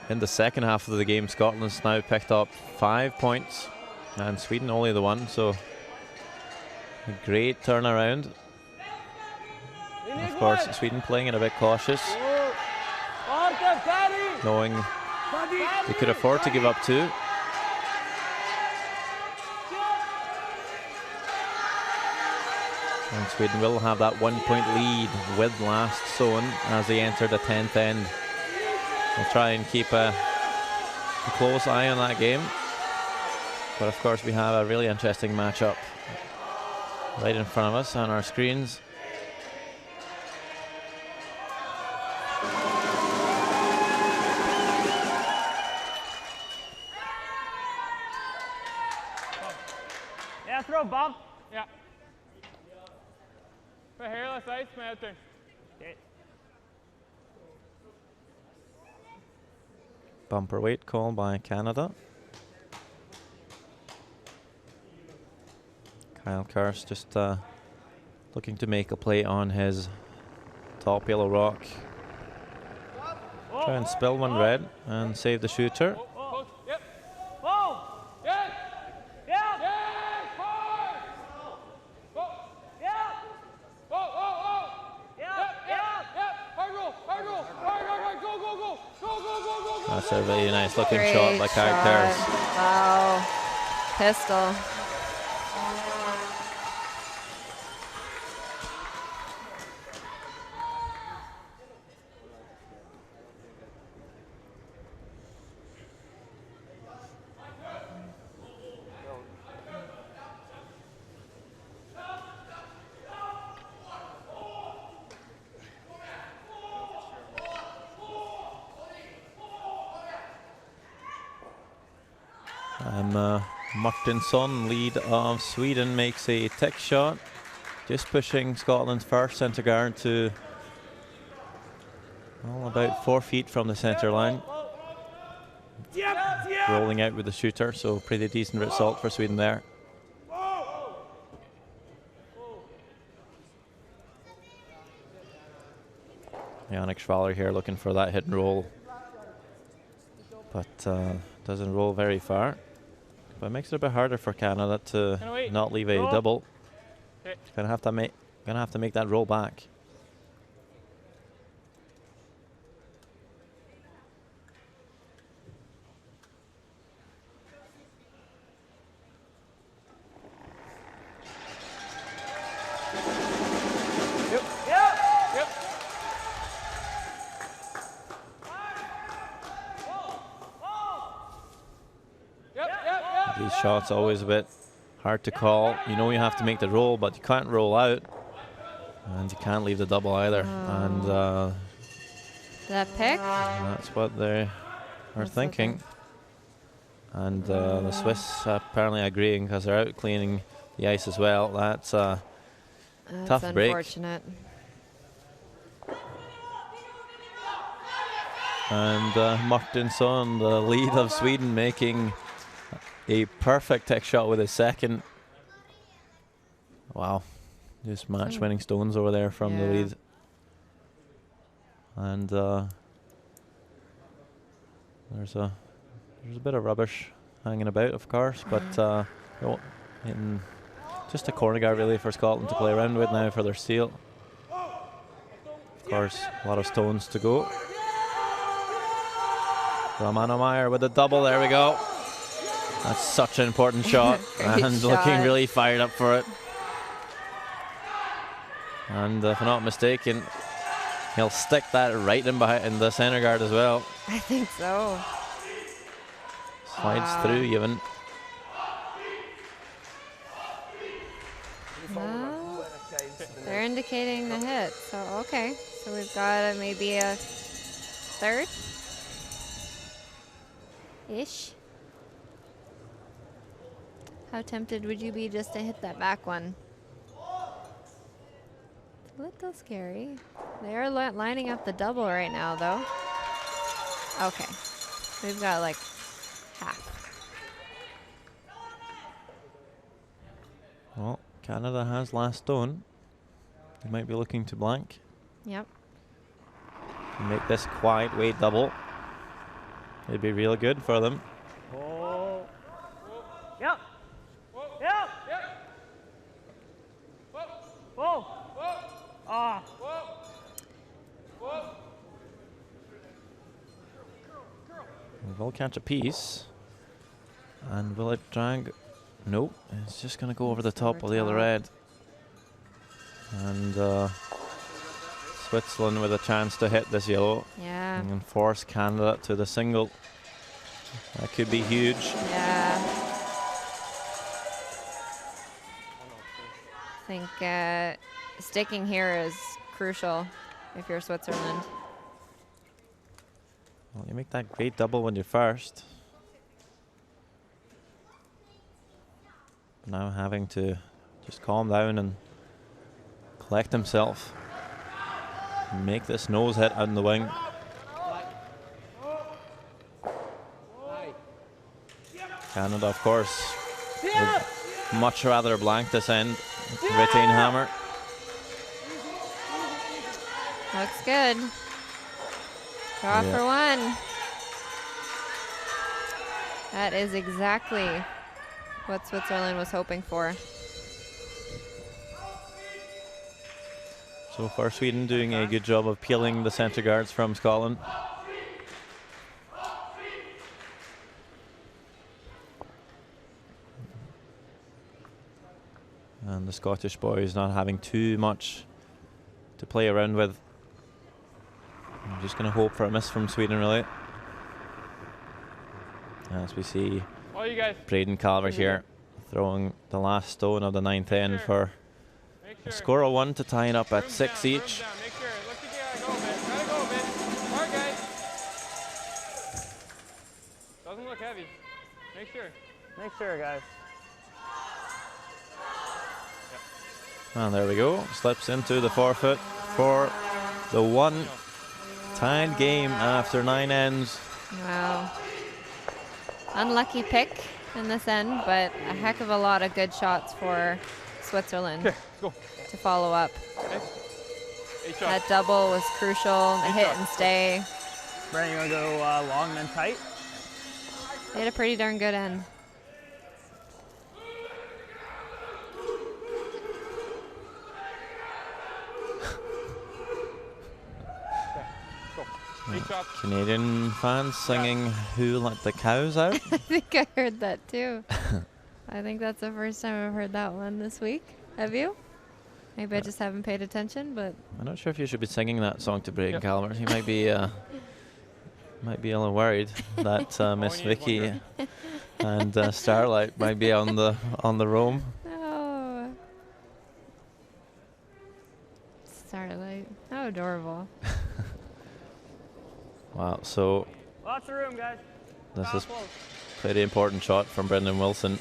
in the second half of the game, Scotland's now picked up 5 points and Sweden only the 1, so a great turnaround. And of course, Sweden playing it a bit cautious, knowing they could afford to give up 2. And Sweden will have that 1-point lead with last zone as they enter the 10th end. We'll try and keep a close eye on that game. But of course we have a really interesting matchup right in front of us on our screens. Yeah, throw bump. Yeah. Right here, let's ice, man, out there. Okay. Bumper weight call by Canada. Kyle Kerrs just looking to make a play on his top yellow rock. Try and spill one red and save the shooter. That's a really nice looking shot by Kyle Kerrs. Wow. Pistol. Martinsson, lead of Sweden, makes a tech shot, just pushing Scotland's first centre guard to about 4 feet from the centre line. Rolling out with the shooter, so pretty decent result for Sweden there. Yannick Schwaller here looking for that hit and roll, but doesn't roll very far. But it makes it a bit harder for Canada to not leave a double. Gonna have to make that roll back. These shots always a bit hard to call. You know you have to make the roll, but you can't roll out, and you can't leave the double either. And that pick? That's what they are thinking. Okay. And the Swiss apparently agreeing because they're out cleaning the ice as well. That's a tough break. Unfortunate. And Martinsson, the lead of Sweden, making a perfect tech shot with his second. Wow, just match-winning stones over there from the lead. And there's a bit of rubbish hanging about, of course, but just a corner guard really for Scotland to play around with now for their steal. Of course, a lot of stones to go. Romano Meyer with a double. There we go. That's such an important shot, and looking really fired up for it. And if I'm not mistaken, he'll stick that right in the center guard as well. I think so. Slides through even. No, they're indicating the hit, so okay. So we've got maybe a third-ish. How tempted would you be just to hit that back one? It's a little scary. They are lining up the double right now, though. Okay. We've got like half. Well, Canada has last stone. They might be looking to blank. Yep. To make this quiet weight double. It'd be real good for them. Oh. Yep. Yep. Oh. Ah. We'll catch a piece. And will it drag? Nope. It's just going to go over the top of the other red. And Switzerland with a chance to hit this yellow. Yeah. And force Canada to the single. That could be huge. Yeah. I think sticking here is crucial if you're Switzerland. Well, you make that great double when you're first. Now having to just calm down and collect himself. Make this nose hit out in the wing. Canada, of course, would much rather blank this end. Retain hammer. Looks good. Draw for one. That is exactly what Switzerland was hoping for. So far, Sweden doing a good job of peeling the centre guards from Scotland. And the Scottish boys not having too much to play around with. I'm just going to hope for a miss from Sweden, really. As we see Braden Calvert here throwing the last stone of the 9th end for a score of 1 to tie it up at 6 each. Make sure. Look at the go, man. Gotta go, man. Hard, guys. Doesn't look heavy. Make sure. Make sure, guys. And there we go. Slips into the forfeit for the 1 tied game after 9 ends. Wow. Unlucky pick in this end, but a heck of a lot of good shots for Switzerland to follow up. That double was crucial, the hit and stay. Brandon, you want to go long then tight? They had a pretty darn good end. Canadian fans singing "Who Let the Cows Out?" I think I heard that too. I think that's the first time I've heard that one this week. Have you? Maybe I just haven't paid attention, but I'm not sure if you should be singing that song to Braden Calvert. He might be a little worried that Miss Vicky and Starlight might be on the roam. oh, Starlight, how adorable. Wow, so Lots of room, guys. this is pretty important shot from Brendan Wilson.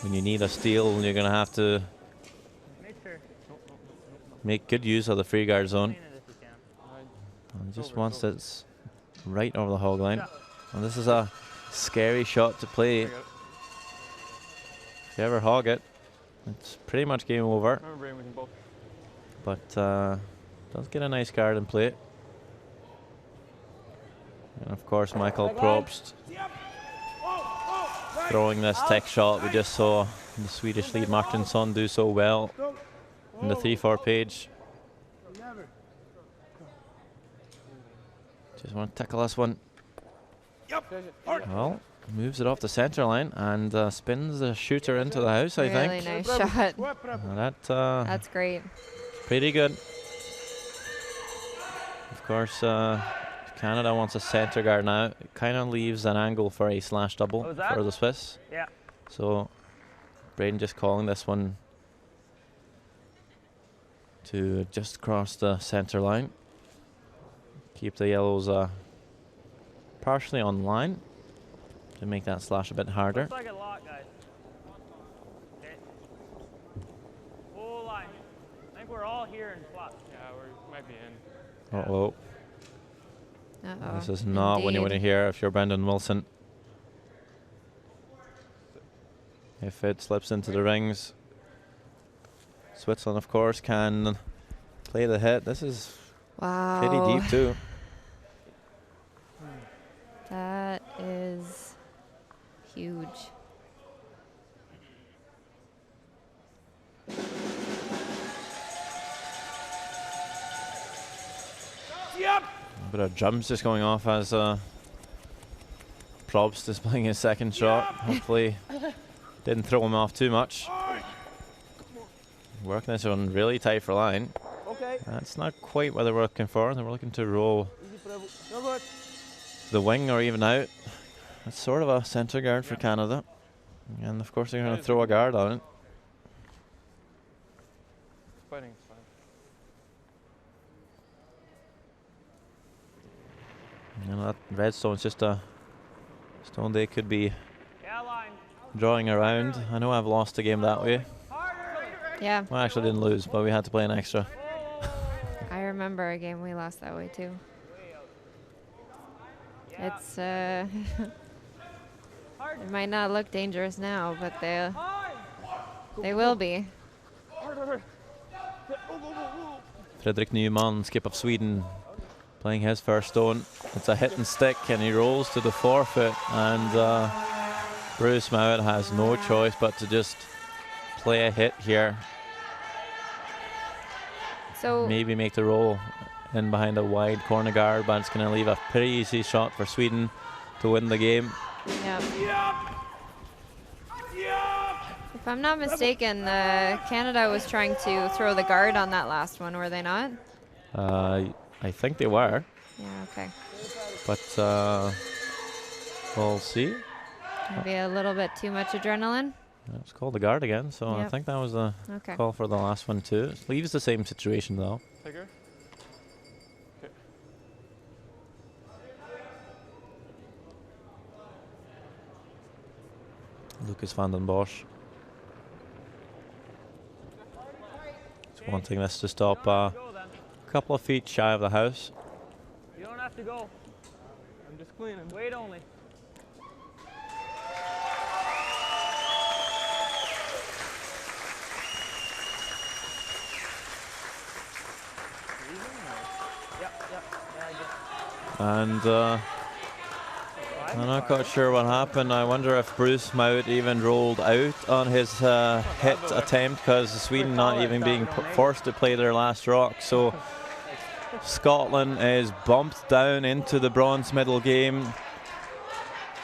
When you need a steal, you're going to have to make good use of the free guard zone. And just once it's right over the hog line. And this is a scary shot to play. If you ever hog it, it's pretty much game over. But does get a nice guard in play. And of course Michael Probst throwing this tech shot. We just saw the Swedish lead Martinsson do so well in the 3-4 page. Just want to tackle this one. Well, moves it off the center line and spins the shooter into the house, I think. Really nice shot. That's great. Pretty good. Of course, Canada wants a center guard now. It kind of leaves an angle for a slash double for the Swiss. Yeah. So Braden just calling this one to just cross the center line. Keep the yellows partially on line to make that slash a bit harder. Looks like a lot, guys. Okay. Full line. I think we're all here in flop. Yeah, we might be in. Uh-oh. This is not what you want to hear if you're Brendan Wilson. If it slips into the rings, Switzerland, of course, can play the hit. This is pretty deep, too. That is huge. A bit of drums just going off as Probst is playing his second shot. Hopefully didn't throw him off too much. Working this one really tight for line. That's not quite what they were looking for. They were looking to roll the wing or even out. It's sort of a center guard for Canada. And of course they're going to throw a guard on it. Fighting's fine. You know, that red stone's just a stone they could be drawing around. I know I've lost a game that way. Yeah. Well, I actually didn't lose, but we had to play an extra. I remember a game we lost that way too. It's It might not look dangerous now, but they will be. Fredrik Nyman, skip of Sweden, playing his first stone. It's a hit and stick, and he rolls to the forefoot, and Bruce Mowat has no choice but to just play a hit here. So maybe make the roll in behind a wide corner guard, but it's going to leave a pretty easy shot for Sweden to win the game. yeah. If I'm not mistaken, Canada was trying to throw the guard on that last one, were they not? I think they were. Yeah, okay. But we'll see. Maybe a little bit too much adrenaline. It's called the guard again, so I think that was the call for the last one too. It leaves the same situation though. Take her. Okay. Lucas van den Bosch. Just wanting this to stop a couple of feet shy of the house. You don't have to go. I'm just cleaning. Wait only. And I'm not quite sure what happened. I wonder if Bruce Mowat even rolled out on his hit attempt, because Sweden not even being forced to play their last rock. So Scotland is bumped down into the bronze medal game.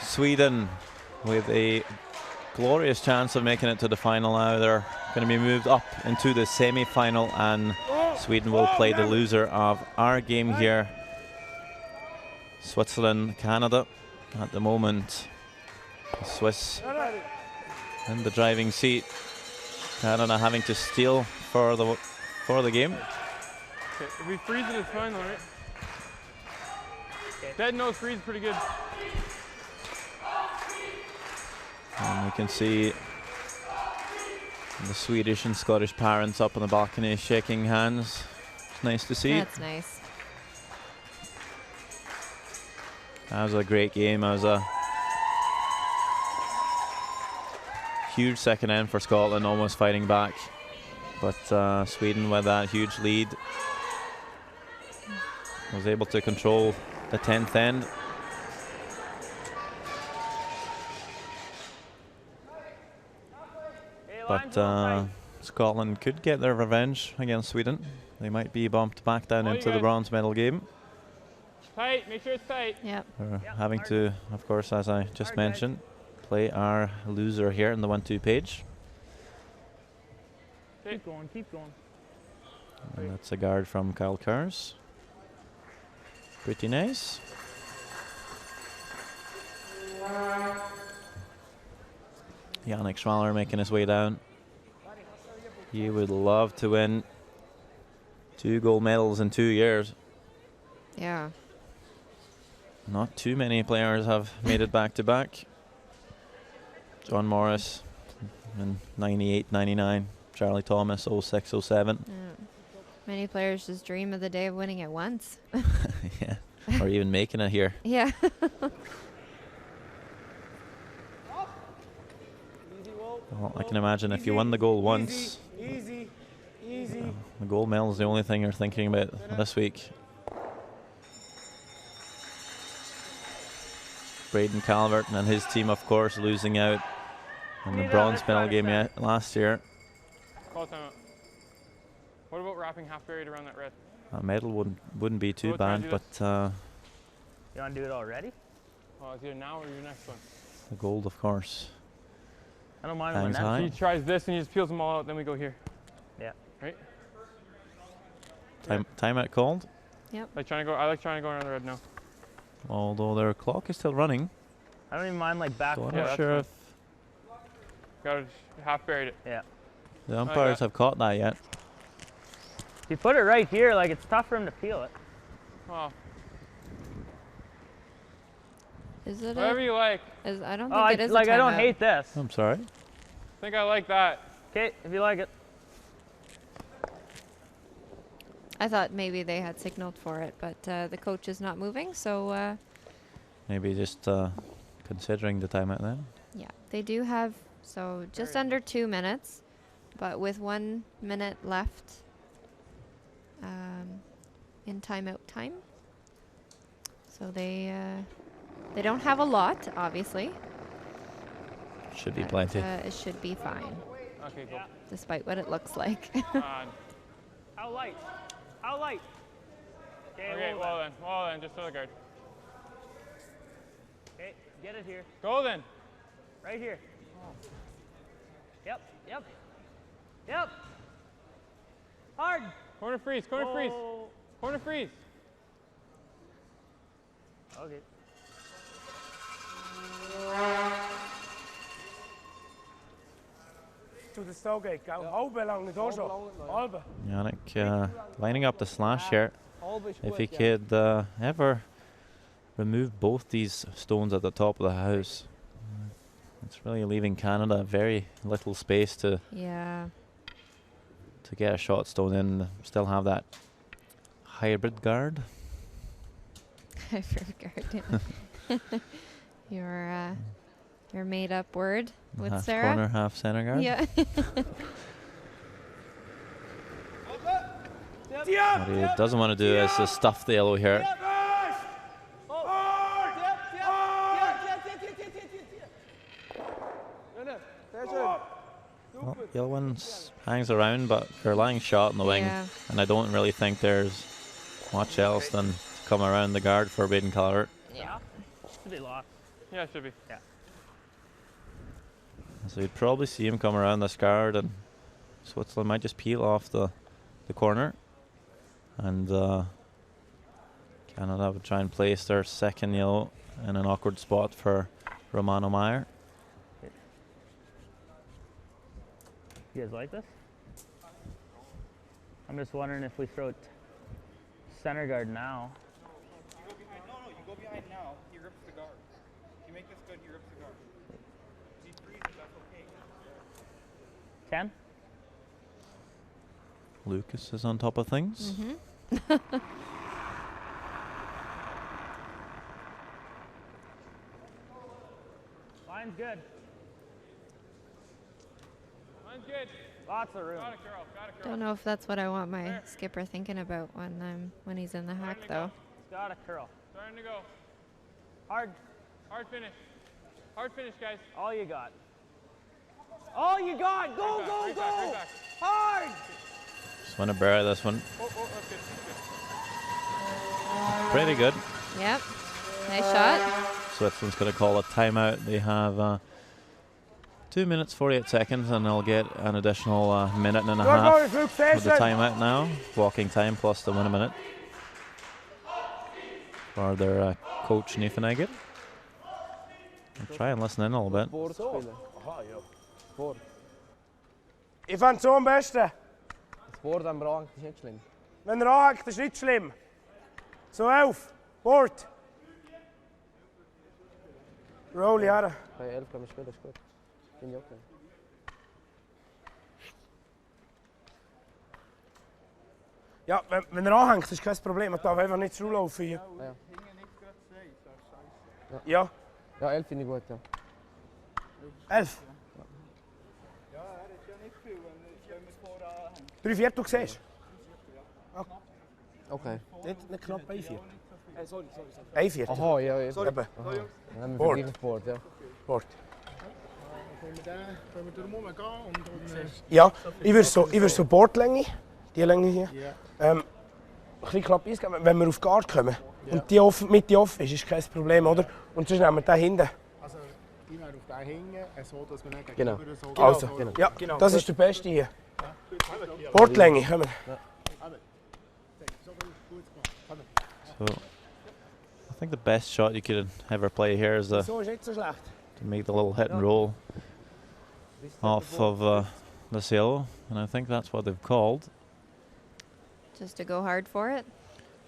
Sweden with a glorious chance of making it to the final now. They're going to be moved up into the semi-final, and Sweden will play the loser of our game here. Switzerland, Canada. At the moment, the Swiss in the driving seat. Canada having to steal for the game. Okay, if we freeze it, it's fine, though, right? Dead nose freeze, pretty good. And we can see the Swedish and Scottish parents up on the balcony shaking hands. It's nice to see. That's nice. That was a great game. That was a huge second end for Scotland, almost fighting back. But Sweden, with that huge lead, was able to control the 10th end. But Scotland could get their revenge against Sweden. They might be bumped back down into the bronze medal game. Tight, make sure it's tight. Yep. We're having to, of course, as I just mentioned, play our loser here in the 1-2 page. Keep going, keep going. And that's a guard from Kyle Kers. Pretty nice. Yannick Schwaller making his way down. He would love to win 2 gold medals in 2 years. Yeah. Not too many players have made it back to back. John Morris in 98, 99. Charlie Thomas 06, 07. Yeah. Many players just dream of the day of winning it once. Yeah. Or even making it here. Yeah. Well, I can imagine if you won the gold once, Easy. the gold medal is the only thing you're thinking about this week. Braden Calvert and his team, of course, losing out in the bronze medal game last year. Call timeout. What about wrapping half buried around that red? A medal wouldn't be too bad, but You want to do it already? Well, it's either now or your next one. the gold, of course. I don't mind Hangs when high. He tries this and he just peels them all out, then we go here. Yeah. Right? Timeout called. Yep. I like trying to go around the red now. Although their clock is still running. I don't even mind like back. So I'm Yeah, not that's sure fine. if Got it, half buried it. Yeah. the umpires have caught that yet. If you put it right here, like it's tough for him to peel it. Oh, Is it whatever you like. I don't think it is like a I don't timeout. hate this. I'm sorry. I think I like that. Okay, if you like it. I thought maybe they had signaled for it, but the coach is not moving, so Maybe just considering the timeout then. Yeah, they do have, so just under 2 minutes, but with 1 minute left in timeout time. So they don't have a lot, obviously. Should be but, plenty. it should be fine, Okay, go. despite what it looks like. How light? How light? Okay, well then, just throw the guard. Okay, get it here. Go then. Right here. Yep, yep. Yep. Hard. Corner freeze, corner freeze. Whoa. Corner freeze. Okay. To the Stowgate, go. Halbe lang, nicht auch schon. Halbe. Yannick lining up the slash here. If he could ever remove both these stones at the top of the house, it's really leaving Canada very little space to Yeah. to get a shot stone in. Still have that hybrid guard. Hybrid guard. Your made up word with Half Sarah. corner, half center guard. Yeah. What he doesn't want to do is to stuff the yellow here. Well, yellow one hangs around, but they're lying shot in the wing, Yeah. and I don't really think there's much else than to come around the guard for Baden Calvert. Yeah. Should be locked. Yeah, it should be. Yeah. So you'd probably see him come around this guard, and Switzerland might just peel off the corner, and Canada would try and place their second yellow in an awkward spot for Romano Meyer. You guys like this? I'm just wondering if we throw it center guard now. You go behind. No, you go behind now. He rips the guard. If you make this good, he rips the guard. If he freezes, that's okay. 10? Lucas is on top of things. Line's good. Mine's good. Lots of room. Got it, Carol. Got it, Carol. Don't know if that's what I want my skipper thinking about when he's in the hack, though. It's got a curl. Starting to go. Hard. Hard finish. Hard finish, guys. All you got. All you got. Go, Right back, go, right go. back, right back. Hard. Just want to bury this one. Oh, that's good. That's good. Pretty good. Yep. Nice shot. Switzerland's going to call a timeout. They have 2 minutes 48 seconds, and they'll get an additional minute and a half with the timeout now. Walking time plus the 1 minute for their coach Niefenegger. I'll try and listen in a little bit. Board spelen. Aha, ja. Board. Ich fand so am besten. Das Board, wenn man anhängt, ist nicht schlimm. Wenn er anhängt, ist nicht schlimm. So 11. Board. Roll, ja. Bei 11 können wir spielen, ist gut. Bin ich okay. Ja, wenn er anhängt, ist kein Problem. Man darf einfach nicht zulaufen hier. Ja. Ja. Ja, 11 finde ich gut, ja. 11. Ja, er ist ja nicht viel, wenn wir es vorher anhängen. 3/4 siehst Okay. du? Nicht knapp 1/4. Sorry. 1/4. Aha, ja, ja. Eben. Dann haben wir Board. wirklich Board, ja. Board. Können wir da rumgehen und Ja, ich würde so Bordlänge, die Länge hier, ein bisschen knapp eingeben, wenn wir auf Guard kommen. Und die Mitte offen ist kein Problem, oder? Und sonst nehmen wir den hinten. also immer auf den hängen, so dass wir nicht Genau. gegenüber so Also, ja, das ist der beste hier. Bordlänge, kommen wir. So, I think the best shot you could ever play here is So ist nicht so schlecht. to make the little hit and roll off of this yellow, and I think that's what they've called. Just to go hard for it.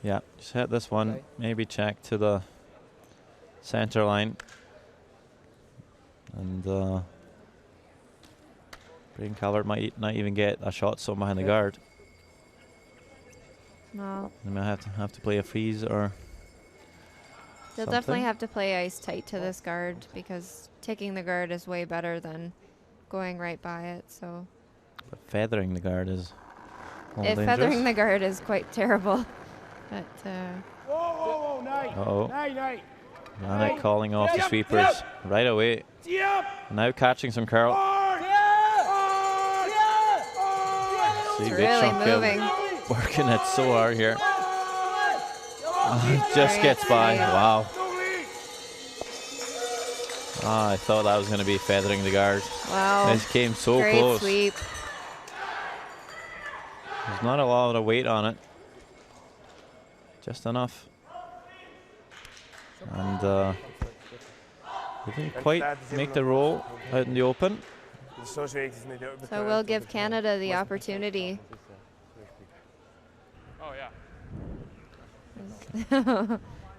Yeah, just hit this one, maybe check to the center line, and Braden Calvert might not even get a shot so behind the guard. No. They might have to play a freeze or They'll something. definitely have to play ice tight to this guard because taking the guard is way better than going right by it. So But feathering the guard is all dangerous. feathering the guard is quite terrible. But Whoa, whoa, whoa, nee. Uh-oh. Nee, nee. Yannick calling off the sweepers right away. Now catching some curl. See, it's big really chunk of moving. working it so hard here. Just gets by. Wow. I thought that was going to be feathering the guard. Wow. This came so Great close. sweep. There's not a lot of weight on it. Just enough. And we didn't quite make the roll out in the open. So we'll give Canada the opportunity. Oh, yeah.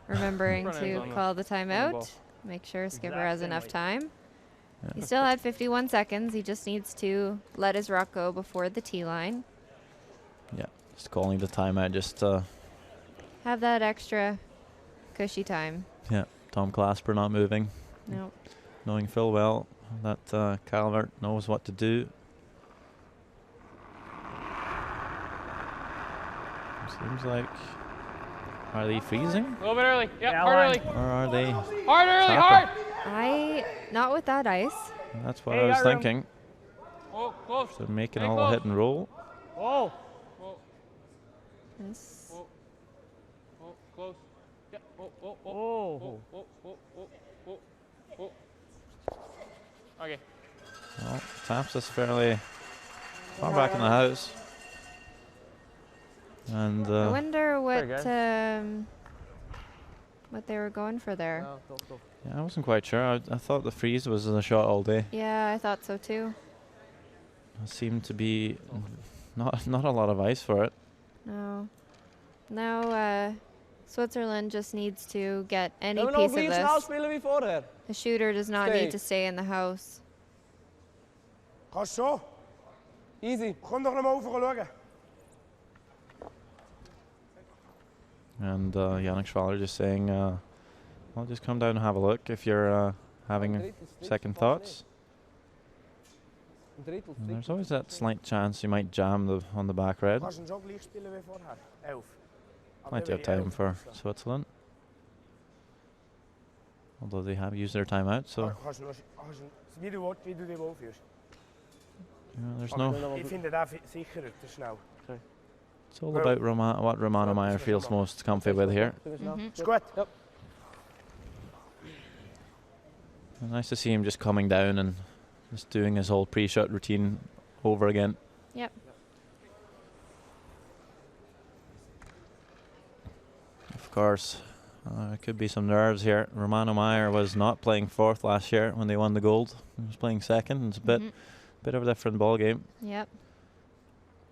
Remembering Front to end's on the- call the on the timeout. ball. Make sure Skipper has enough time. He still had 51 seconds. He just needs to let his rock go before the tee line. Yeah, just calling the timeout. Just Have that extra cushy time. yeah, Tom Clasper not moving. No. Knowing full well that Calvert knows what to do. Seems like, are they freezing A little bit early. Yep, Yeah, hard line. early. or are they? Hard early, tapping? hard! Not with that ice. That's what Hey, I was got room. thinking. Oh, close. So making Hey, all close. hit and roll. Oh, Oh, This- oh, oh, close. Yeah, oh, oh, oh, oh. oh, oh, oh, oh, oh, oh. Okay. Well, taps is fairly far back in the house. And I wonder Very what they were going for there. No, go. yeah, I wasn't quite sure. I thought the freeze was in the shot all day. Yeah, I thought so too. It seemed to be not a lot of ice for it. No. Now Switzerland just needs to get any Ja, maar piece nog of liefst snel this. spelen wie vorher. The shooter does not Stay. need to stay in the house. Ga zo. Easy. Kom nog naar boven schauen. And Yannick Schwaller just saying, well, just come down and have a look if you're having second thoughts. And there's always that slight chance you might jam on the back red. Ga ze zo gelijk spelen wie vorher. 11. Plenty of time for Switzerland. Although they have used their timeout, so Wie du die boven is. there's no. Ik vind het daar zeker te snel. It's all about what Romano Meyer feels most comfy with here. Squat. Yep. Nice to see him just coming down and just doing his whole pre-shot routine over again. Yep. Of course, there could be some nerves here. Romano Meyer was not playing fourth last year when they won the gold. He was playing second. It's a bit of a different ball game. Yep.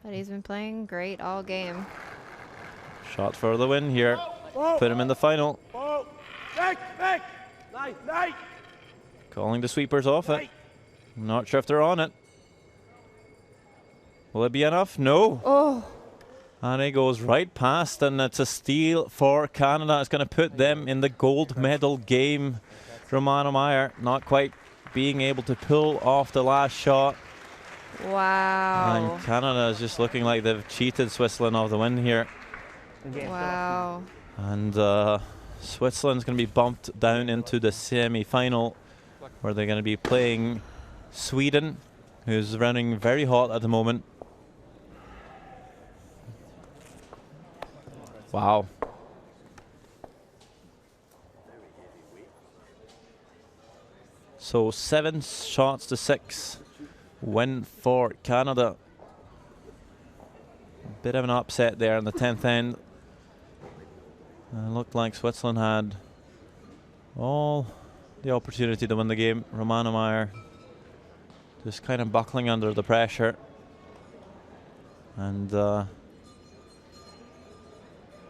But he's been playing great all game. Shot for the win here. Oh. Put him in the final. Oh. Weg. Nee. Calling the sweepers off it. I'm not sure if they're on it. Will it be enough? No. Oh. And it goes right past, and it's a steal for Canada. It's going to put them in the gold medal game. Romano Meyer not quite being able to pull off the last shot. Wow. And Canada is just looking like they've cheated Switzerland of the win here. Wow. And Switzerland's going to be bumped down into the semi-final, where they're going to be playing Sweden, who's running very hot at the moment. Wow. So 7 shots to 6. Win for Canada. A bit of an upset there in the 10th end. Looked like Switzerland had all the opportunity to win the game. Romano Meyer just kind of buckling under the pressure. And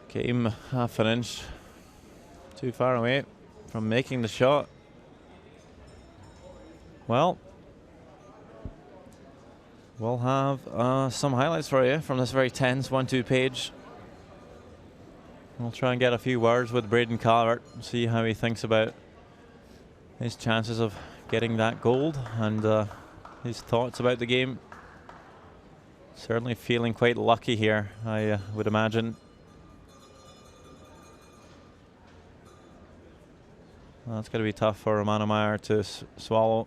came half an inch too far away from making the shot. Well, we'll have some highlights for you from this very tense 1-2 page. We'll try and get a few words with Braden Calvert and see how he thinks about his chances of getting that gold and his thoughts about the game. Certainly feeling quite lucky here, I would imagine. Well, that's going to be tough for Romano Meyer to swallow.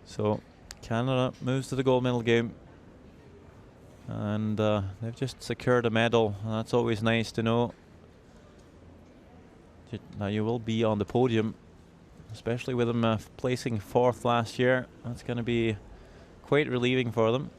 So Canada moves to the gold medal game, and they've just secured a medal. That's always nice to know. Now you will be on the podium, especially with them placing 4th last year. That's going to be quite relieving for them.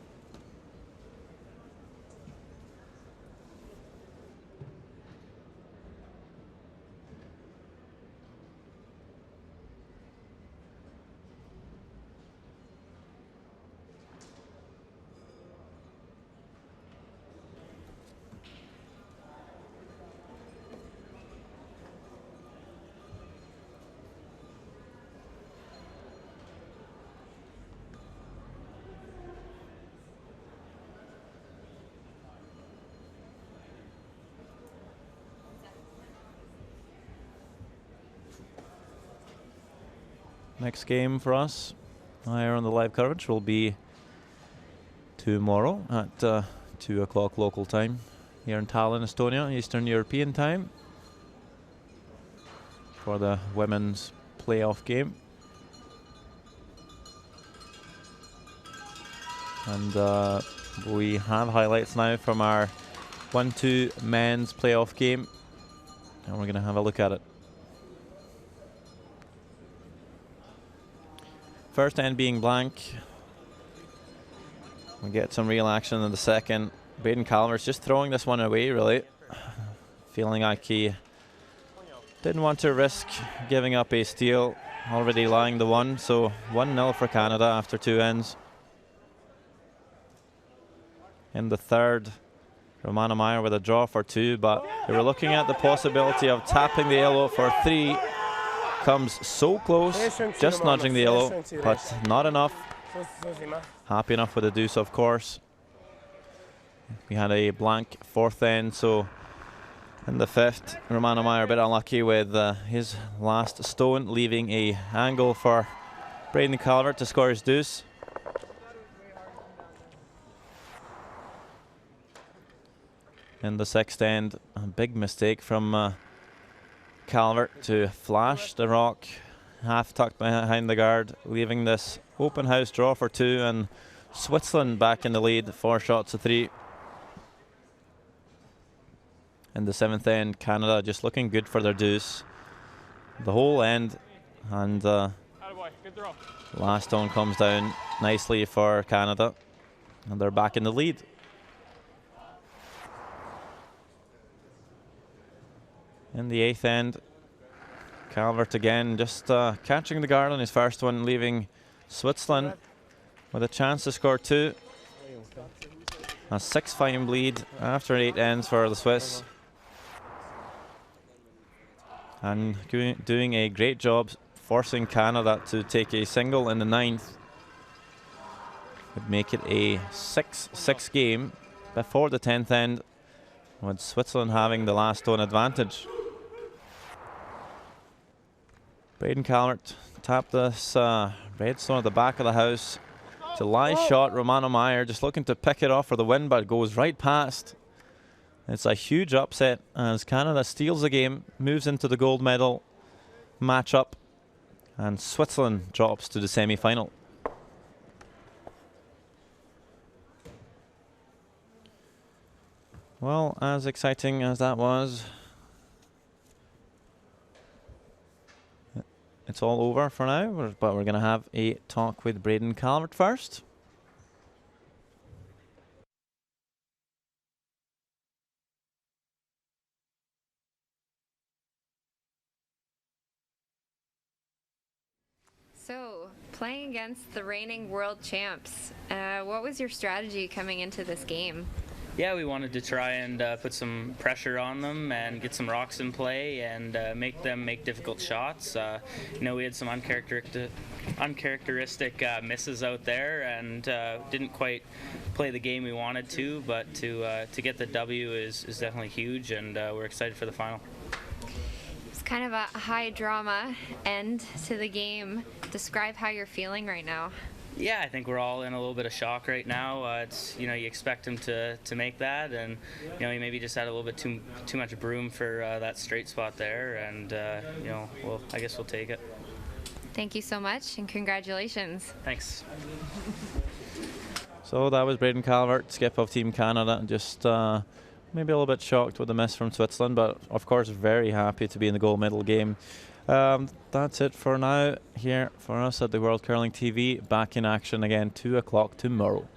Next game for us here on the live coverage will be tomorrow at 2 o'clock local time here in Tallinn, Estonia, Eastern European time, for the women's playoff game. And we have highlights now from our 1-2 men's playoff game, and we're going to have a look at it. First end being blank. We get some real action in the second. Braden Calvert's just throwing this one away, really. Feeling like he didn't want to risk giving up a steal, already lying the one. So 1-0 for Canada after 2 ends. In the third, Romano Meyer with a draw for 2, but they were looking at the possibility of tapping the yellow for 3. Comes so close, just nudging the yellow, but not enough. Happy enough with the deuce, of course. We had a blank 4th end, so in the 5th, Romano Meyer a bit unlucky with his last stone, leaving a angle for Braden Calvert to score his deuce. In the 6th end, a big mistake from Calvert to flash the rock half tucked behind the guard, leaving this open house draw for 2, and Switzerland back in the lead, 4 shots to 3. In the 7th end, Canada just looking good for their deuce the whole end, and last stone comes down nicely for Canada, and they're back in the lead. In the 8th end, Calvert again just catching the guard on his first one, leaving Switzerland with a chance to score 2. A 6-5 lead after 8 ends for the Swiss. And doing a great job forcing Canada to take a single in the 9th. Would make it a 6-6 game before the 10th end, with Switzerland having the last stone advantage. Braden Calvert tapped this red stone at the back of the house. It's a live shot. Romano Meyer just looking to pick it off for the win, but it goes right past. It's a huge upset as Canada steals the game, moves into the gold medal matchup, and Switzerland drops to the semi-final. Well, as exciting as that was, it's all over for now, but we're going to have a talk with Braden Calvert first. So, playing against the reigning world champs, what was your strategy coming into this game? Yeah, we wanted to try and put some pressure on them and get some rocks in play and make them make difficult shots. You know, we had some uncharacteristic misses out there and didn't quite play the game we wanted to, but to get the W is definitely huge, and we're excited for the final. It's kind of a high drama end to the game. Describe how you're feeling right now. Yeah, I think we're all in a little bit of shock right now. It's, you know, you expect him to make that, and you know, he maybe just had a little bit too much broom for that straight spot there, and you know, well, I guess we'll take it. Thank you so much, and congratulations. Thanks. So that was Braden Calvert, skip of Team Canada. Just maybe a little bit shocked with the miss from Switzerland, but of course very happy to be in the gold medal game. That's it for now here for us at the World Curling TV. Back in action again 2 o'clock tomorrow.